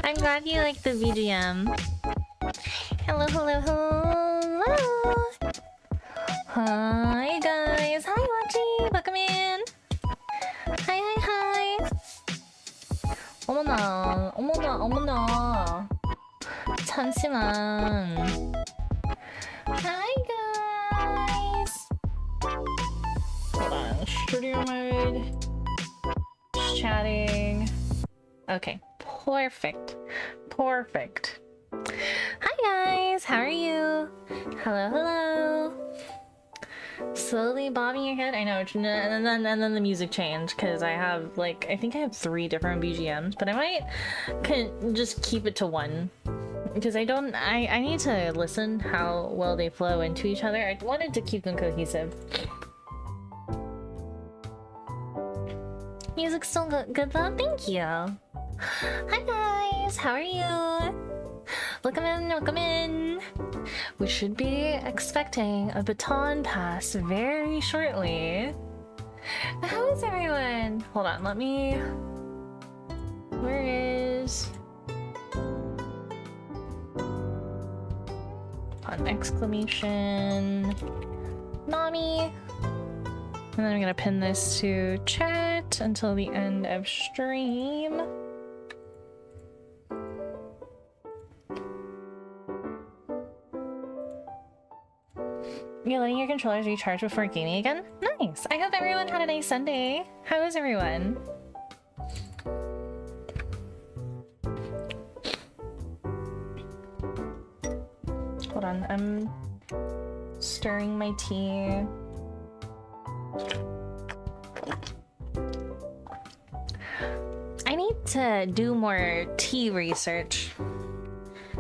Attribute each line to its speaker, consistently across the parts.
Speaker 1: I'm glad you like the BGM. Hello, hello, hello. Hi guys. Hi Wachi. Welcome in. Hi, hi, hi. 어머나, 어머나, 어머나. 잠시만. video mode. Just chatting. Okay, perfect. Perfect. Hi guys, how are you? Hello, hello. Slowly bobbing your head. I know, and then the music changed because I have like, I think I have 3 different BGMs, but I might just keep it to one because I need to listen how well they flow into each other. I wanted to keep them cohesive. Music's still good though? Thank you. Hi guys, how are you? Welcome in, welcome in. We should be expecting a baton pass very shortly. How is everyone? Hold on, let me... Where is... An exclamation... Nami. And then I'm gonna pin this to chat until the end of stream. You're letting your controllers recharge before gaming again? Nice! I hope everyone had a nice Sunday. How is everyone? Hold on, I'm stirring my tea. I need to do more tea research.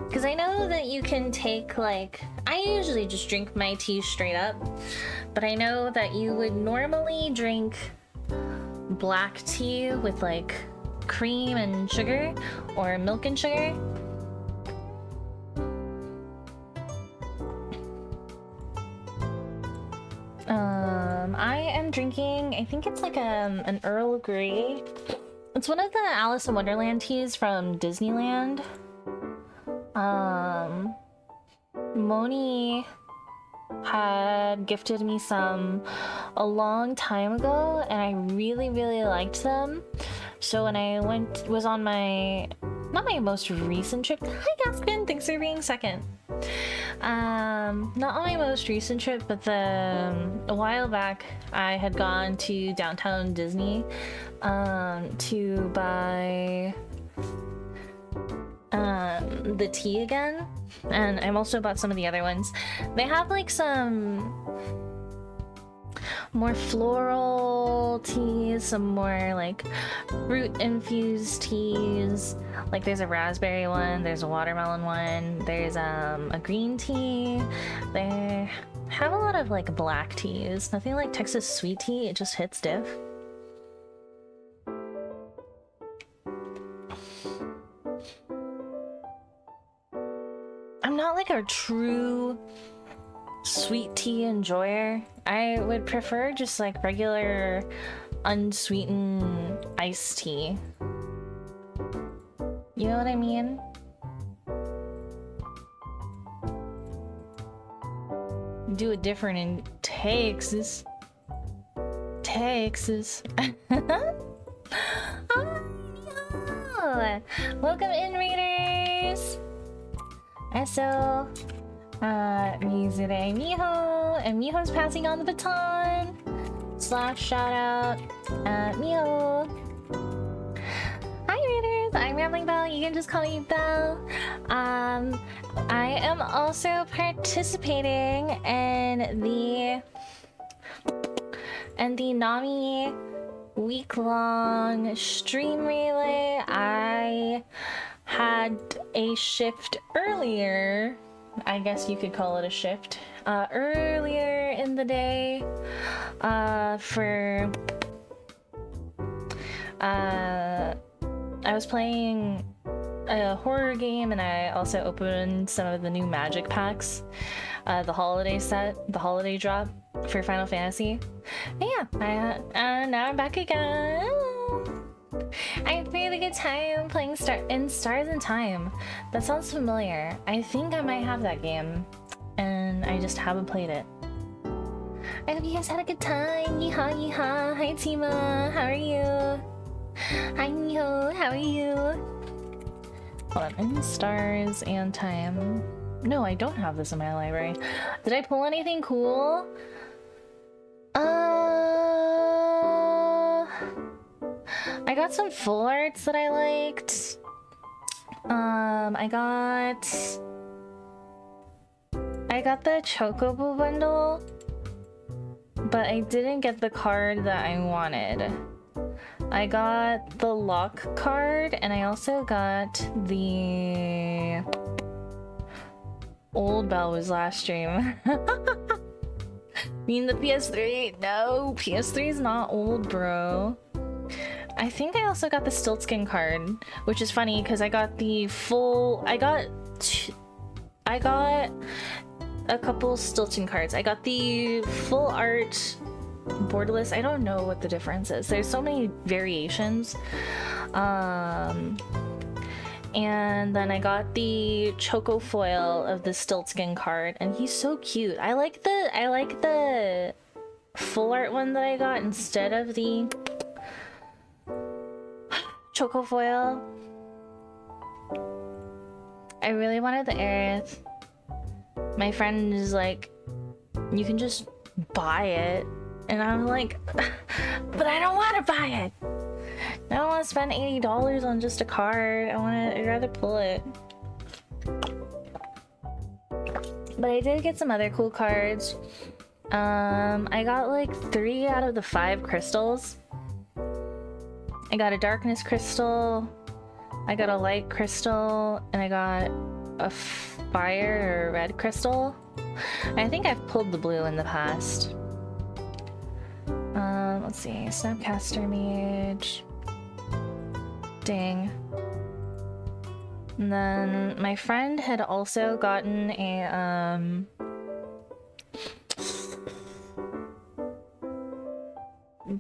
Speaker 1: Because I know that you can take like... I usually just drink my tea straight up, but I know that you would normally drink black tea with like cream and sugar or milk and sugar. I am drinking, I think it's like an Earl Grey. It's one of the Alice in Wonderland teas from Disneyland. Moni had gifted me some a long time ago and I really liked them. So when I was on my, not my most recent trip, hi Gaspin, thanks for being second. Not on my most recent trip, but a while back I had gone to downtown Disney to buy the tea again, and I'm also bought some of the other ones. They have like some more floral teas, some more like fruit infused teas. Like there's a raspberry one, there's a watermelon one, there's a green tea. They have a lot of like black teas. Nothing like Texas sweet tea, it just hits diff. I'm not like a true sweet tea enjoyer. I would prefer just like regular unsweetened iced tea. You know what I mean? Do it different in Texas. Texas. Oh, welcome in, Raiders. So, Mizure Miho, and Miho's passing on the baton. Slash shout out, Miho. Hi Raiders, I'm Rambling Bell, you can just call me Bell. I am also participating in the Nami week-long stream relay. I had a shift earlier, I guess you could call it a shift, earlier in the day for I was playing a horror game and I also opened some of the new magic packs, the holiday set, the holiday drop for Final Fantasy. But yeah, now I'm back again. I had a really good time playing Stars in Time. That sounds familiar. I think I might have that game, and I just haven't played it. I hope you guys had a good time. Yeehaw, yeehaw. Hi, Tima. How are you? Hi, Miho. How are you? Hold on. In Stars and Time. No, I don't have this in my library. Did I pull anything cool? got some full arts that I liked. I got the Chocobo bundle, but I didn't get the card that I wanted. I got the lock card, and I also got the old Bell was last stream. Mean the PS3? No, PS3 is not old, bro. I think I also got the Stiltskin card, which is funny because I got the full. I got a couple Stiltskin cards. I got the full art borderless. I don't know what the difference is. There's so many variations. And then I got the Choco foil of the Stiltskin card, and he's so cute. I like the full art one that I got instead of the Choco foil. I really wanted the Aerith. My friend is like, you can just buy it. And I'm like, but I don't want to buy it. I don't want to spend $80 on just a card. I'd rather pull it. But I did get some other cool cards. I got like 3 out of the 5 crystals. I got a darkness crystal, I got a light crystal, and I got a fire or red crystal. I think I've pulled the blue in the past. Let's see, Snapcaster Mage. Dang. And then my friend had also gotten a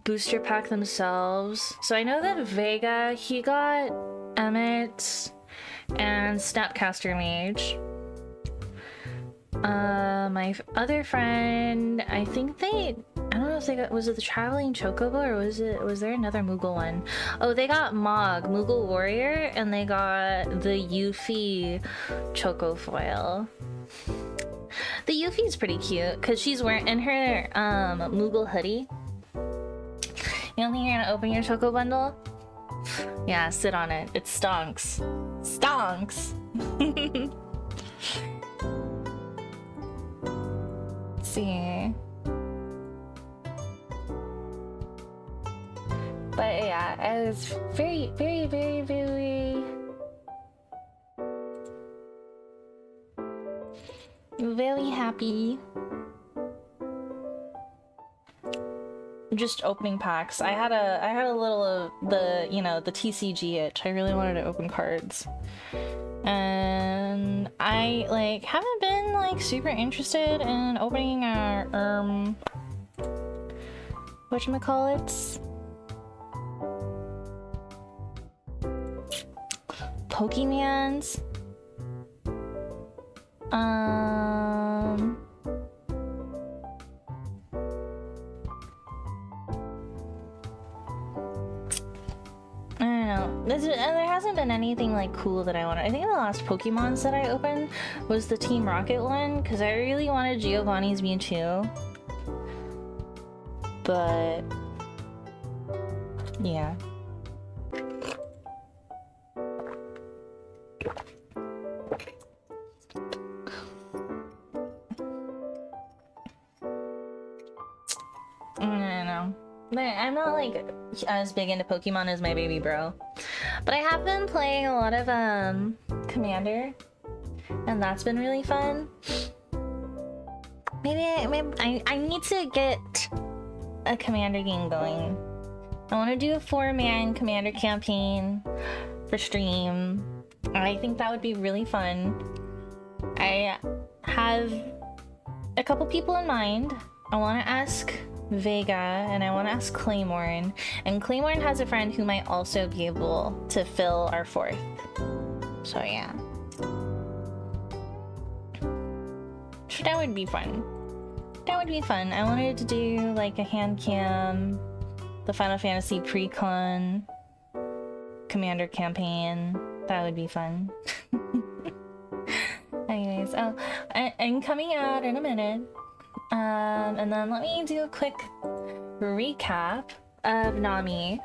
Speaker 1: booster pack themselves. So I know that Vega, he got Emmett and Snapcaster Mage. My other friend, I think I don't know if they got, was it the Traveling Chocobo or was there another Moogle one? Oh, they got Moogle Warrior, and they got the Yuffie Choco foil. The Yuffie's pretty cute because she's wearing in her Moogle hoodie. You don't think you're gonna open your Choco bundle? Yeah, sit on it. It stonks. Stonks! Let's see. But yeah, I was very, very, very, very... very happy. Just opening packs. I had a little of the, you know, the TCG itch. I really wanted to open cards. And I like haven't been like super interested in opening our whatchamacallits? Pokemans. I don't know. There hasn't been anything like cool that I wanted. I think the last Pokemons that I opened was the Team Rocket one because I really wanted Giovanni's Mewtwo. But yeah. I don't know. I'm not like as big into Pokemon as my baby bro, but I have been playing a lot of Commander, and that's been really fun. Maybe I need to get a Commander game going. I want to do a 4-man Commander campaign for stream. I think that would be really fun. I have a couple people in mind. I want to ask Vega, and I want to ask Claymorn. And Claymorn has a friend who might also be able to fill our 4th. So yeah. So that would be fun. That would be fun. I wanted to do like a hand cam, the Final Fantasy pre-con, Commander campaign. That would be fun. Anyways, I'm coming out in a minute. And then let me do a quick recap of Nami.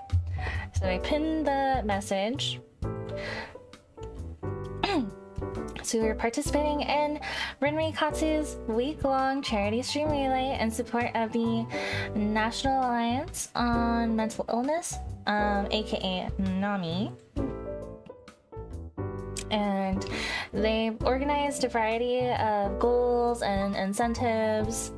Speaker 1: So I pinned the message. So we're participating in Renri Katsu's week-long charity stream relay in support of the National Alliance on Mental Illness, aka NAMI. And they organized a variety of goals and incentives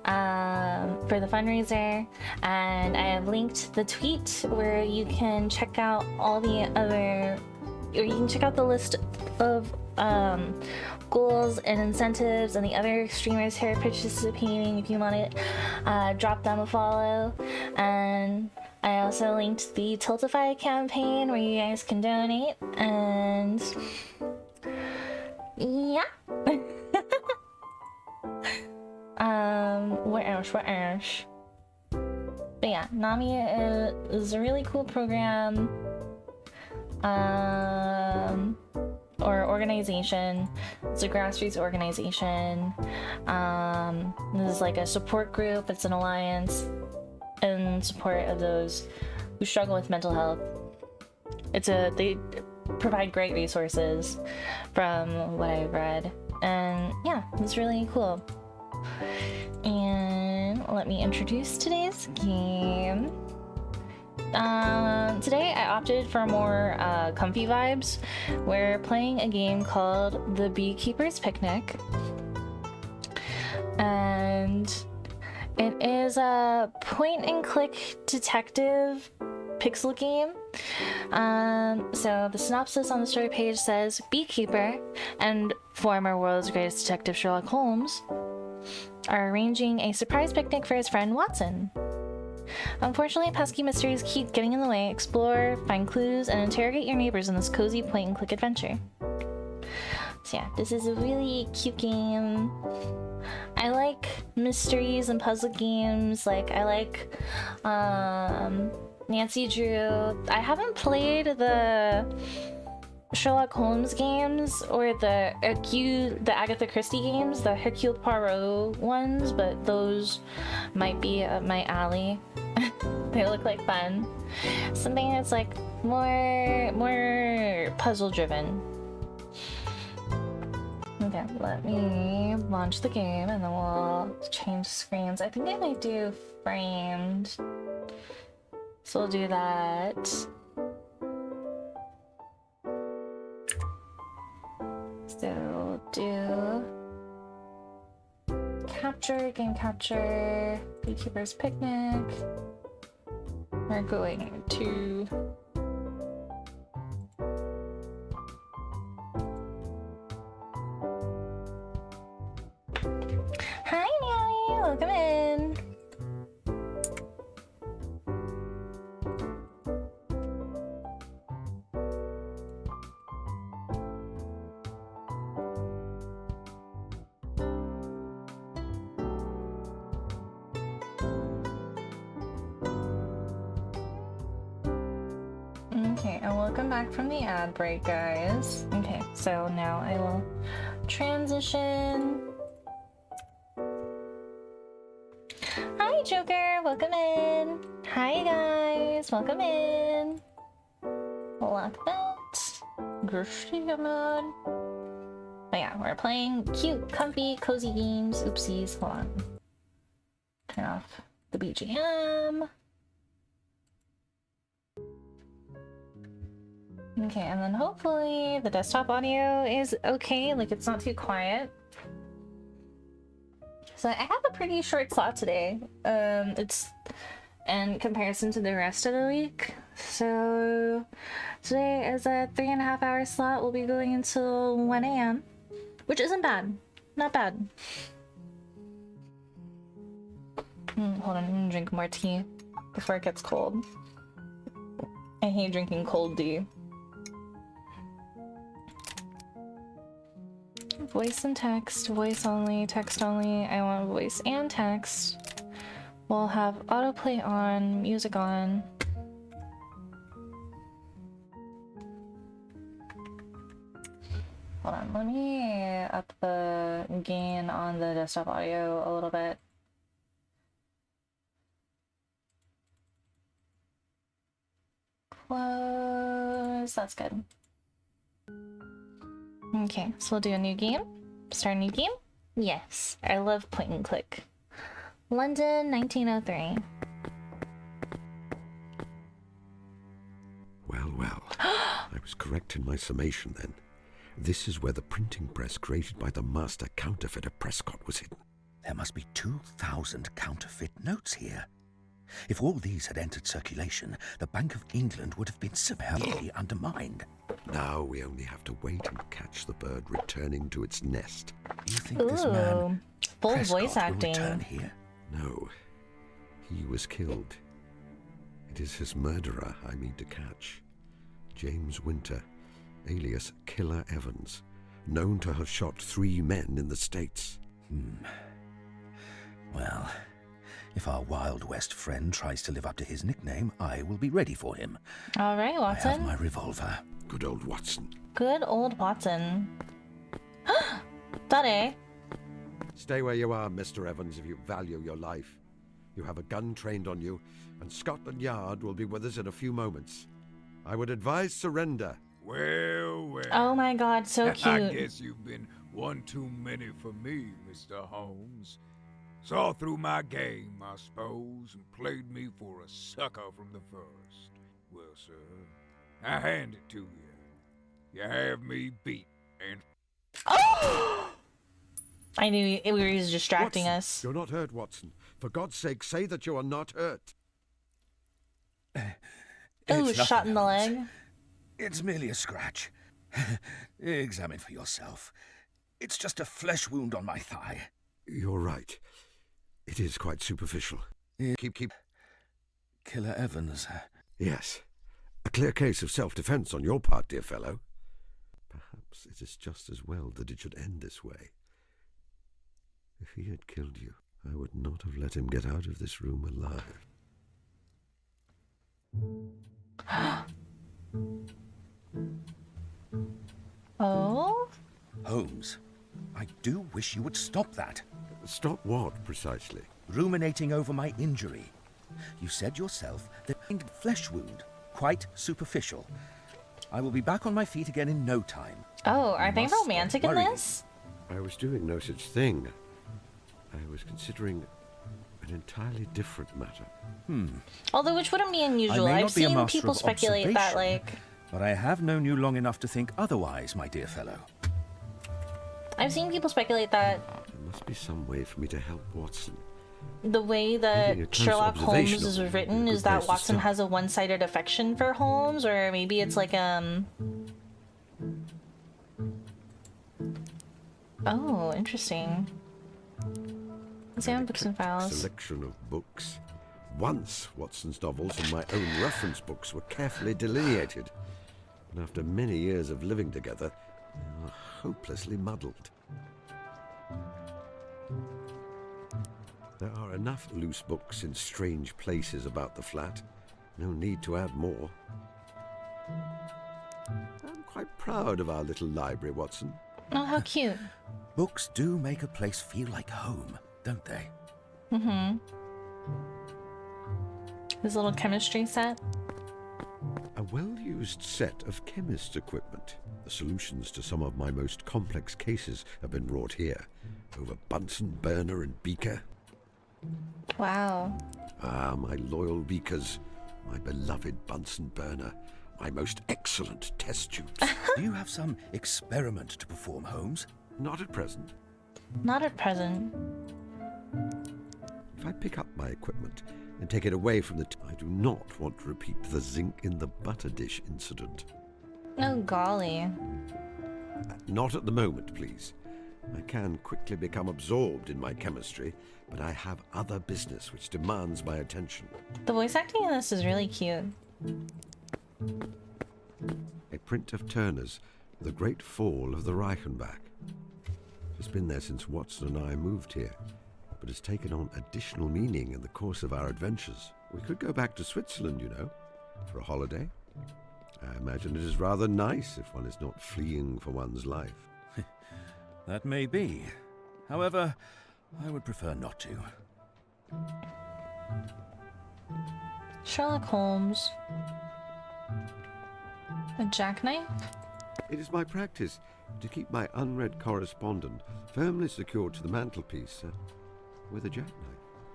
Speaker 1: for the fundraiser, and I have linked the tweet where you can check out all the other, or you can check out the list of goals and incentives and the other streamers here participating if you want to drop them a follow. And I also linked the Tiltify campaign where you guys can donate, and yeah. What else? But yeah, NAMI is a really cool program. Or organization. It's a grassroots organization. This is like a support group. It's an alliance in support of those who struggle with mental health. They provide great resources from what I've read, and yeah, it's really cool. And let me introduce today's game. Today I opted for more comfy vibes. We're playing a game called the Beekeeper's Picnic, and it is a point-and-click detective pixel game. So the synopsis on the story page says, Beekeeper and former world's greatest detective Sherlock Holmes are arranging a surprise picnic for his friend Watson. Unfortunately, pesky mysteries keep getting in the way. Explore, find clues, and interrogate your neighbors in this cozy point-and-click adventure. So yeah, this is a really cute game. I like mysteries and puzzle games. Like, I like Nancy Drew. I haven't played the Sherlock Holmes games or the Agatha Christie games, the Hercule Poirot ones, but those might be up my alley. They look like fun. Something that's like more puzzle driven. Okay, let me launch the game and then we'll change screens. I think I might do framed, so we'll do that. So do game capture, Beekeeper's Picnic. We're going to Hi Nami, welcome in. Okay, and welcome back from the ad break, guys. Okay, so now I will transition. Hi, Joker, welcome in. Hi, guys, welcome in. Lock that. Gershman. But yeah, we're playing cute, comfy, cozy games. Oopsies, hold on. Turn off the BGM. Okay, and then hopefully the desktop audio is okay, like it's not too quiet. So I have a pretty short slot today. It's in comparison to the rest of the week. So today is a 3.5 hour slot. We'll be going until 1 a.m. which isn't bad. Not bad. Hold on, I'm gonna drink more tea before it gets cold. I hate drinking cold tea. Voice and text, voice only, text only. I want voice and text. We'll have autoplay on, music on. Hold on, let me up the gain on the desktop audio a little bit. close. That's good. Okay, so we'll do a new game. Start a new game? Yes. I love point and click. London, 1903.
Speaker 2: Well, well. I was correct in my summation then. This is where the printing press created by the master counterfeiter Prescott was hidden.
Speaker 3: There must be 2,000 counterfeit notes here. If all these had entered circulation, the Bank of England would have been severely undermined.
Speaker 2: Now we only have to wait and catch the bird returning to its nest.
Speaker 3: You think this man,
Speaker 1: full
Speaker 3: Prescott,
Speaker 1: voice
Speaker 3: will
Speaker 1: acting.
Speaker 3: return here?
Speaker 2: No, he was killed. It is his murderer I mean to catch. James Winter, alias Killer Evans, known to have shot 3 men in the States.
Speaker 3: Well, if our Wild West friend tries to live up to his nickname, I will be ready for him.
Speaker 1: All right,
Speaker 3: I have
Speaker 1: Watson.
Speaker 3: my revolver.
Speaker 2: Good old Watson.
Speaker 1: Good old Watson. Dare.
Speaker 2: Stay where you are, Mr. Evans, if you value your life. You have a gun trained on you, and Scotland Yard will be with us in a few moments. I would advise surrender.
Speaker 4: Well, well.
Speaker 1: Oh my god, so
Speaker 4: I
Speaker 1: cute.
Speaker 4: guess you've been one too many for me, Mr. Holmes. Saw through my game, I suppose, and played me for a sucker from the first. Well, sir, I hand it to you. You have me beat, and...
Speaker 1: Oh! I knew he was distracting
Speaker 2: Watson,
Speaker 1: us.
Speaker 2: You're not hurt, Watson. For God's sake, say that you are not hurt.
Speaker 1: Oh,
Speaker 3: It's
Speaker 1: shot
Speaker 3: nothing,
Speaker 1: in the
Speaker 3: Holmes.
Speaker 1: leg.
Speaker 3: It's merely a scratch. Examine for yourself. It's just a flesh wound on my thigh.
Speaker 2: You're right. It is quite superficial. Keep...
Speaker 3: Killer Evans.
Speaker 2: Yes. A clear case of self-defense on your part, dear fellow. Perhaps it is just as well that it should end this way. If he had killed you, I would not have let him get out of this room alive.
Speaker 1: Oh?
Speaker 3: Holmes, I do wish you would stop that.
Speaker 2: Stop what, precisely?
Speaker 3: Ruminating over my injury. You said yourself that flesh wound, quite superficial. I will be back on my feet again in no time.
Speaker 1: Oh, are they
Speaker 3: Must stop
Speaker 1: romantic in
Speaker 3: worrying.
Speaker 1: this?
Speaker 2: I was doing no such thing. I was considering an entirely different matter.
Speaker 1: Although, which wouldn't be unusual.
Speaker 3: I may
Speaker 1: I've
Speaker 3: not be a
Speaker 1: seen
Speaker 3: master
Speaker 1: people
Speaker 3: of
Speaker 1: speculate that,
Speaker 3: observation,
Speaker 1: like...
Speaker 3: But I have known you long enough to think otherwise, my dear fellow.
Speaker 1: I've seen people speculate that
Speaker 2: There must be some way for me to help Watson.
Speaker 1: the way
Speaker 2: Taking a
Speaker 1: that
Speaker 2: close
Speaker 1: Sherlock
Speaker 2: observation
Speaker 1: Holmes is
Speaker 2: of him would be a
Speaker 1: written
Speaker 2: good
Speaker 1: is that
Speaker 2: place to
Speaker 1: Watson
Speaker 2: start.
Speaker 1: has a one-sided affection for Holmes, or maybe it's like, Oh, interesting. Let's see on books and files.
Speaker 2: Selection of books. Once Watson's novels and my own reference books were carefully delineated, and after many years of living together, they are hopelessly muddled. There are enough loose books in strange places about the flat. No need to add more. I'm quite proud of our little library, Watson.
Speaker 1: Oh, how cute.
Speaker 3: Books do make a place feel like home, don't they?
Speaker 1: Mm-hmm. His little chemistry set.
Speaker 2: A well-used set of chemist equipment. The solutions to some of my most complex cases have been wrought here, over Bunsen burner and beaker.
Speaker 1: Wow.
Speaker 2: Ah, my loyal beakers, my beloved Bunsen burner, my most excellent test tubes.
Speaker 3: Do you have some experiment to perform, Holmes?
Speaker 2: Not at present.
Speaker 1: Not at present.
Speaker 2: If I pick up my equipment and take it away from the I do not want to repeat the zinc in the butter dish incident.
Speaker 1: Oh, golly.
Speaker 2: Not at the moment, please. I can quickly become absorbed in my chemistry, but I have other business which demands my attention.
Speaker 1: The voice acting in this is really cute.
Speaker 2: A print of Turner's The Great Fall of the Reichenbach. It's been there since Watson and I moved here, but has taken on additional meaning in the course of our adventures. We could go back to Switzerland, you know, for a holiday. I imagine it is rather nice if one is not fleeing for one's life.
Speaker 3: That may be. However, I would prefer not to.
Speaker 1: Sherlock Holmes. A jackknife?
Speaker 2: It is my practice to keep my unread correspondence firmly secured to the mantelpiece with a jackknife.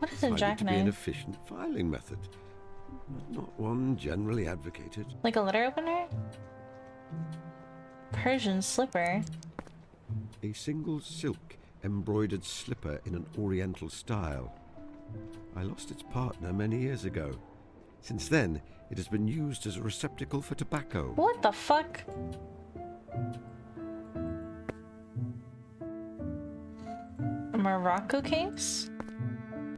Speaker 1: What is
Speaker 2: I
Speaker 1: a
Speaker 2: find it to be an
Speaker 1: jackknife?
Speaker 2: efficient filing method, not one generally advocated.
Speaker 1: Like a letter opener? Persian slipper.
Speaker 2: A single silk embroidered slipper in an oriental style. I lost its partner many years ago. Since then, it has been used as a receptacle for tobacco.
Speaker 1: What the fuck? A Morocco case?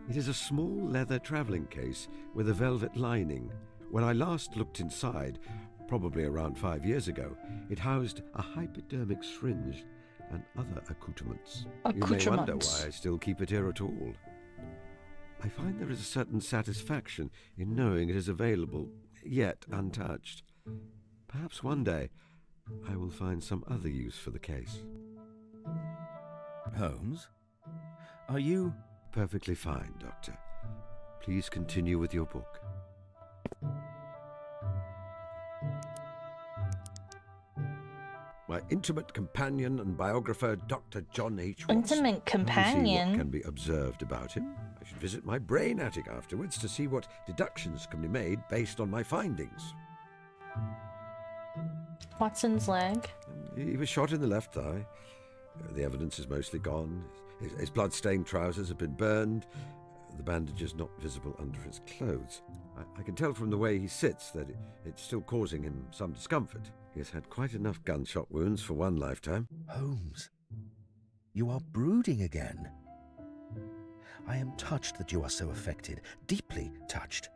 Speaker 2: It is a small leather traveling case with a velvet lining. When I last looked inside, probably around 5 years ago, it housed a hypodermic syringe and other accoutrements. You may wonder why I still keep it here at all. I find there is a certain satisfaction in knowing it is available, yet untouched. Perhaps one day I will find some other use for the case.
Speaker 3: Holmes? Are you...
Speaker 2: Perfectly fine, Doctor. Please continue with your book. My intimate companion and biographer, Dr. John H. Watson.
Speaker 1: Intimate
Speaker 2: To see what
Speaker 1: companion?
Speaker 2: can be observed about him. I should visit my brain attic afterwards to see what deductions can be made based on my findings.
Speaker 1: Watson's leg.
Speaker 2: He was shot in the left thigh. The evidence is mostly gone. His blood-stained trousers have been burned. The bandage is not visible under his clothes. I can tell from the way he sits that it's still causing him some discomfort. He has had quite enough gunshot wounds for one lifetime.
Speaker 3: Holmes, you are brooding again. I am touched that you are so affected, deeply touched.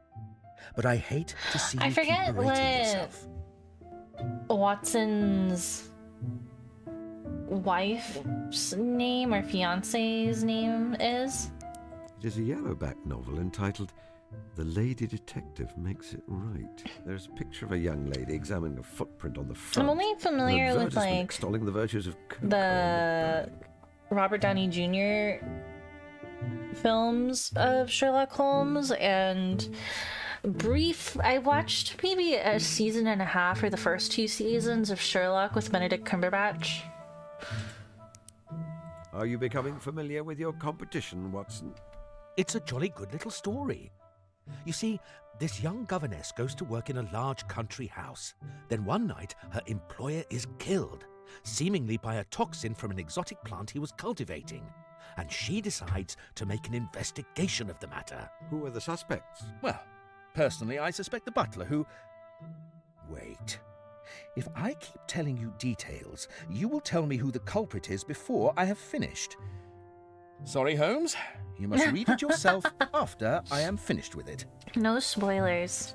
Speaker 3: But I hate to see
Speaker 1: I
Speaker 3: you
Speaker 1: forget
Speaker 3: keep berating
Speaker 1: what-
Speaker 3: yourself.
Speaker 1: Watson's wife's name or fiance's name is?
Speaker 2: It is a yellowback novel entitled The Lady Detective Makes It Right. There's a picture of a young lady examining a footprint on the front.
Speaker 1: I'm only familiar
Speaker 2: an
Speaker 1: with
Speaker 2: advertisement
Speaker 1: like
Speaker 2: extolling the virtues of cocoa.
Speaker 1: the Robert Downey Jr. films of Sherlock Holmes and I watched maybe a season and a half or the first 2 seasons of Sherlock with Benedict Cumberbatch.
Speaker 2: Are you becoming familiar with your competition, Watson?
Speaker 3: It's a jolly good little story. You see, this young governess goes to work in a large country house. Then one night, her employer is killed, seemingly by a toxin from an exotic plant he was cultivating. And she decides to make an investigation of the matter.
Speaker 2: Who are the suspects?
Speaker 3: Well, personally, I suspect the butler who... Wait. If I keep telling you details, you will tell me who the culprit is before I have finished. Sorry, Holmes. You must read it yourself after I am finished with it.
Speaker 1: No spoilers.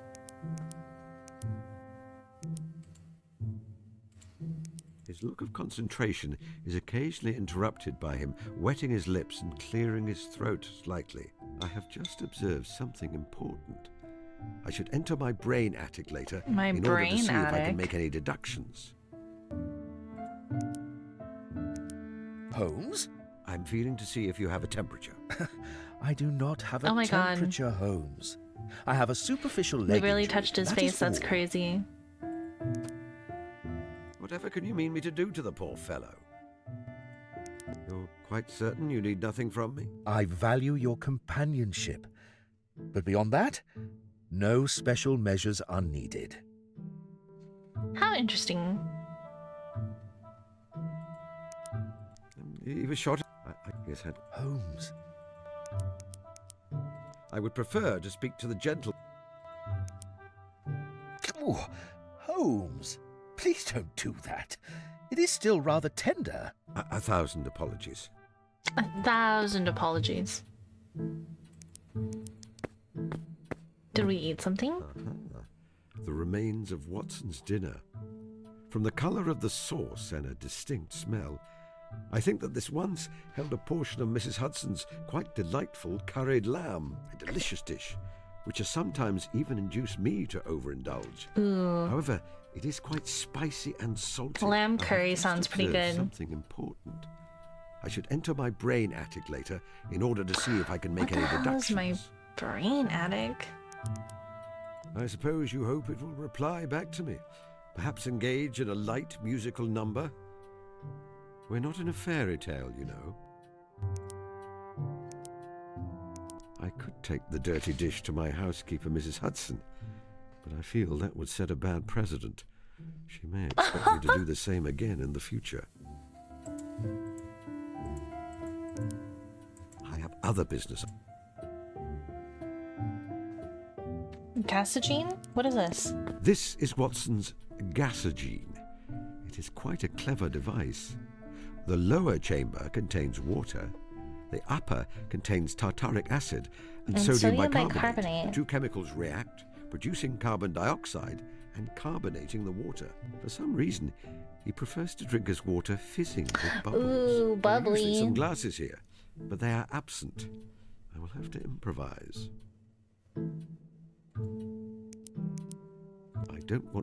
Speaker 2: His look of concentration is occasionally interrupted by him wetting his lips and clearing his throat slightly. I have just observed something important. I should enter my brain attic later
Speaker 1: My
Speaker 2: in order to
Speaker 1: brain
Speaker 2: see if I
Speaker 1: attic?
Speaker 2: can make any deductions.
Speaker 3: Holmes?
Speaker 2: I'm feeling to see if you have a temperature.
Speaker 3: I do not have a
Speaker 1: Oh my God.
Speaker 3: temperature, Holmes. I have a superficial leg
Speaker 1: They really
Speaker 3: injury,
Speaker 1: touched his
Speaker 3: that
Speaker 1: face.
Speaker 3: is
Speaker 1: That's
Speaker 3: all.
Speaker 1: crazy.
Speaker 2: Whatever can you mean me to do to the poor fellow? You're quite certain you need nothing from me?
Speaker 3: I value your companionship. But beyond that, no special measures are needed.
Speaker 1: How interesting.
Speaker 2: He was shot. I guess had.
Speaker 3: Holmes,
Speaker 2: I would prefer to speak to the gentle.
Speaker 3: oh, Holmes, please don't do that. It is still rather tender.
Speaker 2: A 1,000 apologies.
Speaker 1: 1,000 apologies. Did we eat something?
Speaker 2: The remains of Watson's dinner. From the colour of the sauce and a distinct smell, I think that this once held a portion of Mrs. Hudson's quite delightful curried lamb, a delicious dish, which has sometimes even induced me to overindulge.
Speaker 1: Ooh.
Speaker 2: However, it is quite spicy and salty.
Speaker 1: Lamb
Speaker 2: I have
Speaker 1: curry
Speaker 2: just
Speaker 1: sounds pretty
Speaker 2: observed
Speaker 1: good.
Speaker 2: Something important. I should enter my brain attic later in order to see if I can make
Speaker 1: What the
Speaker 2: any
Speaker 1: hell is
Speaker 2: deductions.
Speaker 1: my brain attic?
Speaker 2: I suppose you hope it will reply back to me. Perhaps engage in a light musical number? We're not in a fairy tale, you know. I could take the dirty dish to my housekeeper, Mrs. Hudson, but I feel that would set a bad precedent. She may expect me to do the same again in the future. I have other business.
Speaker 1: Gasogene? What is this?
Speaker 2: This is Watson's gasogene. It is quite a clever device. The lower chamber contains water. The upper contains tartaric acid and sodium bicarbonate. The two chemicals react, producing carbon dioxide and carbonating the water. For some reason, he prefers to drink his water fizzing with bubbles.
Speaker 1: Ooh, bubbly.
Speaker 2: There are usually some glasses here, but they are absent. I will have to improvise. I don't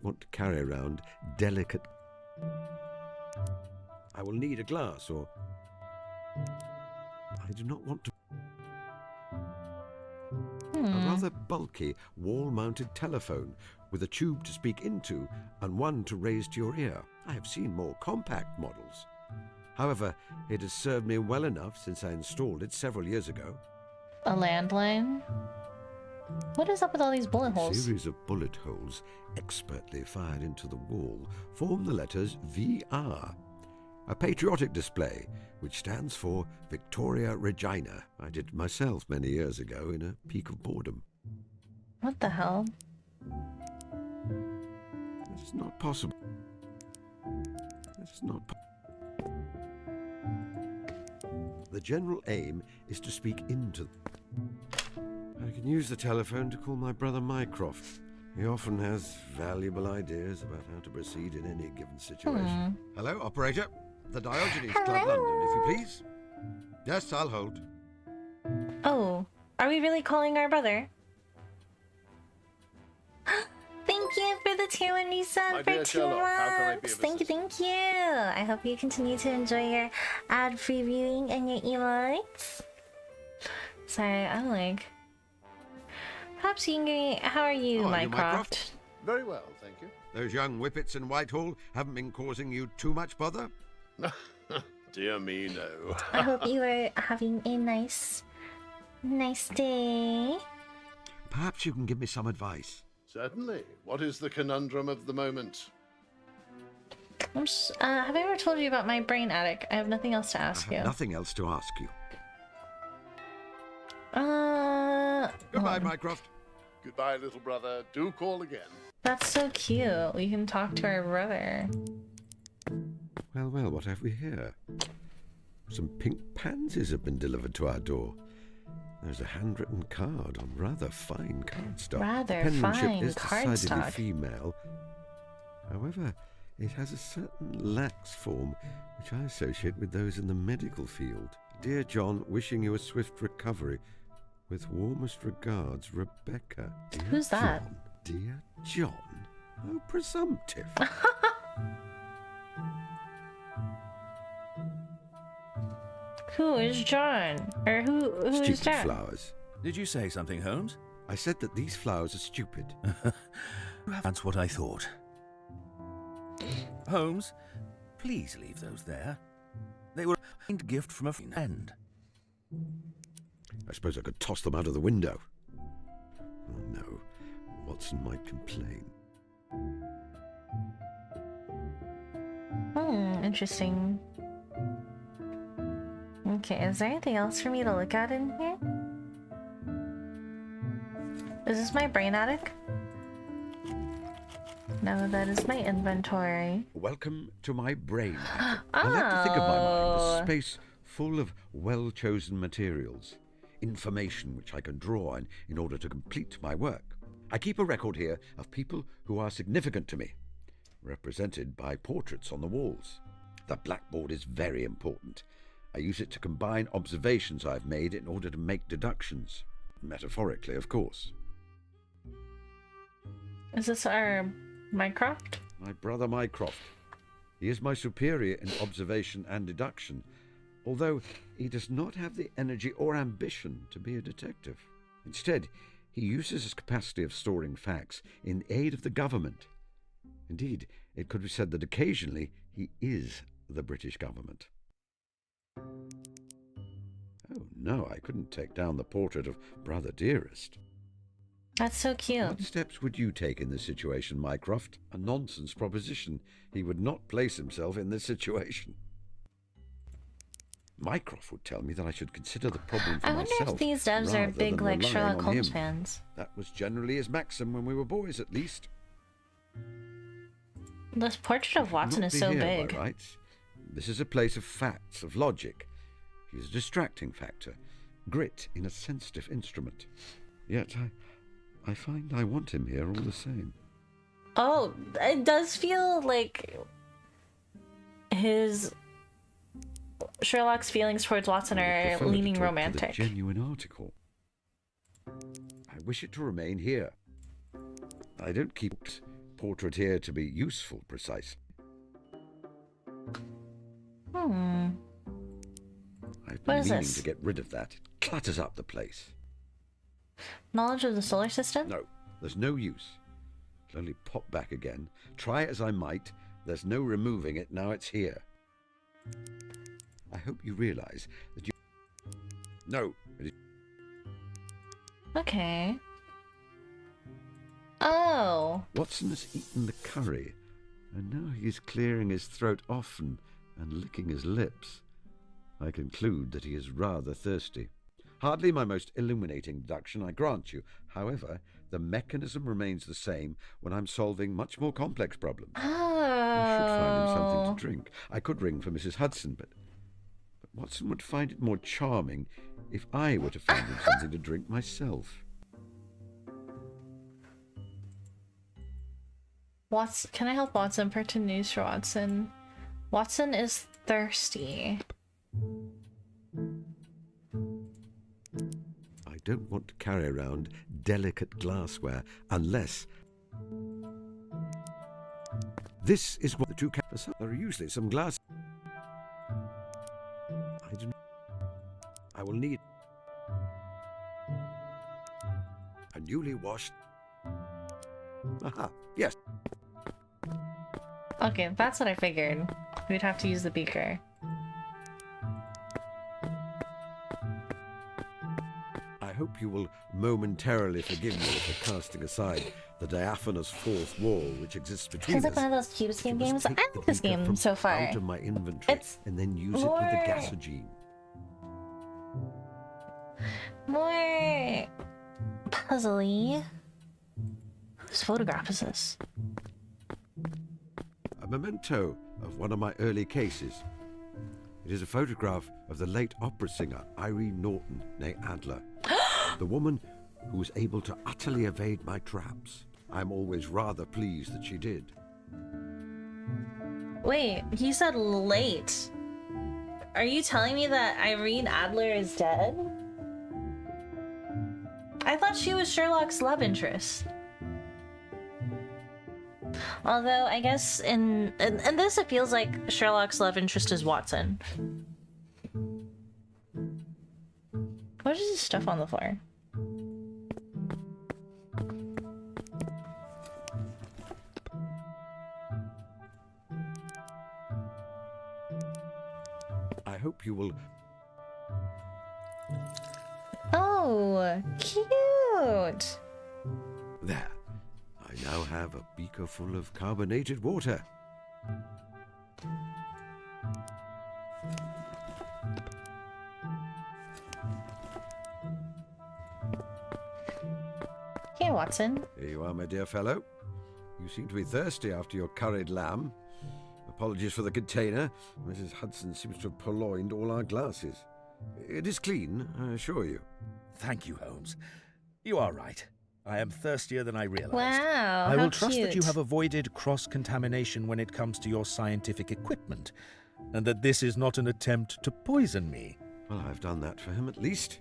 Speaker 2: want to carry around delicate... I will need a glass, or... I do not want to... A rather bulky, wall-mounted telephone with a tube to speak into and one to raise to your ear. I have seen more compact models. However, it has served me well enough since I installed it several years ago.
Speaker 1: A landline? What is up with all these bullet
Speaker 2: A
Speaker 1: holes?
Speaker 2: series of bullet holes, expertly fired into the wall, form the letters VR. A patriotic display, which stands for Victoria Regina. I did it myself many years ago in a peak of boredom.
Speaker 1: What the hell?
Speaker 2: It is not possible. It is not The general aim is to speak into... I can use the telephone to call my brother Mycroft. He often has valuable ideas about how to proceed in any given situation. Hello, operator. The Diogenes Club London, if you please. Yes, I'll hold.
Speaker 1: Oh, are we really calling our brother? Thank you for the tier 1 resub for 2 months. Thank you, thank you. I hope you continue to enjoy your ad-free viewing and your emotes. Sorry, I'm like... Perhaps you can give me... How are you,
Speaker 2: How are you,
Speaker 1: Mycroft?
Speaker 5: Very well, thank you.
Speaker 2: Those young whippets in Whitehall haven't been causing you too much bother?
Speaker 5: Dear me, no.
Speaker 1: I hope you are having a nice day.
Speaker 2: Perhaps you can give me some advice.
Speaker 5: Certainly. What is the conundrum of the moment?
Speaker 1: Have I ever told you about my brain attic? I have nothing else to ask
Speaker 2: I have
Speaker 1: you.
Speaker 2: nothing else to ask you.
Speaker 1: hold
Speaker 2: Goodbye,
Speaker 1: on.
Speaker 2: Mycroft.
Speaker 5: Goodbye, little brother. Do call again.
Speaker 1: That's so cute. We can talk to our brother.
Speaker 2: Well, well, what have we here? Some pink pansies have been delivered to our door. There's a handwritten card on rather fine cardstock.
Speaker 1: Rather
Speaker 2: Penmanship
Speaker 1: fine
Speaker 2: is decidedly
Speaker 1: cardstock.
Speaker 2: female. However, it has a certain lax form which I associate with those in the medical field. Dear John, wishing you a swift recovery. With warmest regards, Rebecca. Dear
Speaker 1: Who's that?
Speaker 2: John, dear John. How presumptive.
Speaker 1: Who is John? Or who is
Speaker 2: Stupid
Speaker 1: John?
Speaker 2: flowers.
Speaker 3: Did you say something, Holmes?
Speaker 2: I said that these flowers are stupid.
Speaker 3: That's what I thought. Holmes, please leave those there. They were a kind gift from a friend.
Speaker 2: I suppose I could toss them out of the window. Oh no, Watson might complain.
Speaker 1: Interesting. Okay, is there anything else for me to look at in here? Is this my brain attic? No, that is my inventory.
Speaker 2: Welcome to my brain. I like to think of my mind as a space full of well-chosen materials, information which I can draw on in order to complete my work. I keep a record here of people who are significant to me, represented by portraits on the walls. The blackboard is very important. I use it to combine observations I've made in order to make deductions. Metaphorically, of course.
Speaker 1: Is this our Mycroft?
Speaker 2: My brother Mycroft. He is my superior in observation and deduction, although he does not have the energy or ambition to be a detective. Instead, He uses his capacity of storing facts in aid of the government. Indeed, it could be said that occasionally he is the British government. Oh no, I couldn't take down the portrait of Brother Dearest.
Speaker 1: That's so cute.
Speaker 2: What steps would you take in this situation, Mycroft? A nonsense proposition. He would not place himself in this situation. Mycroft would tell me that I should consider the problem for
Speaker 1: I wonder
Speaker 2: myself.
Speaker 1: if these devs are
Speaker 2: rather
Speaker 1: big,
Speaker 2: than
Speaker 1: like,
Speaker 2: relying
Speaker 1: Sherlock
Speaker 2: on
Speaker 1: Holmes
Speaker 2: him.
Speaker 1: fans.
Speaker 2: That was generally his maxim when we were boys, at least.
Speaker 1: The portrait of Watson
Speaker 2: Not
Speaker 1: is
Speaker 2: be
Speaker 1: so
Speaker 2: here,
Speaker 1: big.
Speaker 2: by rights. This is a place of facts, of logic. He's a distracting factor, grit in a sensitive instrument. Yet I find I want him here all the same.
Speaker 1: Oh, it does feel like his Sherlock's feelings towards Watson
Speaker 2: I would
Speaker 1: are
Speaker 2: prefer to
Speaker 1: leaning
Speaker 2: talk to the
Speaker 1: romantic.
Speaker 2: genuine article. I wish it to remain here. I don't keep portrait here to be useful, precisely.
Speaker 1: Hmm.
Speaker 2: I've
Speaker 1: What
Speaker 2: been
Speaker 1: is
Speaker 2: meaning
Speaker 1: this?
Speaker 2: to get rid of that. It clutters up the place.
Speaker 1: Knowledge of the solar system?
Speaker 2: No, there's no use. It'll only pop back again. Try as I might, there's no removing it now it's here. I hope you realize that you... No, it is...
Speaker 1: Okay. Oh.
Speaker 2: Watson has eaten the curry, and now he is clearing his throat often and licking his lips. I conclude that he is rather thirsty. Hardly my most illuminating deduction, I grant you. However, the mechanism remains the same when I'm solving much more complex problems.
Speaker 1: Oh.
Speaker 2: I should find him something to drink. I could ring for Mrs. Hudson, but Watson would find it more charming if I were to find him something to drink myself.
Speaker 1: Can I help Watson? Pertinent news for Watson. Watson is thirsty.
Speaker 2: I don't want to carry around delicate glassware unless... This is what the two cats are. There are usually some glass... I will need a newly washed... Aha, yes.
Speaker 1: Okay, that's what I figured. We'd have to use the beaker.
Speaker 2: I hope you will momentarily forgive me for casting aside the diaphanous fourth wall which exists between
Speaker 1: Feels like
Speaker 2: us.
Speaker 1: one of those Cube Scheme
Speaker 2: You must
Speaker 1: games. I
Speaker 2: take
Speaker 1: like
Speaker 2: the
Speaker 1: this
Speaker 2: beaker
Speaker 1: game
Speaker 2: from
Speaker 1: so far.
Speaker 2: out of my inventory
Speaker 1: It's
Speaker 2: and then use it with the
Speaker 1: more-
Speaker 2: gasogene.
Speaker 1: More puzzly. Whose photograph is this?
Speaker 2: A memento of one of my early cases. It is a photograph of the late opera singer Irene Norton, née Adler, the woman who was able to utterly evade my traps. I'm always rather pleased that she did.
Speaker 1: Wait, he said late. Are you telling me that Irene Adler is dead? I thought she was Sherlock's love interest. Although, I guess in this it feels like Sherlock's love interest is Watson. What is this stuff on the floor?
Speaker 2: I hope you will...
Speaker 1: Oh, cute!
Speaker 2: There. I now have a beaker full of carbonated water.
Speaker 1: Here, Watson.
Speaker 2: Here you are, my dear fellow. You seem to be thirsty after your curried lamb. Apologies for the container. Mrs. Hudson seems to have purloined all our glasses. It is clean, I assure you.
Speaker 3: Thank you, Holmes. You are right. I am thirstier than I realized.
Speaker 1: Wow,
Speaker 3: I
Speaker 1: how
Speaker 3: will trust that you
Speaker 1: cute.
Speaker 3: have avoided cross-contamination when it comes to your scientific equipment, and that this is not an attempt to poison me.
Speaker 2: Well, I've done that for him at least.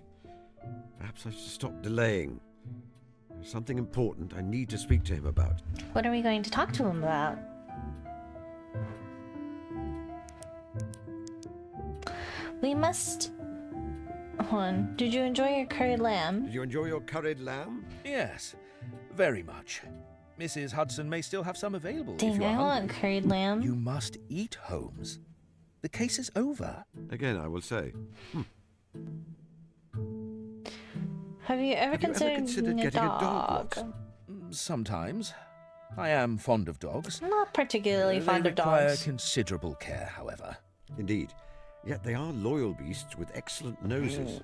Speaker 2: Perhaps I should stop delaying. There's something important I need to speak to him about.
Speaker 1: What are we going to talk to him about? We must... Hold on. Did you enjoy your curried lamb?
Speaker 2: Did you enjoy your curried lamb?
Speaker 3: Yes, very much. Mrs. Hudson may still have some available if
Speaker 1: Dang,
Speaker 3: you're
Speaker 1: I want
Speaker 3: hungry.
Speaker 1: curried lamb.
Speaker 3: You must eat, Holmes. The case is over.
Speaker 2: Again, I will say,
Speaker 1: Have you ever
Speaker 2: have you ever considered getting a dog, Watson?
Speaker 3: Sometimes. I am fond of dogs.
Speaker 1: Not particularly fond
Speaker 3: They
Speaker 1: of
Speaker 3: require
Speaker 1: dogs.
Speaker 3: considerable care, however.
Speaker 2: Indeed. Yet they are loyal beasts with excellent noses.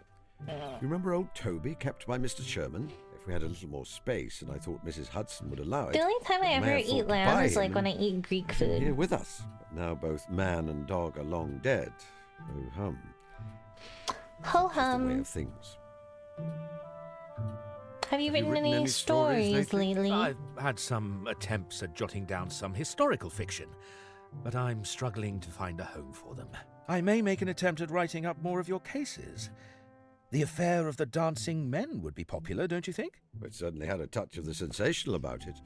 Speaker 2: You remember old Toby, kept by Mr. Sherman? If we had a little more space, and I thought Mrs. Hudson would allow it.
Speaker 1: The only time I
Speaker 2: may
Speaker 1: ever
Speaker 2: have
Speaker 1: eat
Speaker 2: thought to
Speaker 1: lamb
Speaker 2: buy
Speaker 1: is like
Speaker 2: him
Speaker 1: when I
Speaker 2: and
Speaker 1: eat Greek
Speaker 2: been here
Speaker 1: food.
Speaker 2: with us. But now both man and dog are long dead. Oh hum.
Speaker 1: Ho
Speaker 2: That's the way
Speaker 1: hum.
Speaker 2: of things.
Speaker 1: Have you
Speaker 2: Have you
Speaker 1: written
Speaker 2: written
Speaker 1: any
Speaker 2: any stories
Speaker 1: stories
Speaker 2: lately?
Speaker 1: lately?
Speaker 3: I've had some attempts at jotting down some historical fiction, but I'm struggling to find a home for them. I may make an attempt at writing up more of your cases. The affair of the dancing men would be popular, don't you think?
Speaker 2: It certainly had a touch of the sensational about it.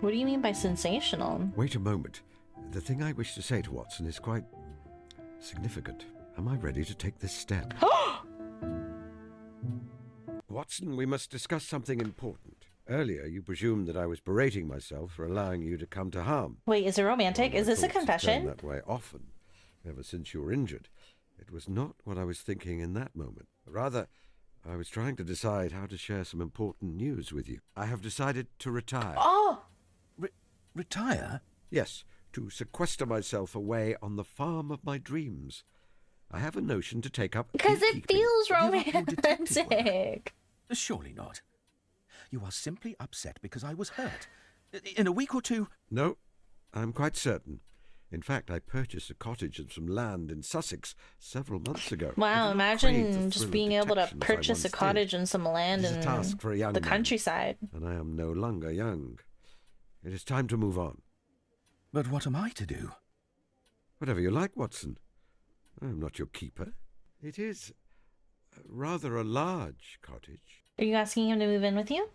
Speaker 1: What do you mean by sensational?
Speaker 2: Wait a moment. The thing I wish to say to Watson is quite significant. Am I ready to take this step? Watson, we must discuss something important. Earlier, you presumed that I was berating myself for allowing you to come to harm.
Speaker 1: Wait, is it romantic?
Speaker 2: Well,
Speaker 1: Is
Speaker 2: my
Speaker 1: this a
Speaker 2: thoughts have
Speaker 1: confession?
Speaker 2: turned that way often, ever since you were injured. It was not what I was thinking in that moment. Rather, I was trying to decide how to share some important news with you. I have decided to retire.
Speaker 1: Oh!
Speaker 3: Retire?
Speaker 2: Yes, to sequester myself away on the farm of my dreams. I have a notion to take up
Speaker 1: Because it
Speaker 2: beekeeping.
Speaker 1: feels
Speaker 3: Give up your detective work.
Speaker 1: romantic.
Speaker 3: Surely not. You are simply upset because I was hurt. In a week or two...
Speaker 2: No, I'm quite certain. In fact, I purchased a cottage and some land in Sussex several months ago.
Speaker 1: Wow,
Speaker 2: I do not crave
Speaker 1: imagine
Speaker 2: the
Speaker 1: just
Speaker 2: thrill of
Speaker 1: being able to
Speaker 2: detection as I
Speaker 1: purchase a
Speaker 2: once
Speaker 1: cottage
Speaker 2: did.
Speaker 1: and some land
Speaker 2: It is a task
Speaker 1: in
Speaker 2: for a young
Speaker 1: the
Speaker 2: man,
Speaker 1: countryside.
Speaker 2: and I am no longer young. It is time to move on.
Speaker 3: But what am I to do?
Speaker 2: Whatever you like, Watson. I'm not your keeper. It is rather a large cottage.
Speaker 1: Are you asking him to move in with you?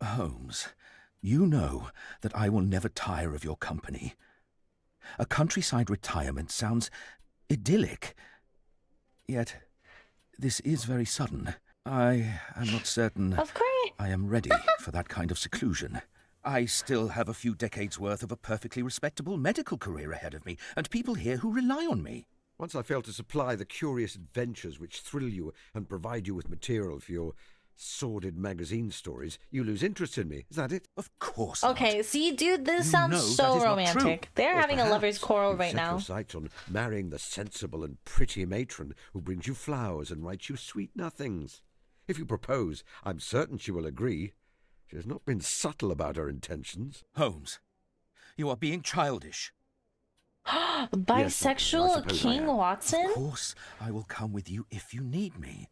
Speaker 3: Holmes, you know that I will never tire of your company. A countryside retirement sounds idyllic. Yet, this is very sudden. I am not certain
Speaker 1: Of course.
Speaker 3: I am ready for that kind of seclusion. I still have a few decades' worth of a perfectly respectable medical career ahead of me, and people here who rely on me.
Speaker 2: Once I fail to supply the curious adventures which thrill you and provide you with material for your sordid magazine stories, you lose interest in me. Is that it?
Speaker 3: Of course not.
Speaker 1: Okay, see, dude, this
Speaker 3: You
Speaker 1: sounds
Speaker 3: know
Speaker 1: so
Speaker 3: that is not
Speaker 1: romantic.
Speaker 3: true.
Speaker 1: They're
Speaker 2: Or
Speaker 1: having a lover's
Speaker 2: perhaps
Speaker 1: quarrel
Speaker 2: you've
Speaker 1: right
Speaker 2: set
Speaker 1: now.
Speaker 2: your sights on marrying the sensible and pretty matron who brings you flowers and writes you sweet nothings. If you propose, I'm certain she will agree. She has not been subtle about her intentions.
Speaker 3: Holmes, you are being childish.
Speaker 1: Bisexual
Speaker 2: suppose I
Speaker 1: King
Speaker 2: am.
Speaker 3: Of
Speaker 1: Watson?
Speaker 3: course, I will come with you if you need me.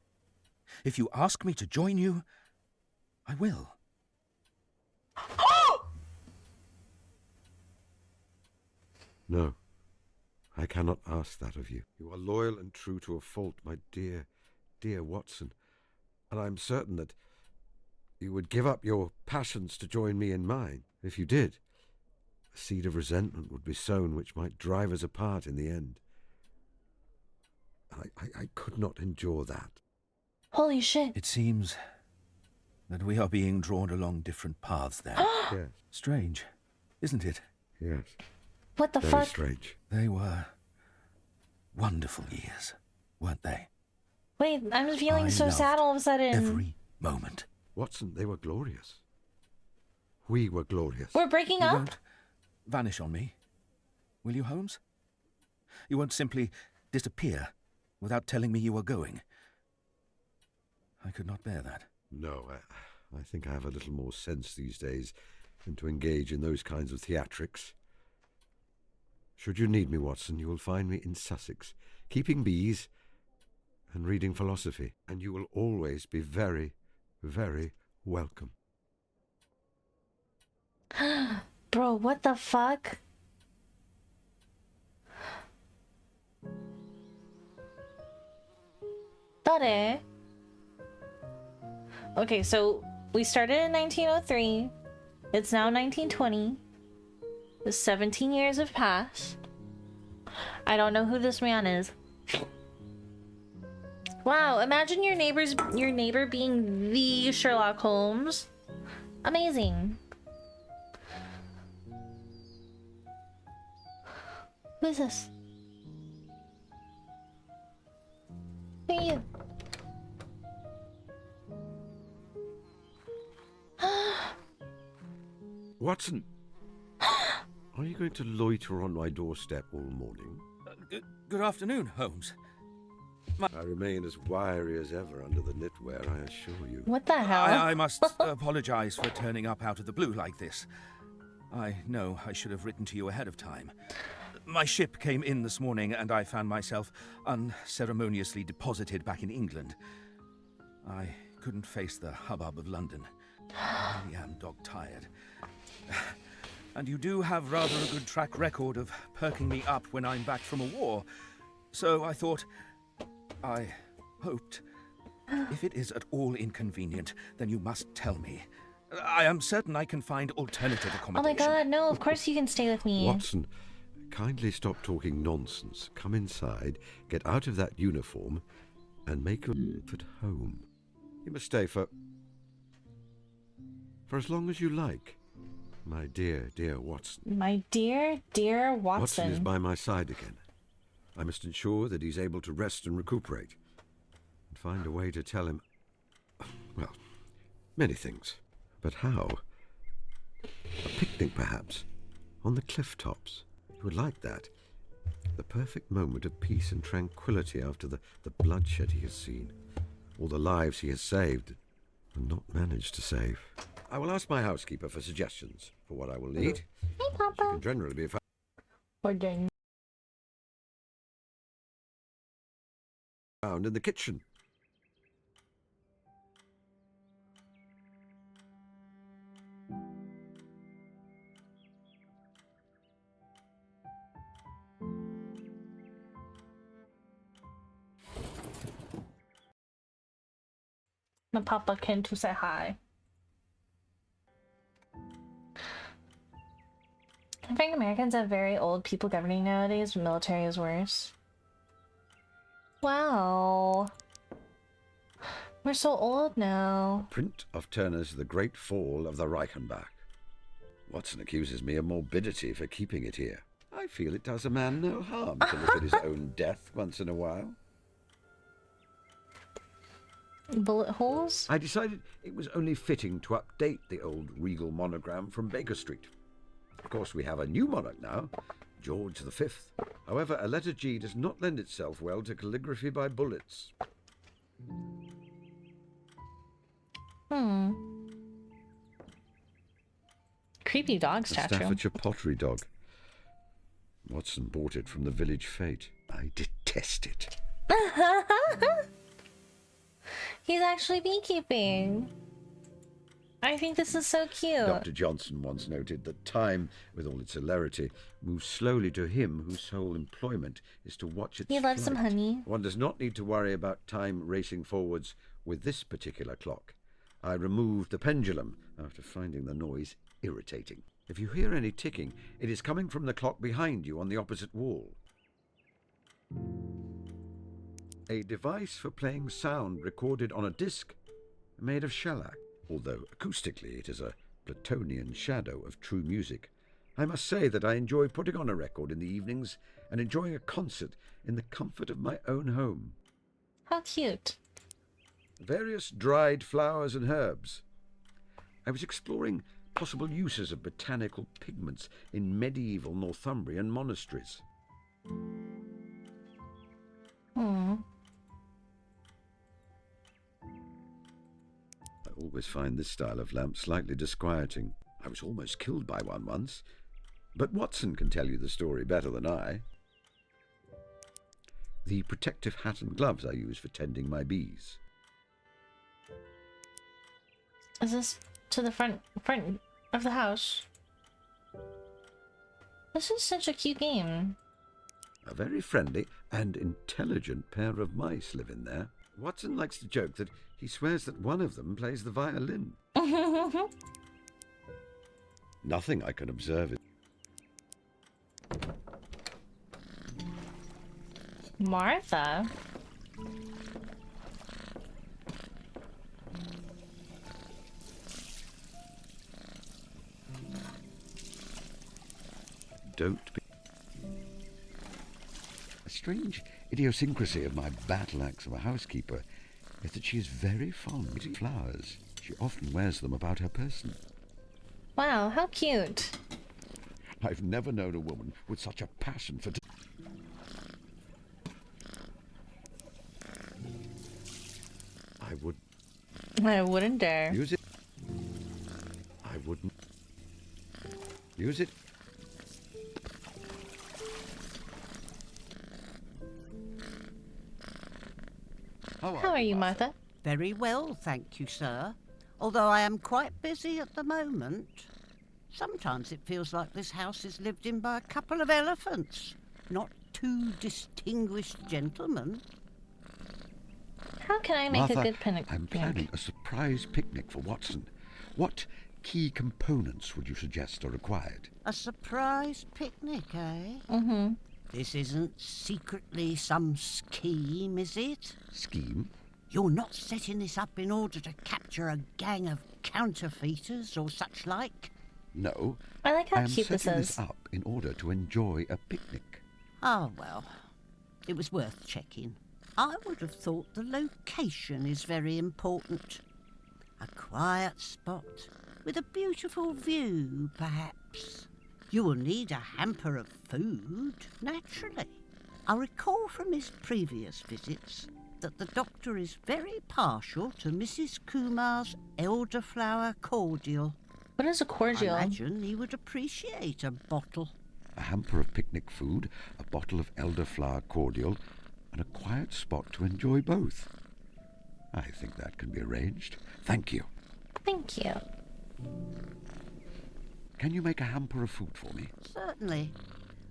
Speaker 3: If you ask me to join you, I will.
Speaker 2: No, I cannot ask that of you. You are loyal and true to a fault, my dear, dear Watson, and I am certain that you would give up your passions to join me in mine. If you did, a seed of resentment would be sown which might drive us apart in the end. I could not endure that.
Speaker 1: Holy shit.
Speaker 3: It seems that we are being drawn along different paths there.
Speaker 2: Yes,
Speaker 3: Strange, isn't it?
Speaker 2: yes,
Speaker 1: What the
Speaker 2: very
Speaker 1: fuck?
Speaker 2: strange.
Speaker 3: They were wonderful years, weren't they?
Speaker 1: Wait, I'm feeling
Speaker 3: I
Speaker 1: so
Speaker 3: loved
Speaker 1: sad all of a sudden.
Speaker 3: Every moment.
Speaker 2: Watson, they were glorious. We were glorious.
Speaker 1: We're breaking
Speaker 3: You
Speaker 1: up?
Speaker 3: won't vanish on me, will you, Holmes? You won't simply disappear without telling me you are going. I could not bear that.
Speaker 2: No, I think I have a little more sense these days than to engage in those kinds of theatrics. Should you need me, Watson, you will find me in Sussex, keeping bees and reading philosophy, and you will always be very, very welcome.
Speaker 1: Bro, what the fuck? Dare. Okay, so we started in 1903. It's now 1920. The 17 years have passed. I don't know who this man is. Wow, imagine your neighbor being the Sherlock Holmes. Amazing. Who is this? Who are you?
Speaker 2: Watson! Are you going to loiter on my doorstep all morning?
Speaker 3: Good afternoon, Holmes.
Speaker 2: I remain as wiry as ever under the knitwear, I assure you.
Speaker 1: What the hell?
Speaker 3: I must apologize for turning up out of the blue like this. I know I should have written to you ahead of time. My ship came in this morning and I found myself unceremoniously deposited back in England. I couldn't face the hubbub of London. I really am dog-tired. And you do have rather a good track record of perking me up when I'm back from a war. So I thought, I hoped, if it is at all inconvenient, then you must tell me. I am certain I can find alternative
Speaker 1: Oh
Speaker 3: accommodation.
Speaker 1: my god, no, of course you can stay with me.
Speaker 2: Watson, kindly stop talking nonsense. Come inside, get out of that uniform, and make yourself at home. You must stay for as long as you like. My dear, dear Watson.
Speaker 1: My dear, dear
Speaker 2: Watson is
Speaker 1: Watson.
Speaker 2: by my side again. I must ensure that he's able to rest and recuperate. And find a way to tell him, well, many things. But how? A picnic, perhaps, on the cliff tops. He would like that. The perfect moment of peace and tranquility after the bloodshed he has seen. All the lives he has saved and not managed to save. I will ask my housekeeper for suggestions for what I will need.
Speaker 1: Hey,
Speaker 2: She
Speaker 1: Papa.
Speaker 2: can generally be found in the kitchen.
Speaker 1: My Papa came to say hi. I think Americans have very old people governing nowadays. Military is worse. Wow. We're so old now.
Speaker 2: Print of Turner's The Great Fall of the Reichenbach. Watson accuses me of morbidity for keeping it here. I feel it does a man no harm to look at his own death once in a while.
Speaker 1: Bullet holes?
Speaker 2: I decided it was only fitting to update the old regal monogram from Baker Street. Of course, we have a new monarch now, George V. However, a letter G does not lend itself well to calligraphy by bullets.
Speaker 1: Creepy dog
Speaker 2: A
Speaker 1: statue.
Speaker 2: Staffordshire pottery dog. Watson bought it from the village fete. I detest it.
Speaker 1: He's actually beekeeping. I think this is so cute.
Speaker 2: Dr. Johnson once noted that time, with all its hilarity, moves slowly to him whose sole employment is to watch its
Speaker 1: He loves some
Speaker 2: flight.
Speaker 1: honey.
Speaker 2: One does not need to worry about time racing forwards with this particular clock. I removed the pendulum after finding the noise irritating. If you hear any ticking, it is coming from the clock behind you on the opposite wall. A device for playing sound recorded on a disc made of shellac. Although acoustically it is a Platonian shadow of true music. I must say that I enjoy putting on a record in the evenings and enjoying a concert in the comfort of my own home.
Speaker 1: How cute.
Speaker 2: Various dried flowers and herbs. I was exploring possible uses of botanical pigments in medieval Northumbrian monasteries. I always find this style of lamp slightly disquieting. I was almost killed by one once. But Watson can tell you the story better than I. The protective hat and gloves I use for tending my bees.
Speaker 1: Is this to the front of the house? This is such a cute game.
Speaker 2: A very friendly and intelligent pair of mice live in there. Watson likes to joke that he swears that one of them plays the violin. Nothing I can observe is...
Speaker 1: Martha?
Speaker 2: Don't be... A strange idiosyncrasy of my battle axe of a housekeeper is that she is very fond of flowers. She often wears them about her person.
Speaker 1: Wow, how cute.
Speaker 2: I've never known a woman with such a passion for...
Speaker 1: I wouldn't dare.
Speaker 2: Use it. I wouldn't. Use it.
Speaker 1: How are you, Martha?
Speaker 6: Very well, thank you, sir. Although I am quite busy at the moment. Sometimes it feels like this house is lived in by a couple of elephants, not two distinguished gentlemen.
Speaker 1: How can I make
Speaker 2: Martha,
Speaker 1: a good picnic?
Speaker 2: I'm planning a surprise picnic for Watson. What key components would you suggest are required?
Speaker 6: A surprise picnic, eh?
Speaker 1: Mm-hmm.
Speaker 6: This isn't secretly some scheme, is it?
Speaker 2: Scheme?
Speaker 6: You're not setting this up in order to capture a gang of counterfeiters or such like?
Speaker 2: No.
Speaker 1: I like how
Speaker 2: I am
Speaker 1: cute this
Speaker 2: setting
Speaker 1: is.
Speaker 2: this up in order to enjoy a picnic.
Speaker 6: Oh, well, it was worth checking. I would have thought the location is very important. A quiet spot with a beautiful view, perhaps. You will need a hamper of food, naturally. I recall from his previous visits that the doctor is very partial to Mrs. Kumar's elderflower cordial.
Speaker 1: What is a cordial?
Speaker 6: I imagine he would appreciate a bottle.
Speaker 2: A hamper of picnic food, a bottle of elderflower cordial, and a quiet spot to enjoy both. I think that can be arranged. Thank you.
Speaker 1: Thank you.
Speaker 2: Can you make a hamper of food for me?
Speaker 6: Certainly.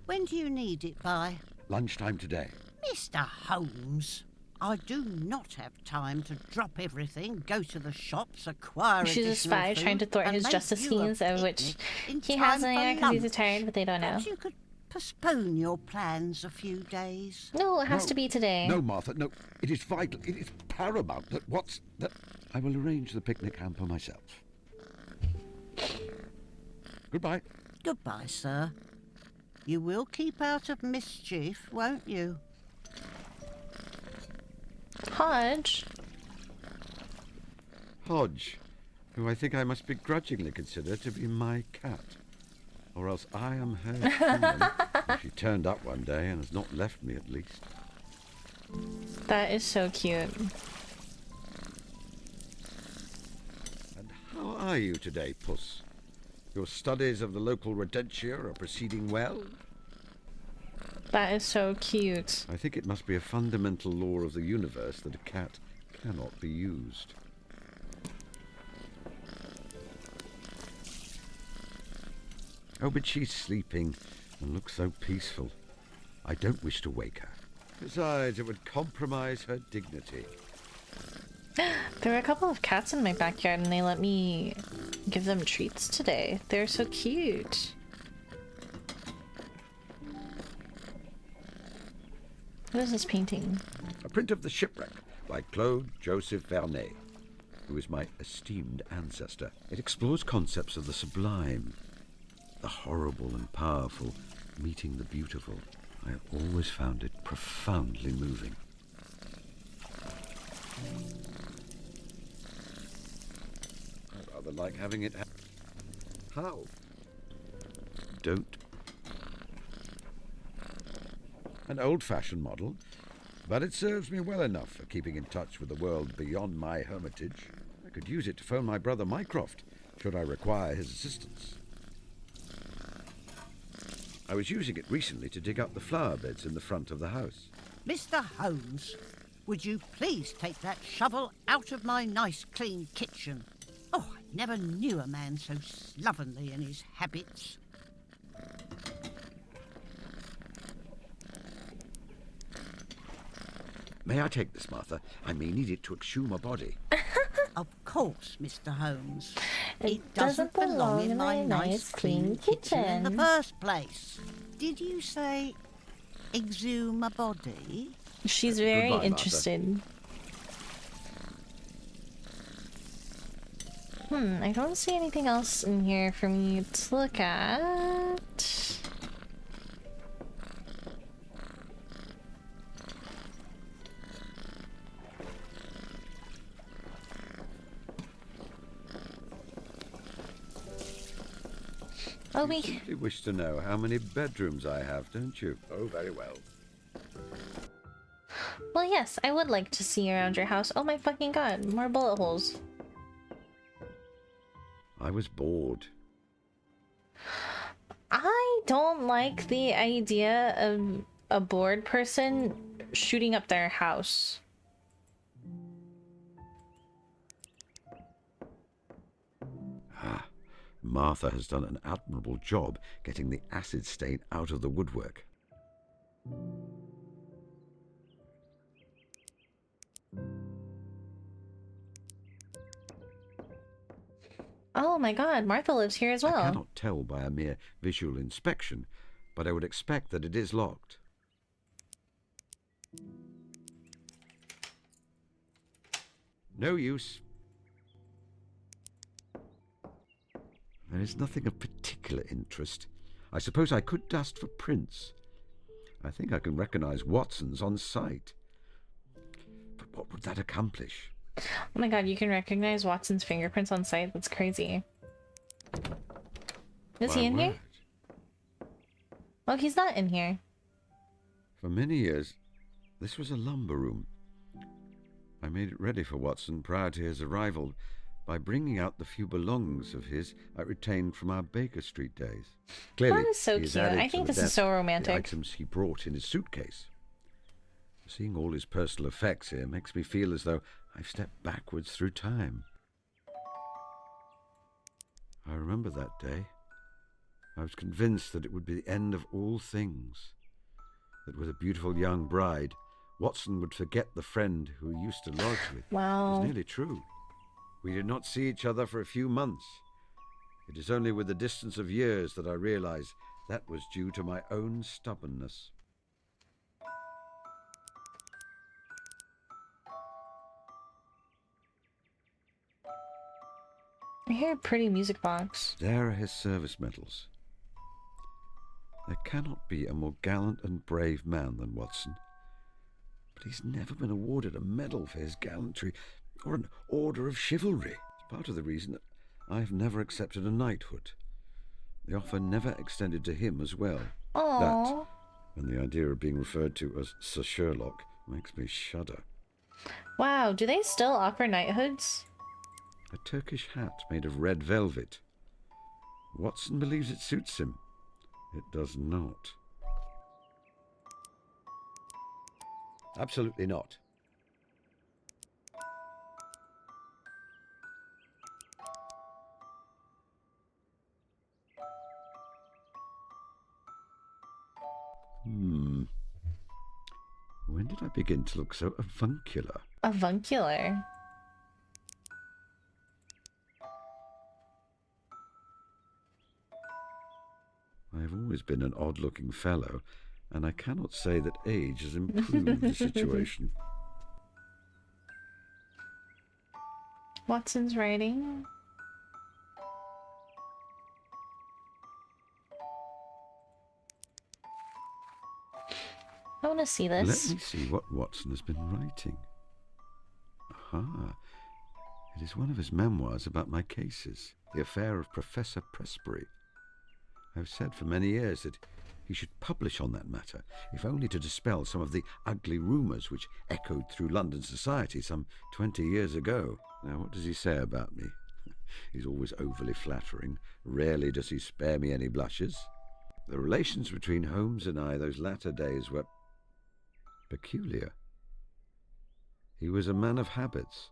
Speaker 6: When do you need it by?
Speaker 2: Lunchtime today.
Speaker 6: Mr. Holmes, I do not have time to drop everything, go to the shops, acquire
Speaker 1: She's a
Speaker 6: additional
Speaker 1: spy
Speaker 6: food,
Speaker 1: trying to thwart
Speaker 6: and
Speaker 1: his
Speaker 6: make
Speaker 1: justice
Speaker 6: you a
Speaker 1: schemes, of which
Speaker 6: picnic in
Speaker 1: he
Speaker 6: time
Speaker 1: hasn't
Speaker 6: for
Speaker 1: yet because he's
Speaker 6: lunch.
Speaker 1: retired, but they don't know.
Speaker 6: Perhaps you could postpone your plans a few days.
Speaker 1: No, it has
Speaker 2: No.
Speaker 1: to be today.
Speaker 2: No, Martha, no. It is vital. It is paramount that I will arrange the picnic hamper myself. Goodbye.
Speaker 6: Goodbye, sir. You will keep out of mischief, won't you?
Speaker 1: Hodge.
Speaker 2: Hodge, who I think I must begrudgingly consider to be my cat. Or else I am her human. She turned up one day and has not left me, at least.
Speaker 1: That is so cute.
Speaker 2: And how are you today, Puss? Your studies of the local rodentia are proceeding well?
Speaker 1: That is so cute.
Speaker 2: I think it must be a fundamental law of the universe that a cat cannot be used. Oh, but she's sleeping and looks so peaceful. I don't wish to wake her. Besides, it would compromise her dignity.
Speaker 1: There were a couple of cats in my backyard and they let me give them treats today. They're so cute. What is this painting?
Speaker 2: A print of the shipwreck by Claude Joseph Vernet, who is my esteemed ancestor. It explores concepts of the sublime, the horrible and powerful meeting the beautiful. I have always found it profoundly moving. I rather like having it... How? Don't. An old-fashioned model, but it serves me well enough for keeping in touch with the world beyond my hermitage. I could use it to phone my brother Mycroft, should I require his assistance. I was using it recently to dig up the flower beds in the front of the house.
Speaker 6: Mr. Holmes, would you please take that shovel out of my nice clean kitchen? Oh, I never knew a man so slovenly in his habits.
Speaker 2: May I take this, Martha? I may need it to exhume a body.
Speaker 6: Of course, Mr. Holmes.
Speaker 1: It doesn't belong in my nice, clean
Speaker 6: kitchen in the
Speaker 1: kitchen.
Speaker 6: first place. Did you say exhume a body?
Speaker 1: She's very
Speaker 2: Goodbye, Martha.
Speaker 1: interested. I don't see anything else in here for me to look at. Oh,
Speaker 2: You simply wish to know how many bedrooms I have, don't you? Oh, very well.
Speaker 1: Well, yes, I would like to see around your house. Oh my fucking god, more bullet holes.
Speaker 2: I was bored.
Speaker 1: I don't like the idea of a bored person shooting up their house.
Speaker 2: Ah, Martha has done an admirable job getting the acid stain out of the woodwork.
Speaker 1: Oh my god, Martha lives here as well.
Speaker 2: I cannot tell by a mere visual inspection, but I would expect that it is locked. No use. There is nothing of particular interest. I suppose I could dust for prints. I think I can recognize Watson's on sight. But what would that accomplish?
Speaker 1: Oh my god, you can recognize Watson's fingerprints on sight? That's crazy. Is he in here? Oh, he's not in here.
Speaker 2: For many years, this was a lumber room. I made it ready for Watson prior to his arrival by bringing out the few belongings of his I retained from our Baker Street days. Clearly,
Speaker 1: That is so
Speaker 2: he has
Speaker 1: cute.
Speaker 2: added
Speaker 1: I
Speaker 2: to
Speaker 1: think
Speaker 2: the
Speaker 1: this is
Speaker 2: desk
Speaker 1: so romantic.
Speaker 2: the items he brought in his suitcase. Seeing all his personal effects here makes me feel as though I've stepped backwards through time. I remember that day. I was convinced that it would be the end of all things. That with a beautiful young bride, Watson would forget the friend who he used to lodge with.
Speaker 1: Wow.
Speaker 2: It was nearly true. We did not see each other for a few months. It is only with the distance of years that I realize that was due to my own stubbornness.
Speaker 1: I hear a pretty music box.
Speaker 2: There are his service medals. There cannot be a more gallant and brave man than Watson. But he's never been awarded a medal for his gallantry or an order of chivalry. It's part of the reason that I've never accepted a knighthood. The offer never extended to him as well.
Speaker 1: Aww.
Speaker 2: That, and the idea of being referred to as Sir Sherlock, makes me shudder.
Speaker 1: Wow, do they still offer knighthoods?
Speaker 2: A Turkish hat made of red velvet. Watson believes it suits him. It does not. Absolutely not. When did I begin to look so avuncular?
Speaker 1: Avuncular.
Speaker 2: I have always been an odd-looking fellow, and I cannot say that age has improved the situation.
Speaker 1: Watson's writing. I want to see this.
Speaker 2: Let me see what Watson has been writing. Aha. It is one of his memoirs about my cases, the affair of Professor Presbury. I have said for many years that he should publish on that matter, if only to dispel some of the ugly rumours which echoed through London society some 20 years ago. Now, what does he say about me? He's always overly flattering. Rarely does he spare me any blushes. The relations between Holmes and I those latter days were peculiar. He was a man of habits,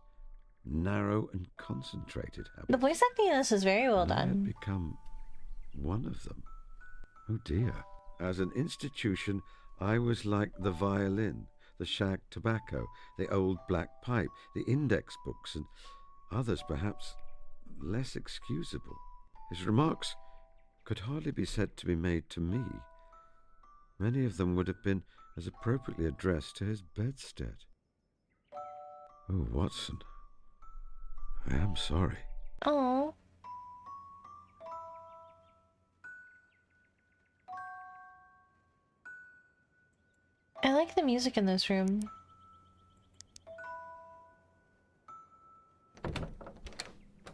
Speaker 2: narrow and concentrated habits.
Speaker 1: The voice acting in this is very well
Speaker 2: I had
Speaker 1: done.
Speaker 2: become one of them. Oh dear. As an institution, I was like the violin, the shag tobacco, the old black pipe, the index books, and others perhaps less excusable. His remarks could hardly be said to be made to me. Many of them would have been as appropriately addressed to his bedstead. Oh, Watson, I am sorry.
Speaker 1: Oh. I like the music in this room.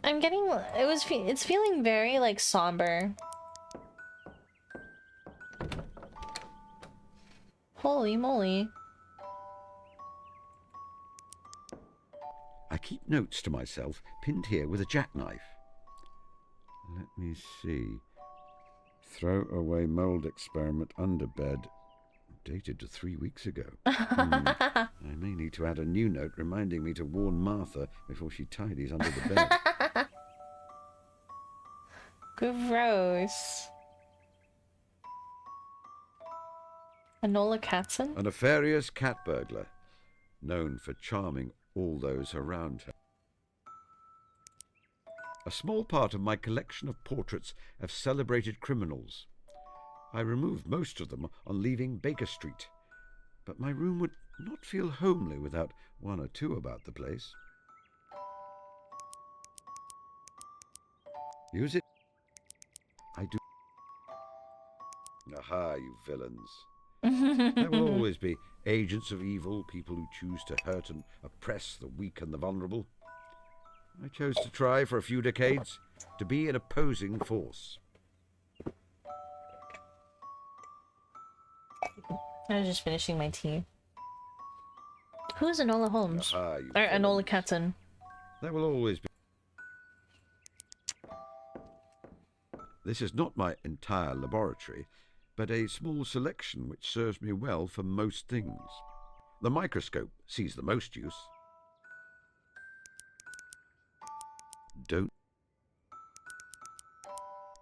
Speaker 1: I'm getting, it's feeling very like somber. Holy moly.
Speaker 2: I keep notes to myself pinned here with a jackknife. Let me see. Throw away mould experiment under bed. Dated to 3 weeks ago. I may need to add a new note reminding me to warn Martha before she tidies under the bed.
Speaker 1: Gross. Enola Katzen?
Speaker 2: A nefarious cat burglar, known for charming all those around her. A small part of my collection of portraits of celebrated criminals. I removed most of them on leaving Baker Street, but my room would not feel homely without one or two about the place. Use it? I do. Aha, you villains. There will always be agents of evil, people who choose to hurt and oppress the weak and the vulnerable. I chose to try for a few decades to be an opposing force.
Speaker 1: I was just finishing my tea. Who's Enola Holmes?
Speaker 2: Aha, you
Speaker 1: Or Enola
Speaker 2: villains.
Speaker 1: Katzen?
Speaker 2: There will always be. This is not my entire laboratory, but a small selection which serves me well for most things. The microscope sees the most use. Don't.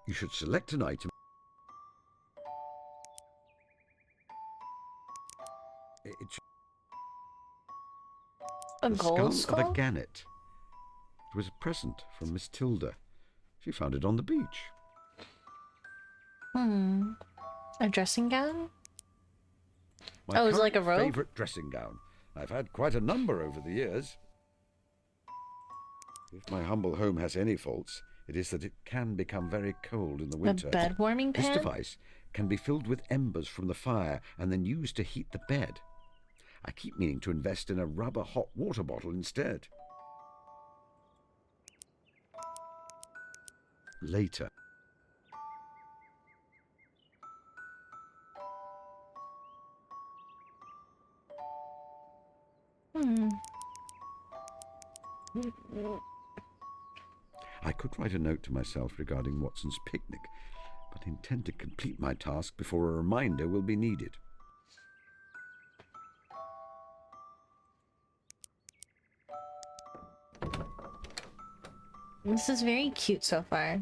Speaker 2: You should select an item. It's
Speaker 1: A
Speaker 2: the
Speaker 1: gold
Speaker 2: skull of
Speaker 1: skull?
Speaker 2: a gannet. It was a present from Miss Tilda. She found it on the beach.
Speaker 1: A dressing gown?
Speaker 2: My
Speaker 1: Oh, is it like a
Speaker 2: current
Speaker 1: robe?
Speaker 2: favourite dressing gown. I've had quite a number over the years. If my humble home has any faults, it is that it can become very cold in the
Speaker 1: A
Speaker 2: winter.
Speaker 1: bed warming
Speaker 2: This
Speaker 1: pan?
Speaker 2: device can be filled with embers from the fire and then used to heat the bed. I keep meaning to invest in a rubber hot water bottle instead. Later. I could write a note to myself regarding Watson's picnic, but intend to complete my task before a reminder will be needed.
Speaker 1: This is very cute so far.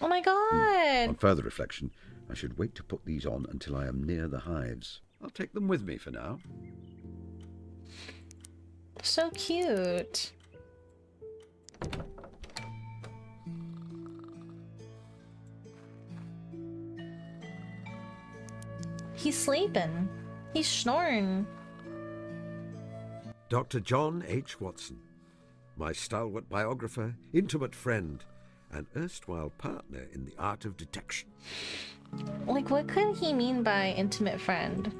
Speaker 1: Oh my god!
Speaker 2: On further reflection, I should wait to put these on until I am near the hives. I'll take them with me for now.
Speaker 1: So cute. He's sleeping. He's snoring.
Speaker 2: Dr. John H. Watson, my stalwart biographer, intimate friend, and erstwhile partner in the art of detection.
Speaker 1: Like, what could he mean by intimate friend?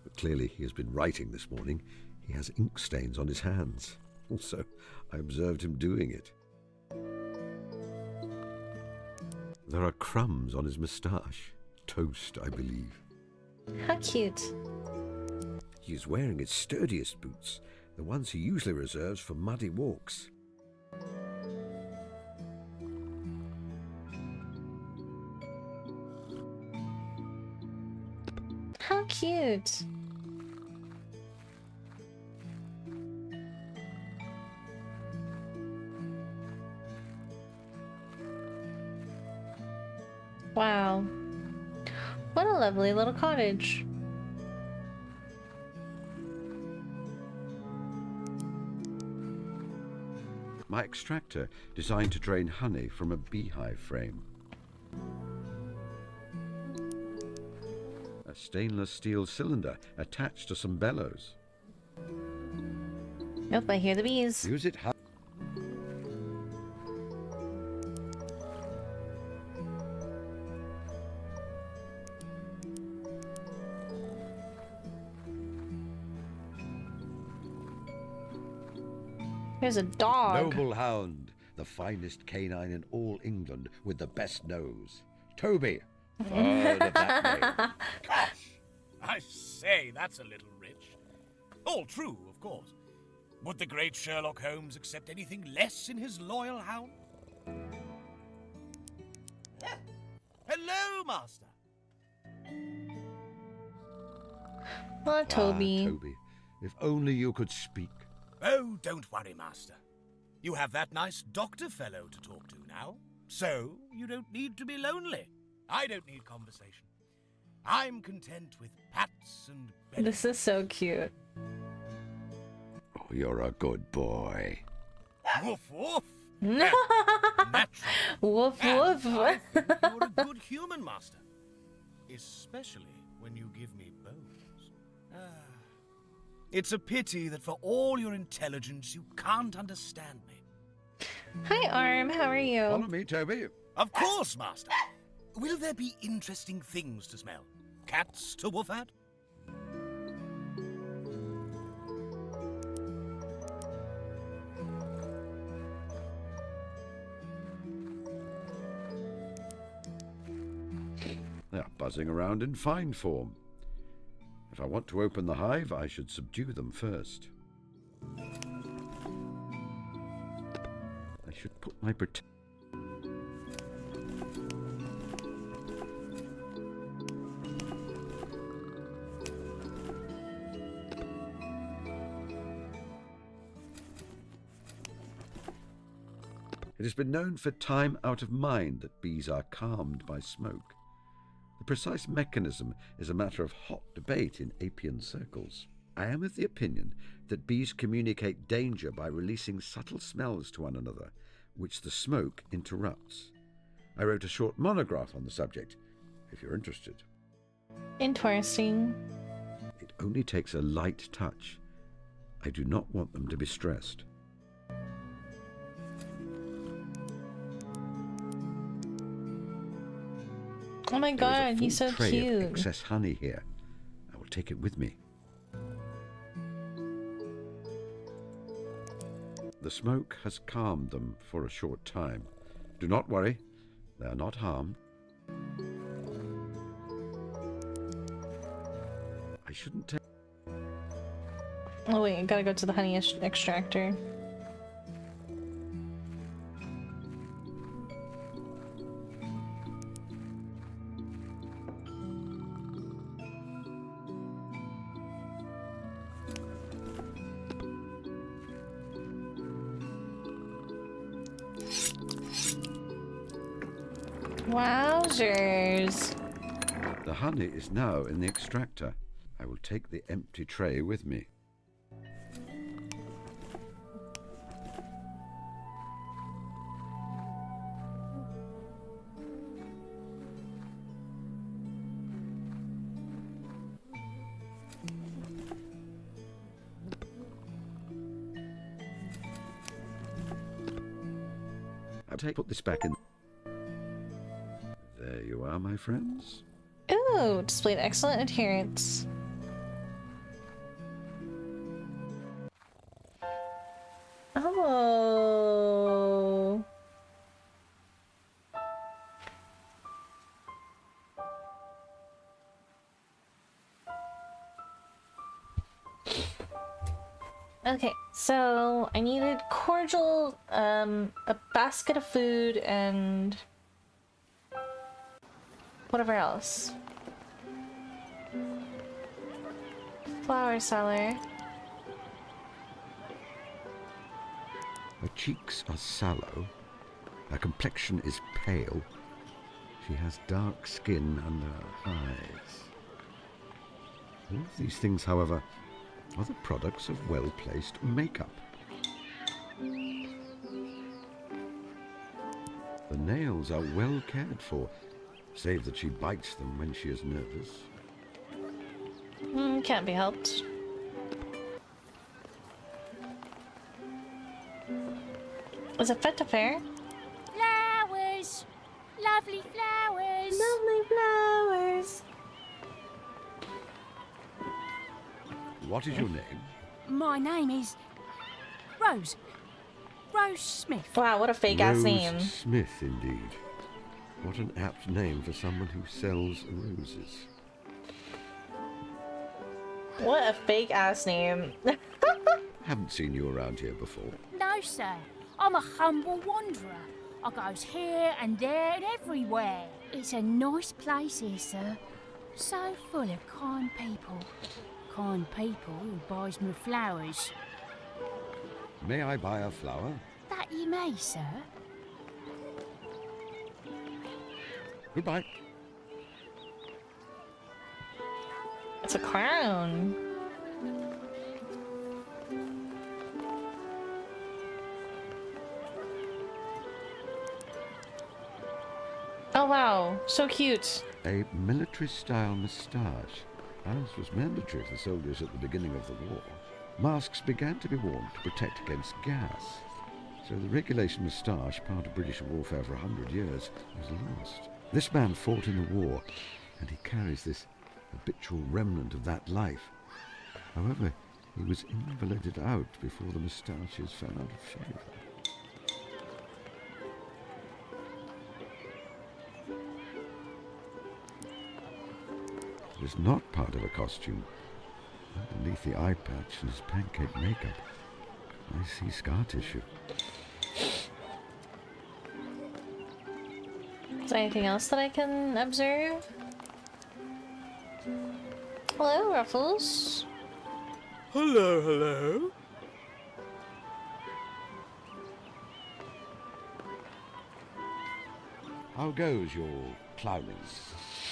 Speaker 2: But clearly he has been writing this morning. He has ink stains on his hands. Also, I observed him doing it. There are crumbs on his moustache. Toast, I believe.
Speaker 1: How cute.
Speaker 2: He is wearing his sturdiest boots, the ones he usually reserves for muddy walks.
Speaker 1: How cute. Wow. What a lovely little cottage.
Speaker 2: My extractor, designed to drain honey from a beehive frame. A stainless steel cylinder attached to some bellows.
Speaker 1: Nope, I hear the bees.
Speaker 2: Use it
Speaker 1: Here's a dog.
Speaker 2: Noble hound, the finest canine in all England with the best nose. Toby, heard of that name.
Speaker 3: Gosh, I say, that's a little rich. All true, of course. Would the great Sherlock Holmes accept anything less in his loyal hound? Hello, Master.
Speaker 1: Oh, Toby.
Speaker 2: Ah, Toby, if only you could speak.
Speaker 3: Oh, don't worry, Master. You have that nice doctor fellow to talk to now, so you don't need to be lonely. I don't need conversation. I'm content with pats and belly.
Speaker 1: This is so cute.
Speaker 2: Oh, you're a good boy.
Speaker 3: Woof, woof.
Speaker 1: No.
Speaker 3: Natural.
Speaker 1: Woof
Speaker 3: And
Speaker 1: woof.
Speaker 3: I think you're a good human, Master. Especially when you give me bones. It's a pity that for all your intelligence, you can't understand me.
Speaker 1: Hi, Arm. How are
Speaker 2: Follow
Speaker 1: you?
Speaker 2: me, Toby.
Speaker 3: Of course, Master. Will there be interesting things to smell? Cats to woof at?
Speaker 2: They are buzzing around in fine form. If I want to open the hive, I should subdue them first. I should put my It has been known for time out of mind that bees are calmed by smoke. The precise mechanism is a matter of hot debate in apian circles. I am of the opinion that bees communicate danger by releasing subtle smells to one another, which the smoke interrupts. I wrote a short monograph on the subject, if you're interested.
Speaker 1: Interesting.
Speaker 2: It only takes a light touch. I do not want them to be stressed.
Speaker 1: Oh my
Speaker 2: There is a
Speaker 1: god, he's
Speaker 2: full
Speaker 1: so
Speaker 2: tray of
Speaker 1: cute.
Speaker 2: excess honey here. I will take it with me. The smoke has calmed them for a short time. Do not worry, they are not harmed. I shouldn't take...
Speaker 1: Oh wait, I gotta go to the honey extractor. Wowzers.
Speaker 2: The honey is now in the extractor. I will take the empty tray with me. Put this back in. There you are, my friends.
Speaker 1: Ooh, displayed excellent adherence. Oh. Okay, so I needed cordial, a basket of food, and whatever else. Flower cellar.
Speaker 2: Her cheeks are sallow. Her complexion is pale. She has dark skin under her eyes. All of these things, however, are the products of well-placed makeup. The nails are well cared for, save that she bites them when she is nervous.
Speaker 1: Can't be helped. Was it fit to fair?
Speaker 7: Flowers! Lovely flowers!
Speaker 1: Lovely flowers.
Speaker 2: What is your name?
Speaker 7: My name is Rose. Rose Smith.
Speaker 1: Wow, what a fake ass
Speaker 2: Rose
Speaker 1: name.
Speaker 2: Smith, indeed. What an apt name for someone who sells roses.
Speaker 1: What a fake ass name.
Speaker 2: Haven't seen you around here before.
Speaker 7: No, sir. I'm a humble wanderer. I goes here and there and everywhere. It's a nice place here, sir. So full of kind people. Kind people who buys me flowers.
Speaker 2: May I buy a flower?
Speaker 7: That you may, sir.
Speaker 2: Goodbye.
Speaker 1: It's a crown. Oh wow, so cute.
Speaker 2: A military-style moustache, as was mandatory for soldiers at the beginning of the war. Masks began to be worn to protect against gas. So the regulation moustache, part of British warfare for 100 years, was lost. This man fought in the war, and he carries this habitual remnant of that life. However, he was invalided out before the moustaches fell out of favour. It is not part of a costume. Underneath the eye patch and his pancake makeup, I see scar tissue.
Speaker 1: Is there anything else that I can observe? Hello, Ruffles.
Speaker 8: Hello, hello.
Speaker 2: How goes your clowning?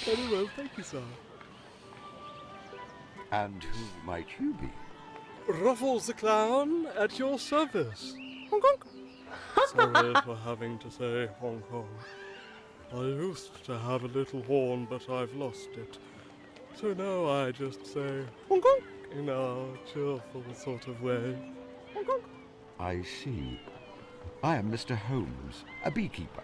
Speaker 8: Very well, thank you, sir.
Speaker 2: And who might you be?
Speaker 8: Ruffles the Clown at your service. Hong Kong. Sorry for having to say Hong Kong. I used to have a little horn, but I've lost it. So now I just say Hong Kong in a cheerful sort of way. Hong Kong.
Speaker 2: I see. I am Mr. Holmes, a beekeeper.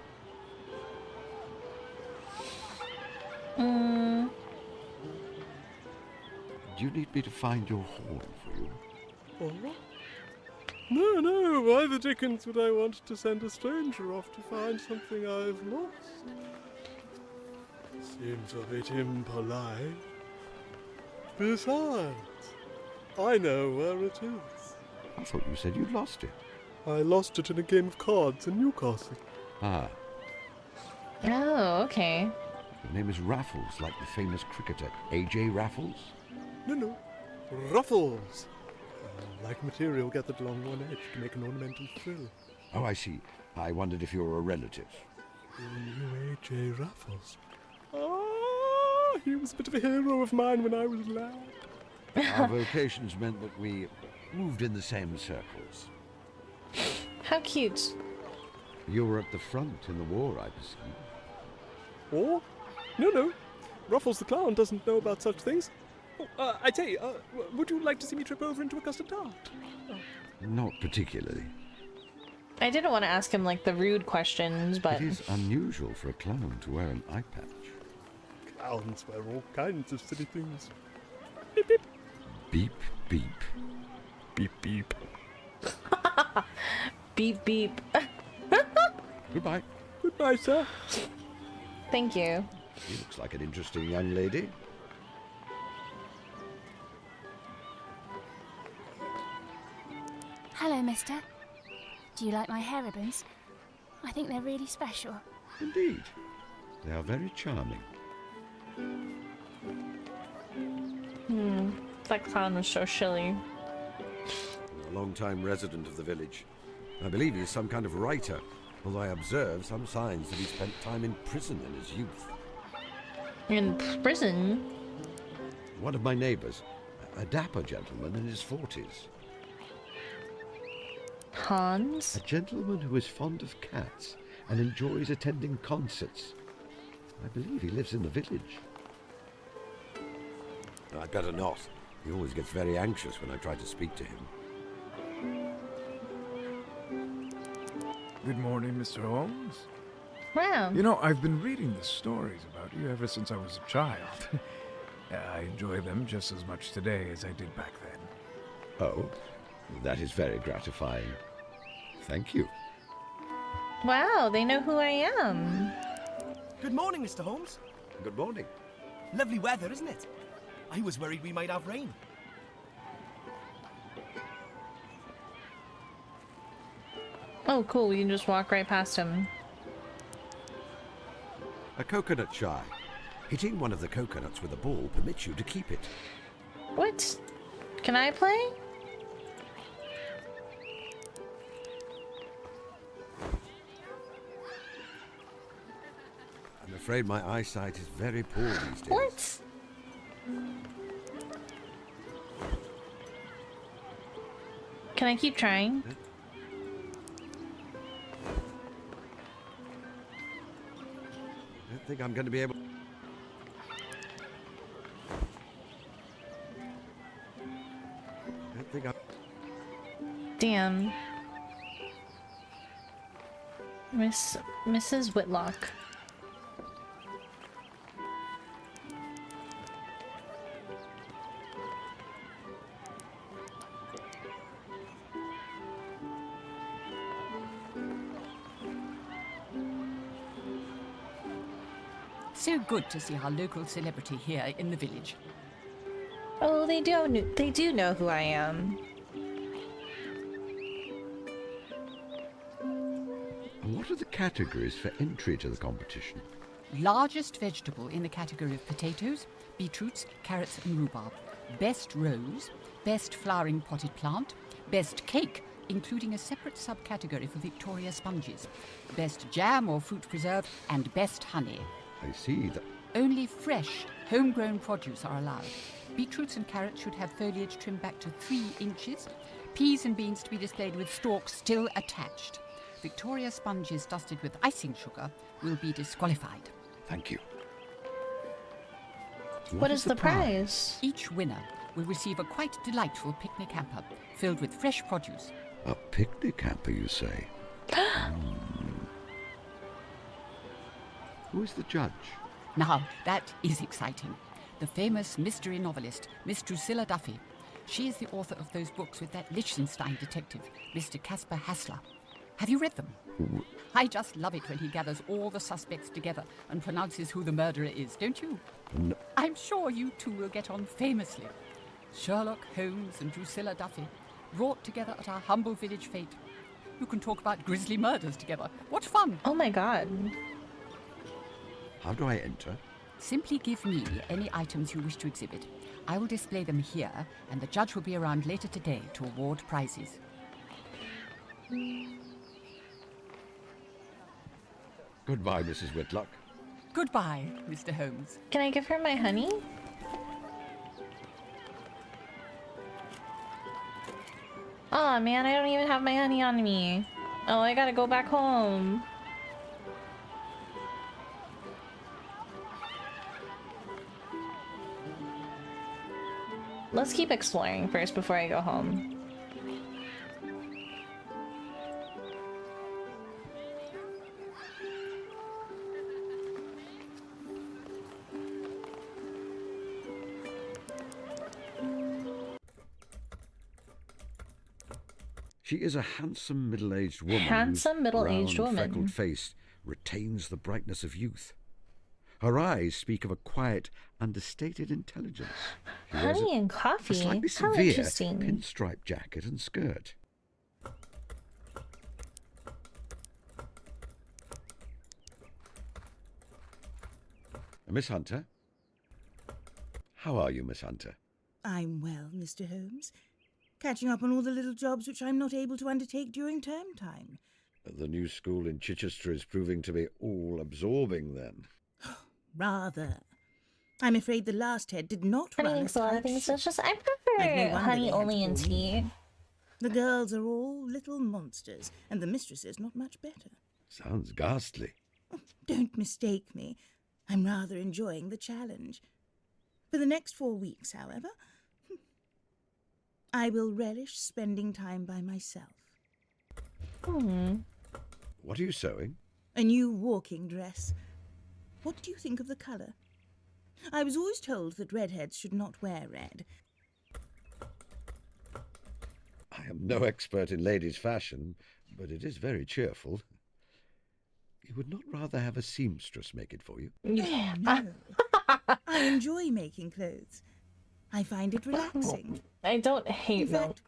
Speaker 2: Do you need me to find your horn for you?
Speaker 8: Oh? No, why the dickens would I want to send a stranger off to find something I've lost? Seems a bit impolite. Besides, I know where it is.
Speaker 2: I thought you said you'd lost it.
Speaker 8: I lost it in a game of cards in Newcastle.
Speaker 2: Ah,
Speaker 1: Oh, okay.
Speaker 2: your name is Raffles, like the famous cricketer A.J. Raffles?
Speaker 8: No, ruffles. Like material gathered along one edge to make an ornamental frill.
Speaker 2: Oh, I see. I wondered if you were a relative.
Speaker 8: You knew A.J. Raffles? Ah, he was a bit of a hero of mine when I was a lad.
Speaker 2: Our vocations meant that we moved in the same circles.
Speaker 1: How cute.
Speaker 2: You were at the front in the war, I perceive.
Speaker 8: Or? No. Ruffles the Clown doesn't know about such things. Oh, I tell you, would you like to see me trip over into a custard tart?
Speaker 2: Not particularly.
Speaker 1: I didn't want to ask him like the rude questions, but
Speaker 2: It is unusual for a clown to wear an eye patch.
Speaker 8: Clowns wear all kinds of silly things. Beep, beep.
Speaker 2: Beep, beep.
Speaker 8: Beep, beep.
Speaker 1: beep beep.
Speaker 2: Goodbye.
Speaker 8: Goodbye, sir.
Speaker 1: Thank you.
Speaker 2: She looks like an interesting young lady.
Speaker 7: Hello, mister. Do you like my hair ribbons? I think they're really special.
Speaker 2: Indeed. They are very charming.
Speaker 1: That clown was so silly.
Speaker 2: A long-time resident of the village. I believe he is some kind of writer, although I observe some signs that he spent time in prison in his youth.
Speaker 1: In prison?
Speaker 2: One of my neighbours, a dapper gentleman in his 40s.
Speaker 1: Hans?
Speaker 2: A gentleman who is fond of cats and enjoys attending concerts. I believe he lives in the village. I'd better not. He always gets very anxious when I try to speak to him.
Speaker 4: Good morning, Mr. Holmes.
Speaker 1: Wow.
Speaker 4: You know, I've been reading the stories about you ever since I was a child. I enjoy them just as much today as I did back then.
Speaker 2: Oh, that is very gratifying. Thank you.
Speaker 1: Wow, they know who I am.
Speaker 9: Good morning, Mr. Holmes.
Speaker 2: Good morning.
Speaker 9: Lovely weather, isn't it? I was worried we might have rain.
Speaker 1: Oh, cool. We can just walk right past him.
Speaker 2: A coconut shy. Hitting one of the coconuts with a ball permits you to keep it.
Speaker 1: What? Can I play?
Speaker 2: I'm afraid my eyesight is very poor these days.
Speaker 1: What? Can I keep trying?
Speaker 2: I don't think I'm going to be able... I don't think I'm...
Speaker 1: Damn. Mrs. Whitlock.
Speaker 10: So good to see our local celebrity here in the village.
Speaker 1: Oh, they do know who I am.
Speaker 2: And what are the categories for entry to the competition?
Speaker 10: Largest vegetable in the category of potatoes, beetroots, carrots and rhubarb. Best rose, best flowering potted plant, best cake, including a separate subcategory for Victoria sponges, best jam or fruit preserve, and best honey.
Speaker 2: I see that...
Speaker 10: Only fresh, homegrown produce are allowed. Beetroots and carrots should have foliage trimmed back to 3 inches. Peas and beans to be displayed with stalks still attached. Victoria sponges dusted with icing sugar will be disqualified.
Speaker 2: Thank you.
Speaker 1: What is the prize?
Speaker 10: Each winner will receive a quite delightful picnic hamper filled with fresh produce.
Speaker 2: A picnic hamper, you say? Who is the judge?
Speaker 10: Now, that is exciting. The famous mystery novelist, Miss Drusilla Duffy. She is the author of those books with that Liechtenstein detective, Mr. Caspar Hassler. Have you read them? I just love it when he gathers all the suspects together and pronounces who the murderer is, don't you?
Speaker 2: No.
Speaker 10: I'm sure you two will get on famously. Sherlock Holmes and Drusilla Duffy, brought together at our humble village fete. You can talk about grisly murders together. What fun!
Speaker 1: Oh my god.
Speaker 2: How do I enter?
Speaker 10: Simply give me any items you wish to exhibit. I will display them here, and the judge will be around later today to award prizes.
Speaker 2: Goodbye, Mrs. Whitlock.
Speaker 10: Goodbye, Mr. Holmes.
Speaker 1: Can I give her my honey? Aw, man, I don't even have my honey on me. Oh, I gotta go back home. Let's keep exploring first before I go home.
Speaker 2: She is a handsome middle-aged woman.
Speaker 1: Handsome middle-aged
Speaker 2: round,
Speaker 1: woman.
Speaker 2: freckled face retains the brightness of youth. Her eyes speak of a quiet, understated intelligence. She wears
Speaker 1: Honey and
Speaker 2: a
Speaker 1: coffee?
Speaker 2: slightly
Speaker 1: How
Speaker 2: severe
Speaker 1: interesting.
Speaker 2: pinstripe jacket and skirt. Miss Hunter? How are you, Miss Hunter?
Speaker 11: I'm well, Mr. Holmes. Catching up on all the little jobs which I'm not able to undertake during term time.
Speaker 2: The new school in Chichester is proving to be all-absorbing, then.
Speaker 11: Rather. I'm afraid the last head did not
Speaker 1: Honey
Speaker 11: run
Speaker 1: makes
Speaker 11: a
Speaker 1: a lot of
Speaker 11: tight
Speaker 1: things
Speaker 11: ship.
Speaker 1: delicious. I
Speaker 11: I've
Speaker 1: prefer
Speaker 11: no wonder
Speaker 1: honey
Speaker 11: they had
Speaker 1: only in
Speaker 11: to call me.
Speaker 1: tea.
Speaker 11: The girls are all little monsters, and the mistresses not much better.
Speaker 2: Sounds ghastly.
Speaker 11: Don't mistake me. I'm rather enjoying the challenge. For the next 4 weeks, however, I will relish spending time by myself.
Speaker 2: What are you sewing?
Speaker 11: A new walking dress. What do you think of the colour? I was always told that redheads should not wear red.
Speaker 2: I am no expert in ladies' fashion, but it is very cheerful. You would not rather have a seamstress make it for you?
Speaker 11: Oh, no. I enjoy making clothes. I find it relaxing.
Speaker 1: I don't hate
Speaker 11: In
Speaker 1: them.
Speaker 11: fact,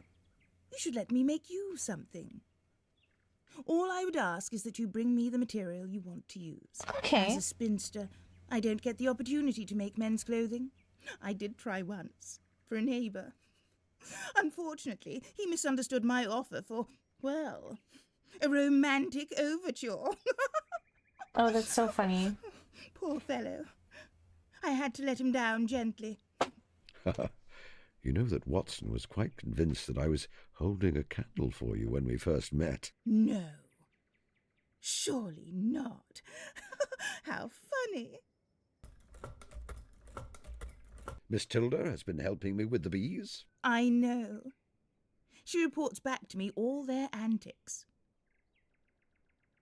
Speaker 11: you should let me make you something. All I would ask is that you bring me the material you want to use.
Speaker 1: Okay.
Speaker 11: As a spinster, I don't get the opportunity to make men's clothing. I did try once, for a neighbour. Unfortunately, he misunderstood my offer for, well, a romantic overture.
Speaker 1: Oh, that's so funny.
Speaker 11: Poor fellow. I had to let him down gently.
Speaker 2: You know that Watson was quite convinced that I was holding a candle for you when we first met.
Speaker 11: No. Surely not. How funny.
Speaker 2: Miss Tilda has been helping me with the bees.
Speaker 11: I know. She reports back to me all their antics.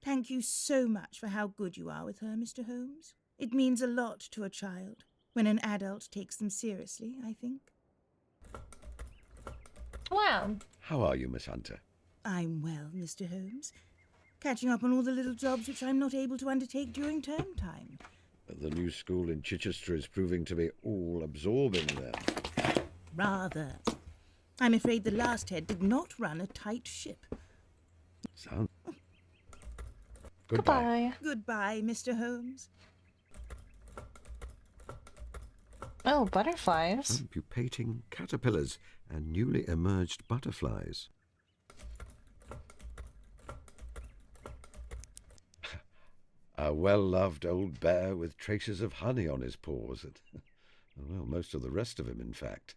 Speaker 11: Thank you so much for how good you are with her, Mr. Holmes. It means a lot to a child when an adult takes them seriously, I think.
Speaker 1: Wow.
Speaker 2: How are you, Miss Hunter?
Speaker 11: I'm well, Mr. Holmes. Catching up on all the little jobs which I'm not able to undertake during term time.
Speaker 2: The new school in Chichester is proving to be all-absorbing then.
Speaker 11: Rather. I'm afraid the last head did not run a tight ship.
Speaker 2: Sound.
Speaker 1: Goodbye.
Speaker 11: Goodbye, Mr. Holmes.
Speaker 1: Oh, butterflies.
Speaker 2: Pupating caterpillars and newly emerged butterflies. A well-loved old bear with traces of honey on his paws. Well, most of the rest of him, in fact.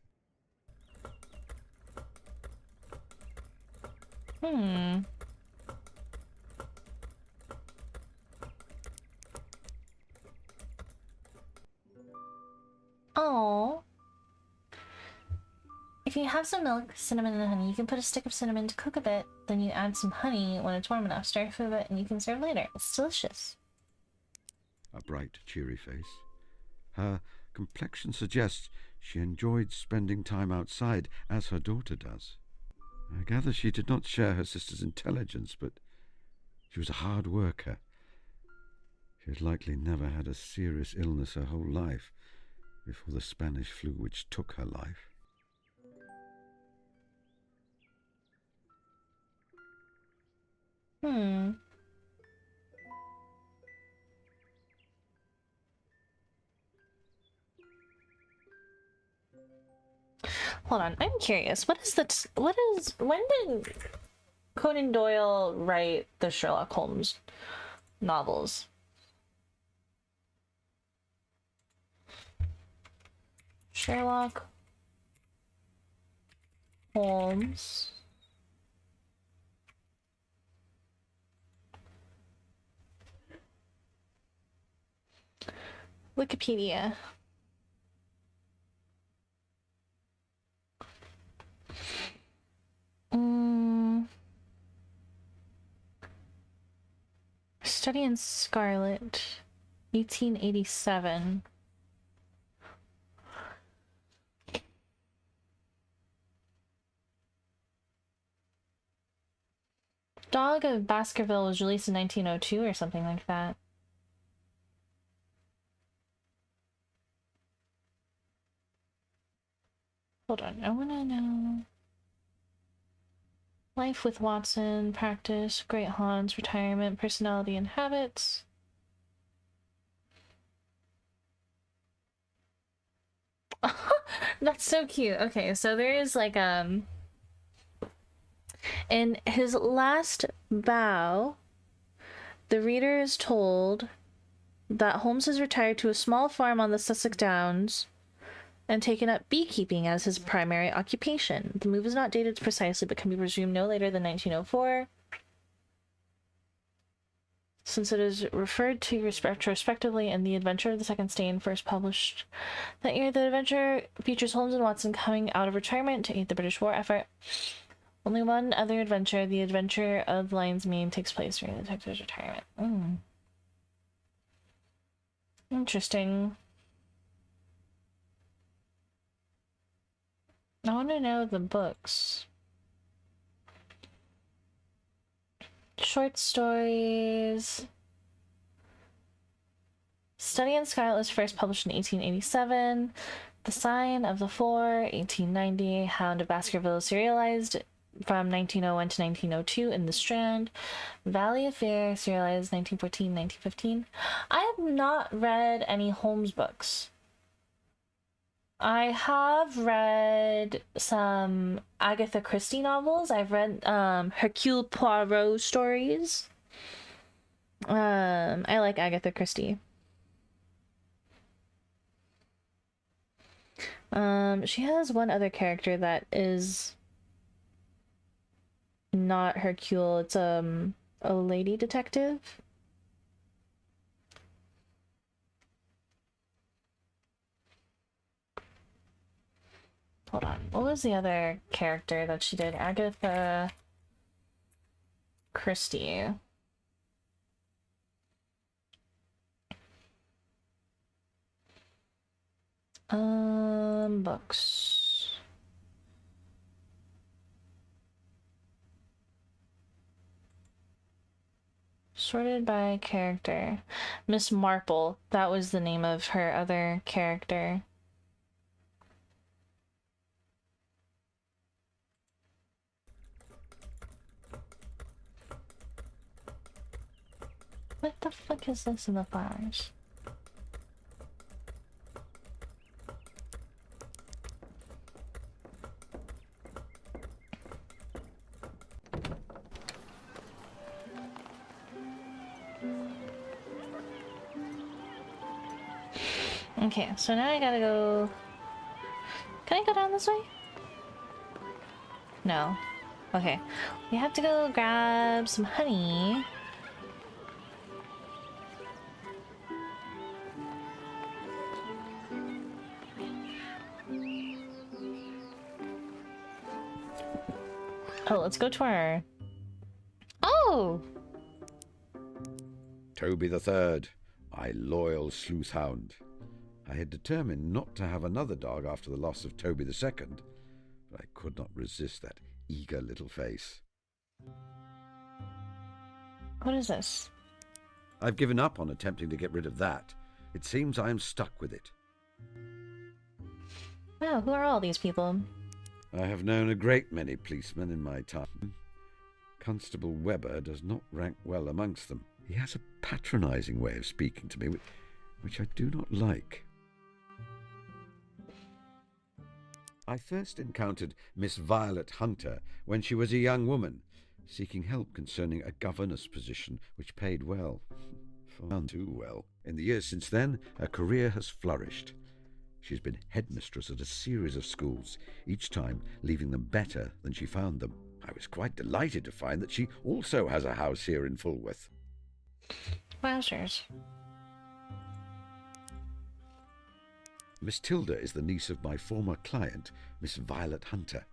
Speaker 1: Oh. If you have some milk, cinnamon, and honey, you can put a stick of cinnamon to cook a bit. Then you add some honey when it's warm enough, stir for a bit, and you can serve later. It's delicious.
Speaker 2: A bright, cheery face. Her complexion suggests she enjoyed spending time outside, as her daughter does. I gather she did not share her sister's intelligence, but she was a hard worker. She had likely never had a serious illness her whole life before the Spanish flu which took her life.
Speaker 1: Hold on, I'm curious. When did Conan Doyle write the Sherlock Holmes novels? Sherlock Holmes. Wikipedia. Study in Scarlet, 1887. Dog of Baskerville was released in 1902 or something like that. Hold on, I wanna know. Life with Watson, practice, great haunts, retirement, personality, and habits. That's so cute. Okay, so there is like in his last bow, the reader is told that Holmes has retired to a small farm on the Sussex Downs and taken up beekeeping as his primary occupation. The move is not dated precisely, but can be presumed no later than 1904. Since it is referred to retrospectively in The Adventure of the Second Stain, first published that year, the adventure features Holmes and Watson coming out of retirement to aid the British war effort. Only one other adventure, The Adventure of the Lion's Mane, takes place during the detective's retirement. Interesting. I want to know the books. Short stories. Study in Scarlet was first published in 1887. The Sign of the Four, 1890. Hound of Baskerville serialized from 1901 to 1902 in The Strand. Valley of Fear serialized 1914, 1915. I have not read any Holmes books. I have read some Agatha Christie novels. I've read Hercule Poirot stories. I like Agatha Christie. She has one other character that is not Hercule. It's a lady detective. Hold on. What was the other character that she did? Agatha Christie. Books. Sorted by character. Miss Marple. That was the name of her other character. What the fuck is this in the flowers? Okay, so now I gotta go... Can I go down this way? No. Okay. We have to go grab some honey. Oh, let's go to our... Oh!
Speaker 2: Toby the Third, my loyal sleuth hound. I had determined not to have another dog after the loss of Toby the Second, but I could not resist that eager little face.
Speaker 1: What is this?
Speaker 2: I've given up on attempting to get rid of that. It seems I am stuck with it.
Speaker 1: Wow, who are all these people?
Speaker 2: I have known a great many policemen in my time. Constable Webber does not rank well amongst them. He has a patronizing way of speaking to me, which I do not like. I first encountered Miss Violet Hunter when she was a young woman, seeking help concerning a governess position which paid well. None too well. In the years since then, her career has flourished. She's been headmistress at a series of schools, each time leaving them better than she found them. I was quite delighted to find that she also has a house here in Fulworth.
Speaker 1: Wowzers.
Speaker 2: Miss Tilda is the niece of my former client, Miss Violet Hunter.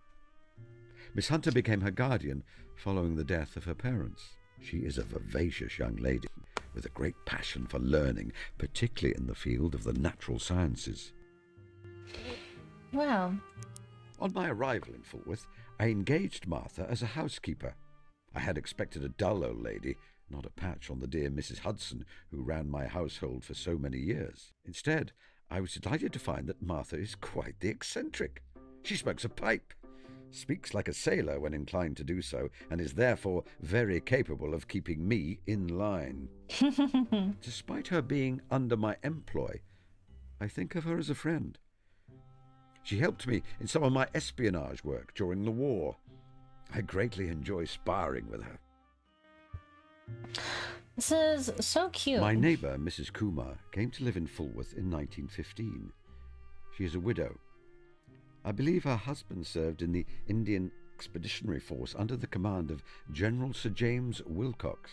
Speaker 2: Miss Hunter became her guardian following the death of her parents. She is a vivacious young lady with a great passion for learning, particularly in the field of the natural sciences.
Speaker 1: Wow.
Speaker 2: On my arrival in Fulworth, I engaged Martha as a housekeeper. I had expected a dull old lady, not a patch on the dear Mrs. Hudson, who ran my household for so many years. Instead, I was delighted to find that Martha is quite the eccentric. She smokes a pipe, speaks like a sailor when inclined to do so, and is therefore very capable of keeping me in line. Despite her being under my employ, I think of her as a friend. She helped me in some of my espionage work during the war. I greatly enjoy sparring with her.
Speaker 1: This is so cute.
Speaker 2: My neighbour, Mrs. Kumar, came to live in Fulworth in 1915. She is a widow. I believe her husband served in the Indian Expeditionary Force under the command of General Sir James Wilcox.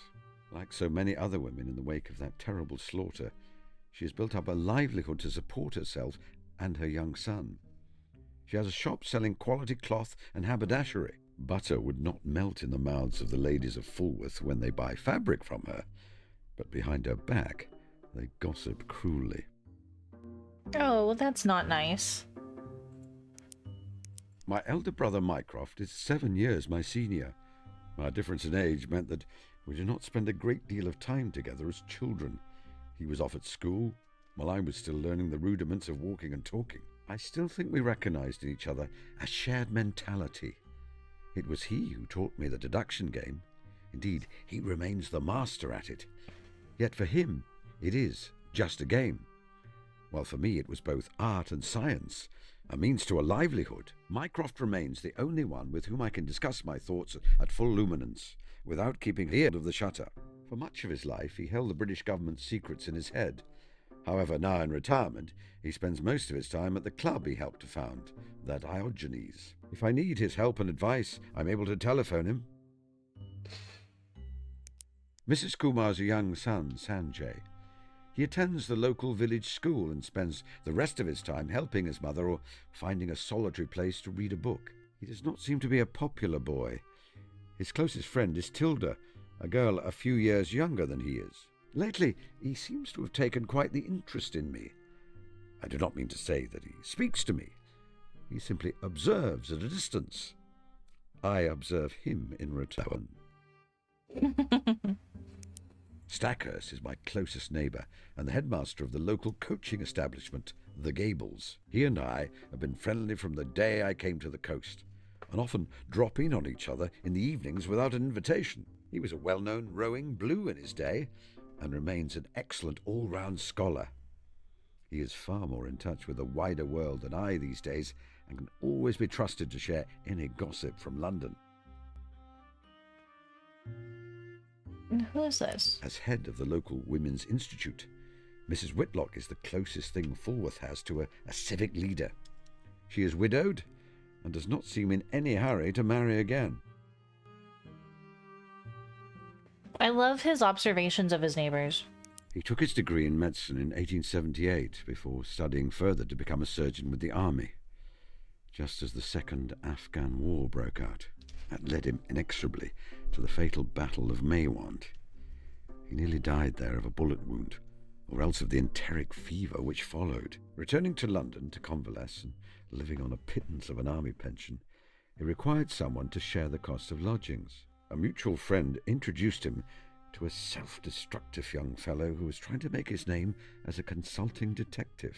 Speaker 2: Like so many other women in the wake of that terrible slaughter, she has built up a livelihood to support herself and her young son. She has a shop selling quality cloth and haberdashery. Butter would not melt in the mouths of the ladies of Fulworth when they buy fabric from her, but behind her back they gossip cruelly.
Speaker 1: Oh, well, that's not nice.
Speaker 2: My elder brother Mycroft is 7 years my senior. Our difference in age meant that we did not spend a great deal of time together as children. He was off at school, while I was still learning the rudiments of walking and talking. I still think we recognized in each other a shared mentality. It was he who taught me the deduction game. Indeed, he remains the master at it. Yet for him, it is just a game. While for me it was both art and science, a means to a livelihood. Mycroft remains the only one with whom I can discuss my thoughts at full luminance, without keeping the end of the shutter. For much of his life he held the British government's secrets in his head. However, now in retirement, he spends most of his time at the club he helped to found, the Diogenes. If I need his help and advice, I'm able to telephone him. Mrs. Kumar's young son, Sanjay. He attends the local village school and spends the rest of his time helping his mother or finding a solitary place to read a book. He does not seem to be a popular boy. His closest friend is Tilda, a girl a few years younger than he is. Lately, he seems to have taken quite the interest in me. I do not mean to say that he speaks to me. He simply observes at a distance. I observe him in return. Stackhurst is my closest neighbour and the headmaster of the local coaching establishment, the Gables. He and I have been friendly from the day I came to the coast, and often drop in on each other in the evenings without an invitation. He was a well-known rowing blue in his day, and remains an excellent all-round scholar. He is far more in touch with the wider world than I these days, and can always be trusted to share any gossip from London.
Speaker 1: Who is this?
Speaker 2: As head of the local Women's Institute, Mrs. Whitlock is the closest thing Fulworth has to a civic leader. She is widowed and does not seem in any hurry to marry again.
Speaker 1: I love his observations of his neighbors.
Speaker 2: He took his degree in medicine in 1878 before studying further to become a surgeon with the army. Just as the Second Afghan War broke out, that led him inexorably to the fatal Battle of Maiwand. He nearly died there of a bullet wound, or else of the enteric fever which followed. Returning to London to convalesce and living on a pittance of an army pension, he required someone to share the cost of lodgings. A mutual friend introduced him to a self-destructive young fellow who was trying to make his name as a consulting detective.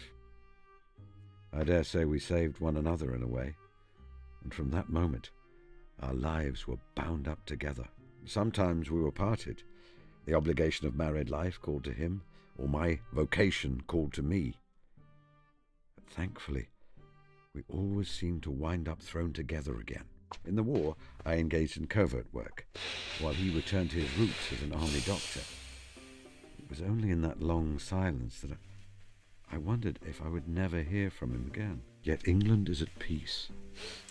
Speaker 2: I dare say we saved one another in a way, and from that moment our lives were bound up together. Sometimes we were parted. The obligation of married life called to him, or my vocation called to me. But thankfully, we always seemed to wind up thrown together again. In the war, I engaged in covert work, while he returned to his roots as an army doctor. It was only in that long silence that I wondered if I would never hear from him again. Yet England is at peace.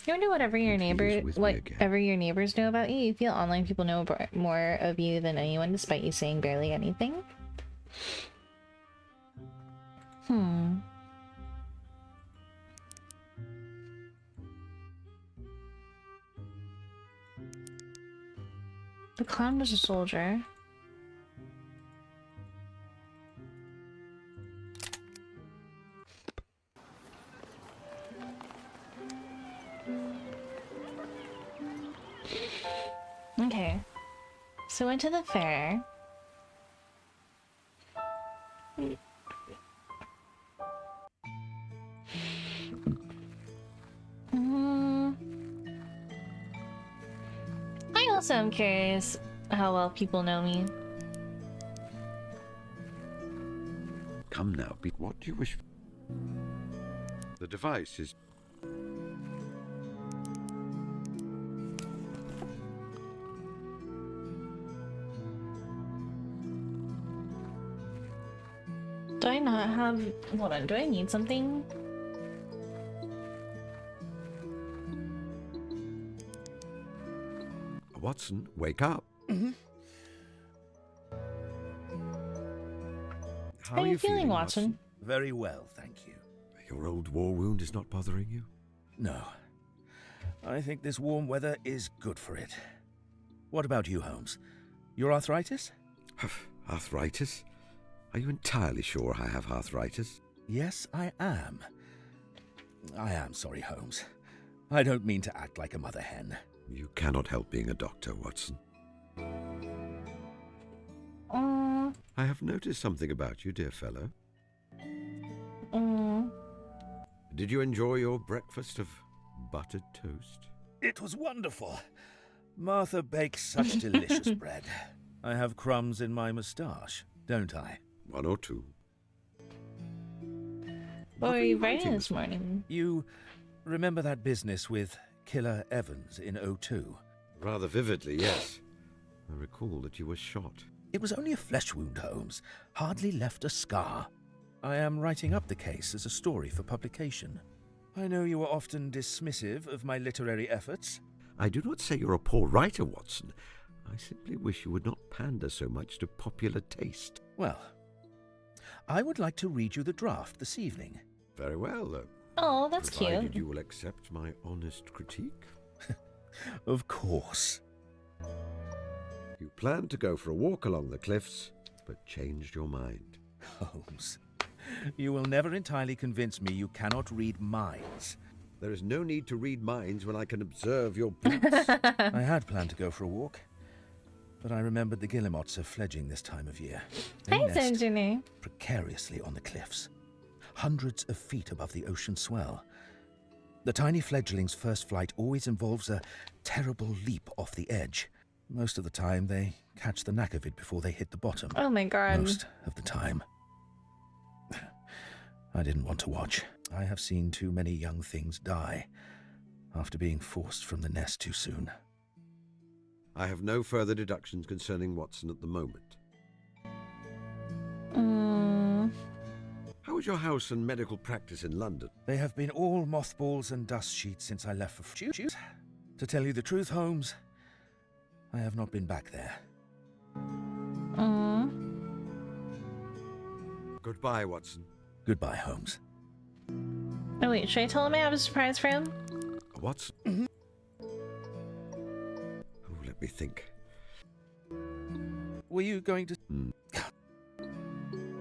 Speaker 1: You wonder whatever your neighbors know about you. You feel online people know more of you than anyone, despite you saying barely anything. The clown was a soldier. Okay, so went to the fair. I also am curious how well people know me.
Speaker 2: Come now, what do you wish? The device is...
Speaker 1: Do I not have... Hold on, do I need something?
Speaker 2: Watson, wake up.
Speaker 1: How are you feeling, Watson?
Speaker 3: Very well, thank you.
Speaker 2: Your old war wound is not bothering you?
Speaker 3: No. I think this warm weather is good for it. What about you, Holmes? Your arthritis?
Speaker 2: Arthritis? Are you entirely sure I have arthritis?
Speaker 3: Yes, I am. I am sorry, Holmes. I don't mean to act like a mother hen.
Speaker 2: You cannot help being a doctor, Watson. I have noticed something about you, dear fellow. Did you enjoy your breakfast of buttered toast?
Speaker 3: It was wonderful. Martha bakes such delicious bread. I have crumbs in my moustache, don't I?
Speaker 2: One or two.
Speaker 1: What were you writing this morning?
Speaker 3: You remember that business with Killer Evans in '02?
Speaker 2: Rather vividly, yes. I recall that you were shot.
Speaker 3: It was only a flesh wound, Holmes. Hardly left a scar. I am writing up the case as a story for publication. I know you are often dismissive of my literary efforts.
Speaker 2: I do not say you're a poor writer, Watson. I simply wish you would not pander so much to popular taste.
Speaker 3: Well, I would like to read you the draft this evening.
Speaker 2: Very well, though.
Speaker 1: Oh, that's
Speaker 2: Provided
Speaker 1: cute.
Speaker 2: you will accept my honest critique.
Speaker 3: Of course.
Speaker 2: You planned to go for a walk along the cliffs, but changed your mind.
Speaker 3: Holmes, you will never entirely convince me you cannot read minds.
Speaker 2: There is no need to read minds when I can observe your boots.
Speaker 3: I had planned to go for a walk, but I remembered the guillemots are fledging this time of year. They
Speaker 1: Hi,
Speaker 3: nest
Speaker 1: Anthony.
Speaker 3: precariously on the cliffs, hundreds of feet above the ocean swell. The tiny fledglings' first flight always involves a terrible leap off the edge. Most of the time, they catch the knack of it before they hit the bottom.
Speaker 1: Oh my god.
Speaker 3: Most of the time. I didn't want to watch. I have seen too many young things die after being forced from the nest too soon.
Speaker 2: I have no further deductions concerning Watson at the moment. How is your house and medical practice in London?
Speaker 3: They have been all mothballs and dust sheets since I left for shoot. To tell you the truth, Holmes, I have not been back there.
Speaker 2: Goodbye, Watson.
Speaker 3: Goodbye, Holmes.
Speaker 1: Oh wait, should I tell him I have a surprise for him?
Speaker 2: Watson? Oh, let me think.
Speaker 3: Were you going to...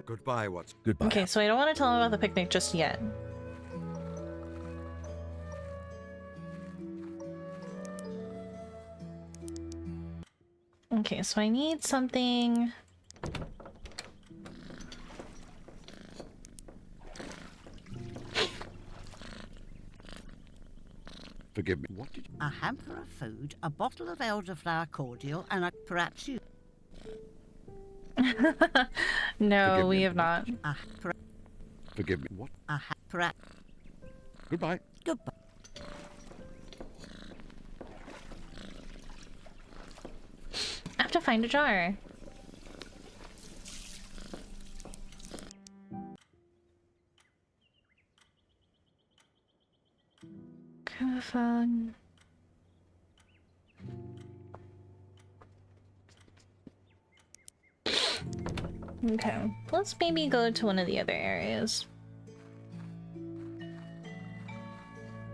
Speaker 2: Goodbye, Watson.
Speaker 3: Goodbye.
Speaker 1: Okay, so I don't want to tell him about the picnic just yet. Okay, so I need something.
Speaker 2: Forgive me. What did you...
Speaker 6: A hamper of food, a bottle of elderflower cordial, and perhaps you...
Speaker 1: No,
Speaker 2: Forgive
Speaker 1: we
Speaker 2: me.
Speaker 1: have not.
Speaker 2: Forgive me. What?
Speaker 6: Perhaps...
Speaker 2: Goodbye.
Speaker 6: Goodbye.
Speaker 1: I have to find a jar. Kind of fun. Okay, let's maybe go to one of the other areas.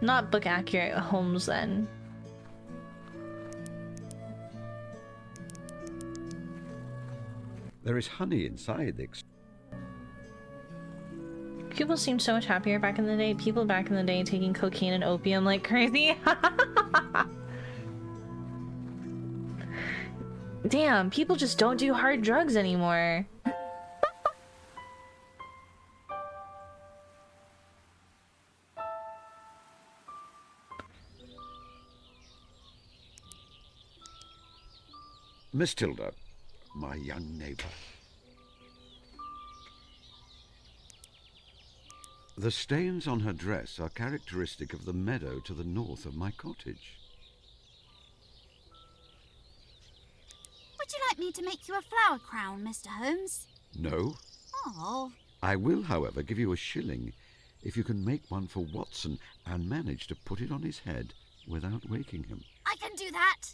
Speaker 1: Not book accurate homes then.
Speaker 2: There is honey inside the...
Speaker 1: People seemed so much happier back in the day. People back in the day taking cocaine and opium like crazy. Damn, people just don't do hard drugs anymore.
Speaker 2: Miss Tilda, my young neighbour. The stains on her dress are characteristic of the meadow to the north of my cottage.
Speaker 12: Would you like me to make you a flower crown, Mr. Holmes?
Speaker 2: No.
Speaker 12: Oh.
Speaker 2: I will, however, give you a shilling if you can make one for Watson and manage to put it on his head without waking him.
Speaker 12: I can do that.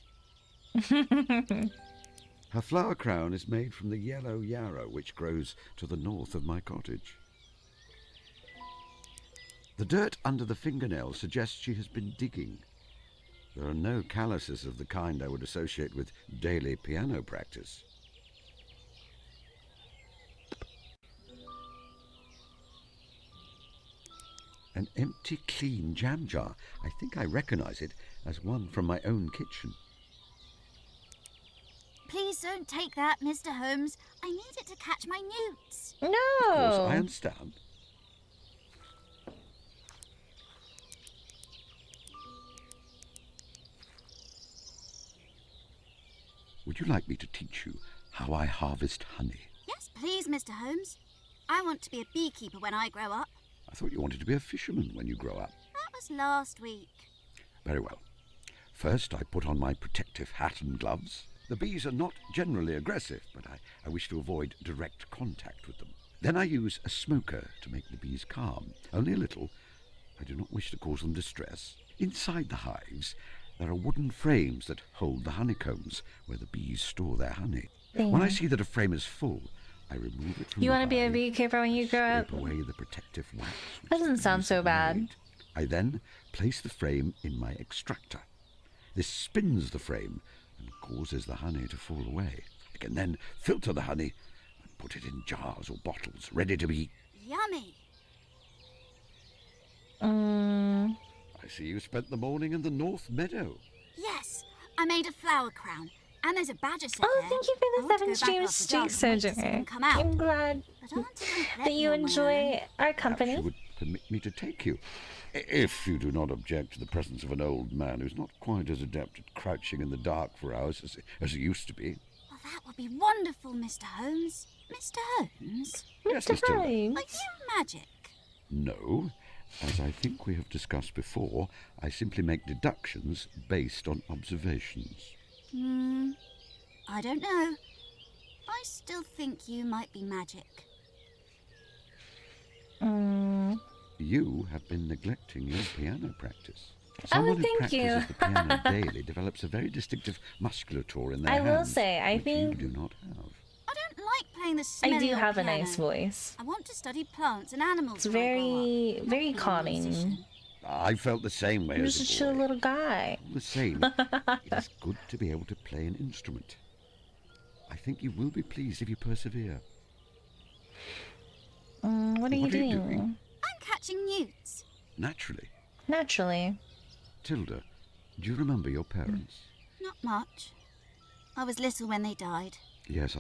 Speaker 2: Her flower crown is made from the yellow yarrow which grows to the north of my cottage. The dirt under the fingernail suggests she has been digging. There are no calluses of the kind I would associate with daily piano practice. An empty, clean jam jar. I think I recognize it as one from my own kitchen.
Speaker 12: Please don't take that, Mr. Holmes. I need it to catch my newts.
Speaker 1: No.
Speaker 2: Of course, I understand. Would you like me to teach you how I harvest honey?
Speaker 12: Yes, please, Mr. Holmes. I want to be a beekeeper when I grow up.
Speaker 2: I thought you wanted to be a fisherman when you grow up.
Speaker 12: That was last week.
Speaker 2: Very well. First, I put on my protective hat and gloves. The bees are not generally aggressive, but I wish to avoid direct contact with them. Then I use a smoker to make the bees calm, only a little. I do not wish to cause them distress. Inside the hives, there are wooden frames that hold the honeycombs, where the bees store their honey. When I see that a frame is full, I remove it from
Speaker 1: You
Speaker 2: the
Speaker 1: want to be a
Speaker 2: hive,
Speaker 1: beekeeper when you grow up?
Speaker 2: scrape away the protective wax.
Speaker 1: That doesn't sound so bad.
Speaker 2: Made. I then place the frame in my extractor. This spins the frame and causes the honey to fall away. I can then filter the honey and put it in jars or bottles, ready to be...
Speaker 12: Yummy.
Speaker 2: I see you spent the morning in the North Meadow.
Speaker 12: Yes, I made a flower crown. And there's a badger set
Speaker 1: Oh,
Speaker 12: there.
Speaker 1: thank you for the 7 streams streak surgery. I'm glad that you enjoy our company.
Speaker 2: Perhaps you would permit me to take you, if you do not object to the presence of an old man who's not quite as adept at crouching in the dark for hours as he used to be.
Speaker 12: Well, that would be wonderful, Mr. Holmes. Mr. Holmes?
Speaker 2: Yes, Mr.
Speaker 1: Holmes.
Speaker 12: Are you magic?
Speaker 2: No. As I think we have discussed before, I simply make deductions based on observations.
Speaker 12: I don't know. I still think you might be magic.
Speaker 2: You have been neglecting your piano practice.
Speaker 1: Oh,
Speaker 2: Someone who
Speaker 1: thank you.
Speaker 2: practices the piano daily develops a very distinctive musculature in their
Speaker 1: I
Speaker 2: hands.
Speaker 1: will say, I
Speaker 2: which
Speaker 1: think
Speaker 2: you do not have.
Speaker 12: I don't like playing the smelly
Speaker 1: I do
Speaker 12: old
Speaker 1: have a
Speaker 12: piano.
Speaker 1: nice voice.
Speaker 12: I want to study plants and animals.
Speaker 1: It's
Speaker 12: when I grow
Speaker 1: very,
Speaker 12: up,
Speaker 1: very
Speaker 12: not be a
Speaker 1: calming.
Speaker 12: musician.
Speaker 2: I felt the same way
Speaker 1: You're
Speaker 2: as
Speaker 1: such
Speaker 2: a
Speaker 1: a
Speaker 2: boy.
Speaker 1: little guy.
Speaker 2: All the same, it is good to be able to play an instrument. I think you will be pleased if you persevere.
Speaker 1: What are you doing?
Speaker 12: I'm catching newts.
Speaker 2: Naturally.
Speaker 1: Naturally.
Speaker 2: Tilda, do you remember your parents?
Speaker 12: Not much. I was little when they died.
Speaker 2: Yes,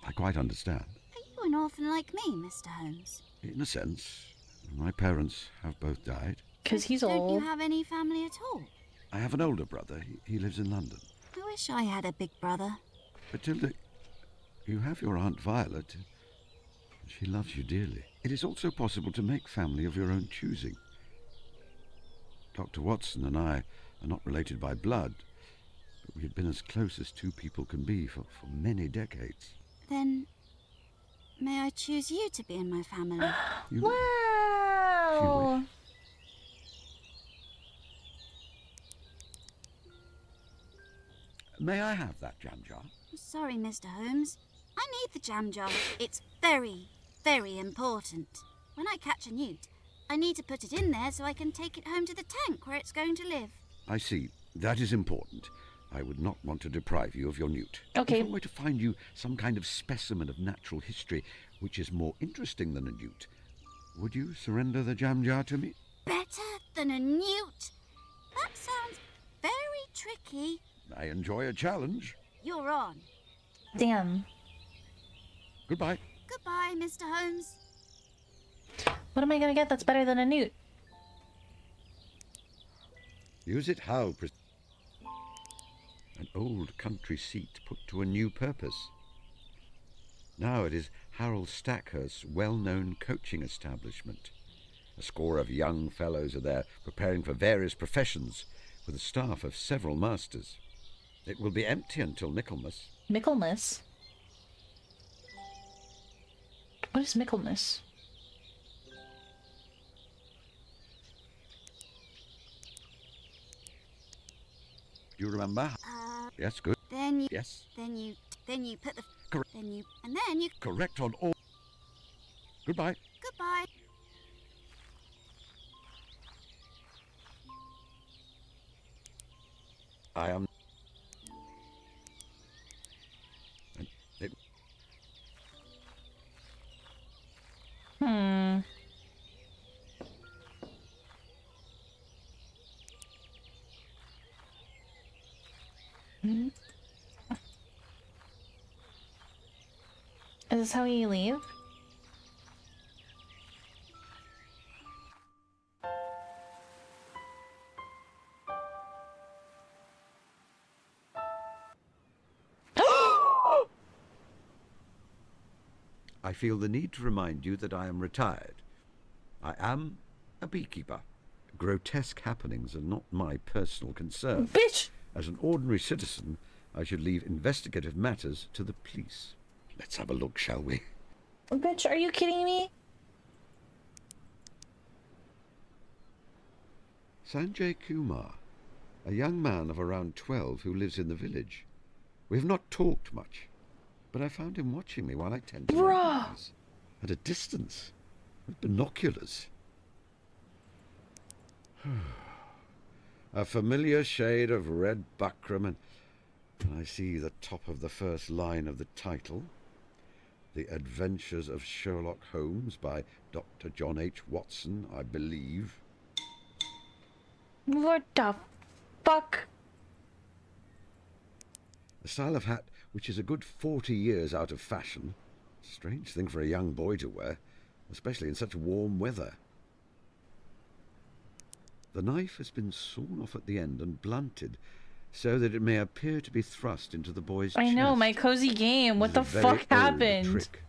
Speaker 2: I quite understand.
Speaker 12: Are you an orphan like me, Mr. Holmes?
Speaker 2: In a sense, my parents have both died.
Speaker 1: Because he's
Speaker 12: Don't
Speaker 1: old.
Speaker 12: you have any family at all?
Speaker 2: I have an older brother. He lives in London.
Speaker 12: I wish I had a big brother.
Speaker 2: But Tilda, you have your Aunt Violet. She loves you dearly. It is also possible to make family of your own choosing. Dr. Watson and I are not related by blood, but we have been as close as two people can be for many decades.
Speaker 12: Then, may I choose you to be in my family?
Speaker 1: Wow!
Speaker 2: May I have that jam jar?
Speaker 12: I'm sorry, Mr. Holmes. I need the jam jar. It's very, very important. When I catch a newt, I need to put it in there so I can take it home to the tank where it's going to live.
Speaker 2: I see. That is important. I would not want to deprive you of your newt.
Speaker 1: Okay.
Speaker 2: If I were to find you some kind of specimen of natural history which is more interesting than a newt, would you surrender the jam jar to me?
Speaker 12: Better than a newt? That sounds very tricky.
Speaker 2: I enjoy a challenge.
Speaker 12: You're on.
Speaker 1: Damn.
Speaker 2: Goodbye.
Speaker 12: Goodbye, Mr. Holmes.
Speaker 1: What am I gonna get that's better than a newt?
Speaker 2: Use it how? An old country seat put to a new purpose. Now it is Harold Stackhurst's well-known coaching establishment. A score of young fellows are there preparing for various professions with a staff of several masters. It will be empty until Michaelmas.
Speaker 1: Michaelmas? What is Michaelmas?
Speaker 2: Do you remember? Yes, good.
Speaker 12: Then you...
Speaker 2: Yes.
Speaker 12: Then you put the...
Speaker 2: Correct.
Speaker 12: Then you...
Speaker 2: Correct on all. Goodbye.
Speaker 12: Goodbye.
Speaker 2: I am...
Speaker 1: Is this how you leave?
Speaker 2: I feel the need to remind you that I am retired. I am a beekeeper. Grotesque happenings are not my personal concern.
Speaker 1: Bitch!
Speaker 2: As an ordinary citizen, I should leave investigative matters to the police. Let's have a look, shall we?
Speaker 1: Bitch, are you kidding me?
Speaker 2: Sanjay Kumar, a young man of around 12 who lives in the village. We have not talked much, but I found him watching me while I tend to my bees. At a distance, with binoculars. A familiar shade of red buckram, and I see the top of the first line of the title. The Adventures of Sherlock Holmes by Dr. John H. Watson, I believe.
Speaker 1: What the fuck?
Speaker 2: A style of hat which is a good 40 years out of fashion. Strange thing for a young boy to wear, especially in such warm weather. The knife has been sawn off at the end and blunted, so that it may appear to be thrust into the boy's chest.
Speaker 1: I know, my cozy game. What the fuck happened?
Speaker 2: Trick.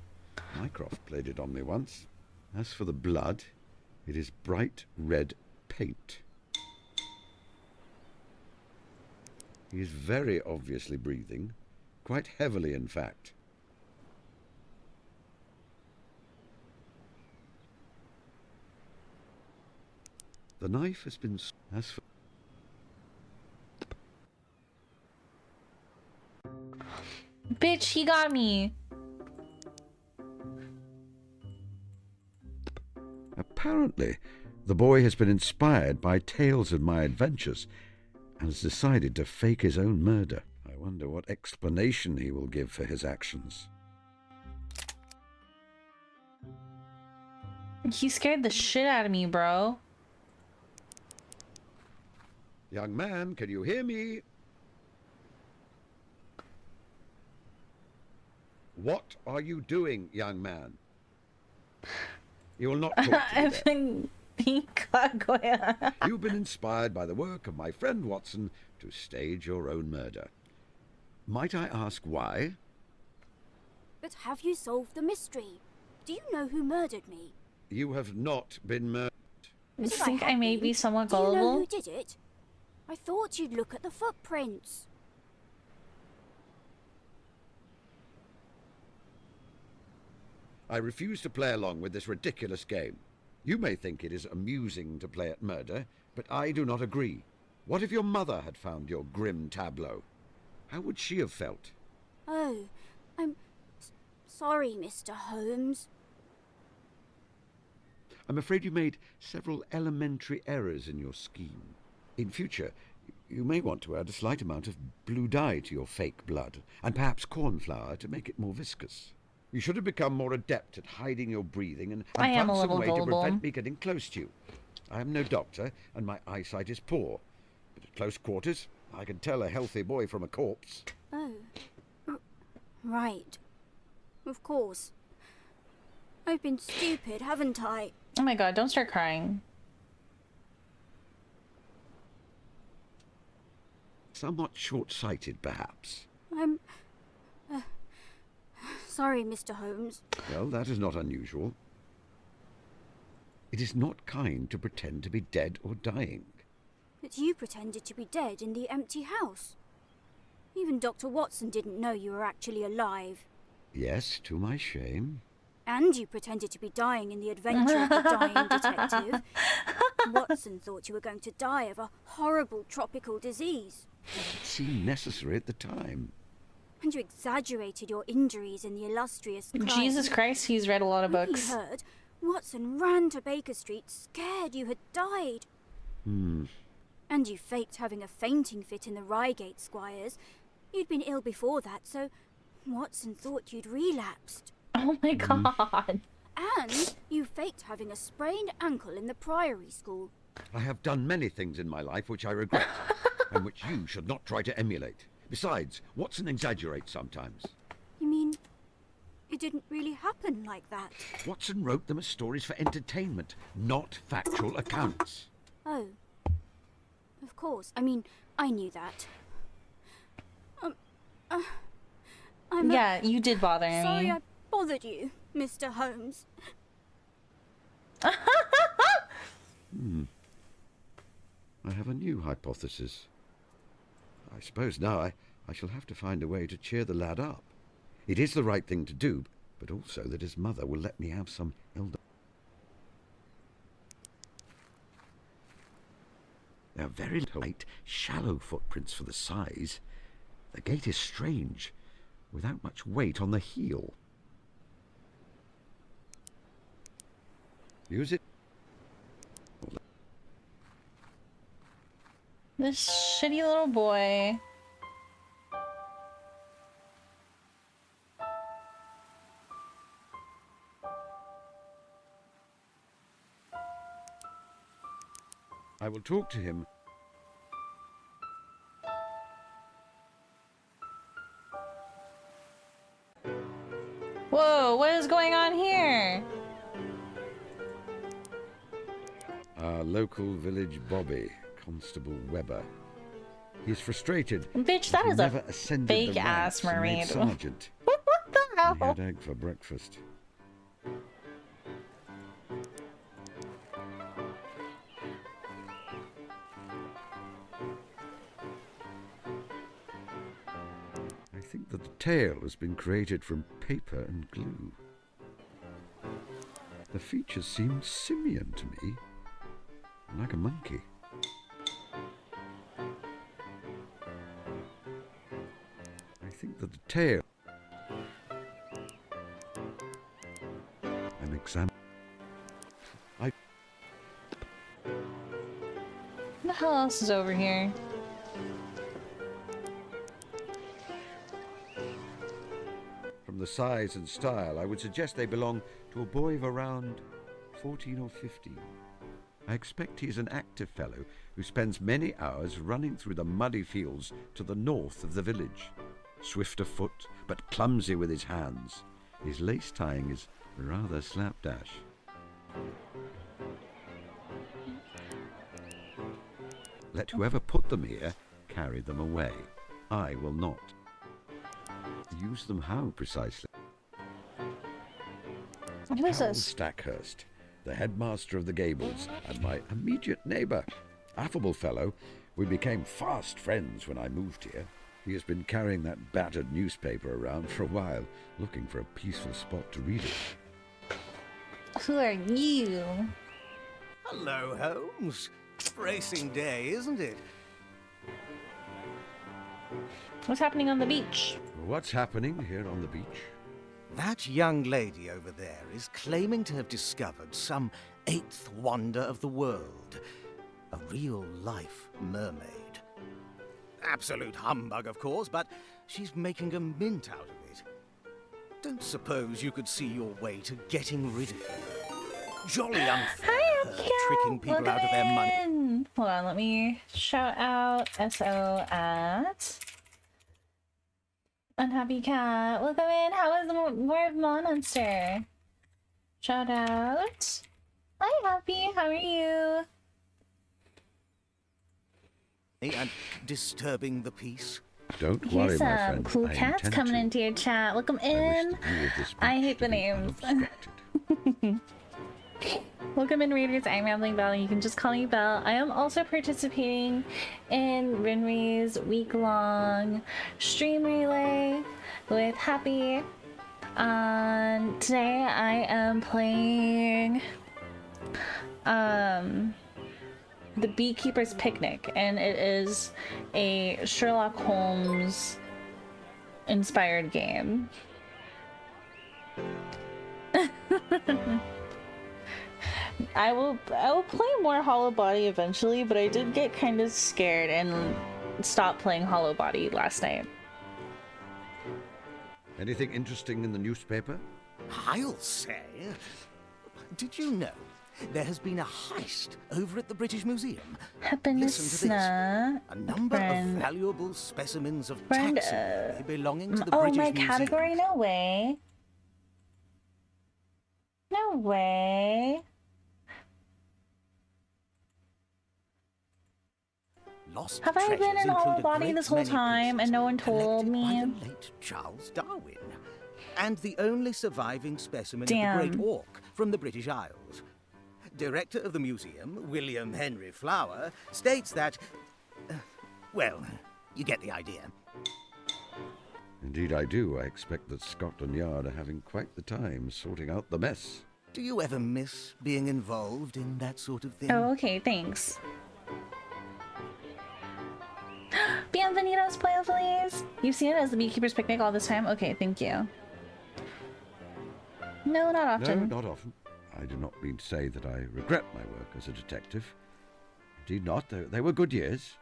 Speaker 2: Mycroft played it on me once. As for the blood, it is bright red paint. He is very obviously breathing, quite heavily in fact. The knife has been... As for...
Speaker 1: Bitch, he got me.
Speaker 2: Apparently, the boy has been inspired by tales of my adventures and has decided to fake his own murder. I wonder what explanation he will give for his actions.
Speaker 1: He scared the shit out of me, bro.
Speaker 2: Young man, can you hear me? What are you doing, young man? You will not talk to me there. You've been inspired by the work of my friend Watson to stage your own murder. Might I ask why?
Speaker 12: But have you solved the mystery? Do you know who murdered me?
Speaker 2: You have not been murdered.
Speaker 1: You think I may be somewhat
Speaker 12: Do you know
Speaker 1: gullible?
Speaker 12: who did it? I thought you'd look at the footprints.
Speaker 2: I refuse to play along with this ridiculous game. You may think it is amusing to play at murder, but I do not agree. What if your mother had found your grim tableau? How would she have felt?
Speaker 12: Oh, I'm sorry, Mr. Holmes.
Speaker 2: I'm afraid you made several elementary errors in your scheme. In future, you may want to add a slight amount of blue dye to your fake blood, and perhaps corn flour to make it more viscous. You should have become more adept at hiding your breathing and
Speaker 1: I am
Speaker 2: found
Speaker 1: a
Speaker 2: some
Speaker 1: little
Speaker 2: way
Speaker 1: gullible.
Speaker 2: to prevent me getting close to you. I am no doctor, and my eyesight is poor, but at close quarters, I can tell a healthy boy from a corpse.
Speaker 12: Oh, right. Of course. I've been stupid, haven't I?
Speaker 1: Oh my god, don't start crying.
Speaker 2: Somewhat short-sighted, perhaps.
Speaker 12: I'm... sorry, Mr. Holmes.
Speaker 2: Well, that is not unusual. It is not kind to pretend to be dead or dying.
Speaker 12: But you pretended to be dead in the empty house. Even Dr. Watson didn't know you were actually alive.
Speaker 2: Yes, to my shame.
Speaker 12: And you pretended to be dying in the adventure of the dying detective. Watson thought you were going to die of a horrible tropical disease.
Speaker 2: It seemed necessary at the time.
Speaker 12: And you exaggerated your injuries in the illustrious crime.
Speaker 1: Jesus Christ, he's read a lot of
Speaker 12: When
Speaker 1: books.
Speaker 12: he heard, Watson ran to Baker Street scared you had died. And you faked having a fainting fit in the Reigate Squires. You'd been ill before that, so Watson thought you'd relapsed.
Speaker 1: Oh my god.
Speaker 12: And you faked having a sprained ankle in the Priory School.
Speaker 2: I have done many things in my life which I regret, and which you should not try to emulate. Besides, Watson exaggerates sometimes.
Speaker 12: You mean It didn't really happen like that.
Speaker 2: Watson wrote them as stories for entertainment, not factual accounts.
Speaker 12: Oh. Of course. I mean, I knew that.
Speaker 1: Yeah, you did bother me.
Speaker 12: Sorry I bothered you, Mr. Holmes.
Speaker 2: I have a new hypothesis. I suppose now I shall have to find a way to cheer the lad up. It is the right thing to do, but also that his mother will let me have some elder. They are very light, shallow footprints for the size. The gait is strange, without much weight on the heel. Use it.
Speaker 1: This shitty little boy.
Speaker 2: I will talk to him.
Speaker 1: Whoa, what is going on here?
Speaker 2: Our local village Bobby, Constable Webber. He is frustrated.
Speaker 1: Bitch, that is
Speaker 2: never
Speaker 1: a
Speaker 2: ascended
Speaker 1: fake
Speaker 2: the
Speaker 1: ass
Speaker 2: ranks and made
Speaker 1: mermaid.
Speaker 2: sergeant.
Speaker 1: What the hell?
Speaker 2: He had egg for breakfast. I think that the tail has been created from paper and glue. The features seem simian to me, like a monkey. I think that the tail... An exam...
Speaker 1: What the hell else is over here?
Speaker 2: From the size and style, I would suggest they belong to a boy of around 14 or 15. I expect he is an active fellow who spends many hours running through the muddy fields to the north of the village. Swift of foot, but clumsy with his hands. His lace tying is rather slapdash. Let whoever put them here carry them away. I will not. Use them how, precisely?
Speaker 1: Who is
Speaker 2: Harold
Speaker 1: this?
Speaker 2: Stackhurst, the headmaster of the Gables and my immediate neighbour. Affable fellow, we became fast friends when I moved here. He has been carrying that battered newspaper around for a while, looking for a peaceful spot to read it.
Speaker 1: Who are you?
Speaker 9: Hello, Holmes. Bracing day, isn't it?
Speaker 1: What's happening on the beach?
Speaker 2: What's happening here on the beach?
Speaker 9: That young lady over there is claiming to have discovered some eighth wonder of the world. A real-life mermaid. Absolute humbug, of course, but she's making a mint out of it. Don't suppose you could see your way to getting rid of her. Jolly unfair, tricking people out of their money.
Speaker 1: Hold on, let me shout out SO at Unhappy Cat. Welcome in. How is the more of Monster? Shout out. Hi, Happy. How are you?
Speaker 9: And disturbing the peace.
Speaker 2: Don't worry,
Speaker 1: Here's
Speaker 2: my
Speaker 1: some
Speaker 2: friend.
Speaker 1: cool
Speaker 2: I
Speaker 1: cats
Speaker 2: intend
Speaker 1: coming
Speaker 2: to.
Speaker 1: into your chat. Welcome
Speaker 2: I wish
Speaker 1: in.
Speaker 2: the view of this
Speaker 1: I
Speaker 2: beach
Speaker 1: hate the
Speaker 2: to be
Speaker 1: names.
Speaker 2: unobstructed.
Speaker 1: Welcome in, readers. I'm Rambling Bell. You can just call me Belle. I am also participating in Rinri's week-long stream relay with Happy. Today I am playing the Beekeeper's Picnic, and it is a Sherlock Holmes inspired game. I will play more Hollow Body eventually, but I did get kind of scared and stopped playing Hollow Body last night.
Speaker 2: Anything interesting in the newspaper?
Speaker 9: I'll say. Did you know there has been a heist over at the British Museum?
Speaker 1: Happiness,
Speaker 9: Listen to this. A number of valuable specimens of taxidermy belonging to the
Speaker 1: oh,
Speaker 9: British
Speaker 1: my
Speaker 9: Museum.
Speaker 1: category? No way. No way.
Speaker 9: Lost
Speaker 1: Have I been
Speaker 9: treasures
Speaker 1: in Hollow
Speaker 9: include a
Speaker 1: Body
Speaker 9: great
Speaker 1: this whole
Speaker 9: many
Speaker 1: time
Speaker 9: pieces
Speaker 1: and no one told
Speaker 9: collected by
Speaker 1: me?
Speaker 9: the late Charles Darwin, and the only surviving specimen
Speaker 1: Damn.
Speaker 9: of the great auk from the British Isles. Director of the museum, William Henry Flower, states that... well, you get the idea.
Speaker 2: Indeed I do. I expect that Scotland Yard are having quite the time sorting out the mess.
Speaker 9: Do you ever miss being involved in that sort of thing?
Speaker 1: Oh, okay, thanks. Bienvenidos, Pollo Feliz! You've seen it as the Beekeeper's Picnic all this time? Okay, thank you. No, not often.
Speaker 2: No, not often. I do not mean to say that I regret my work as a detective. Indeed not. They were good years.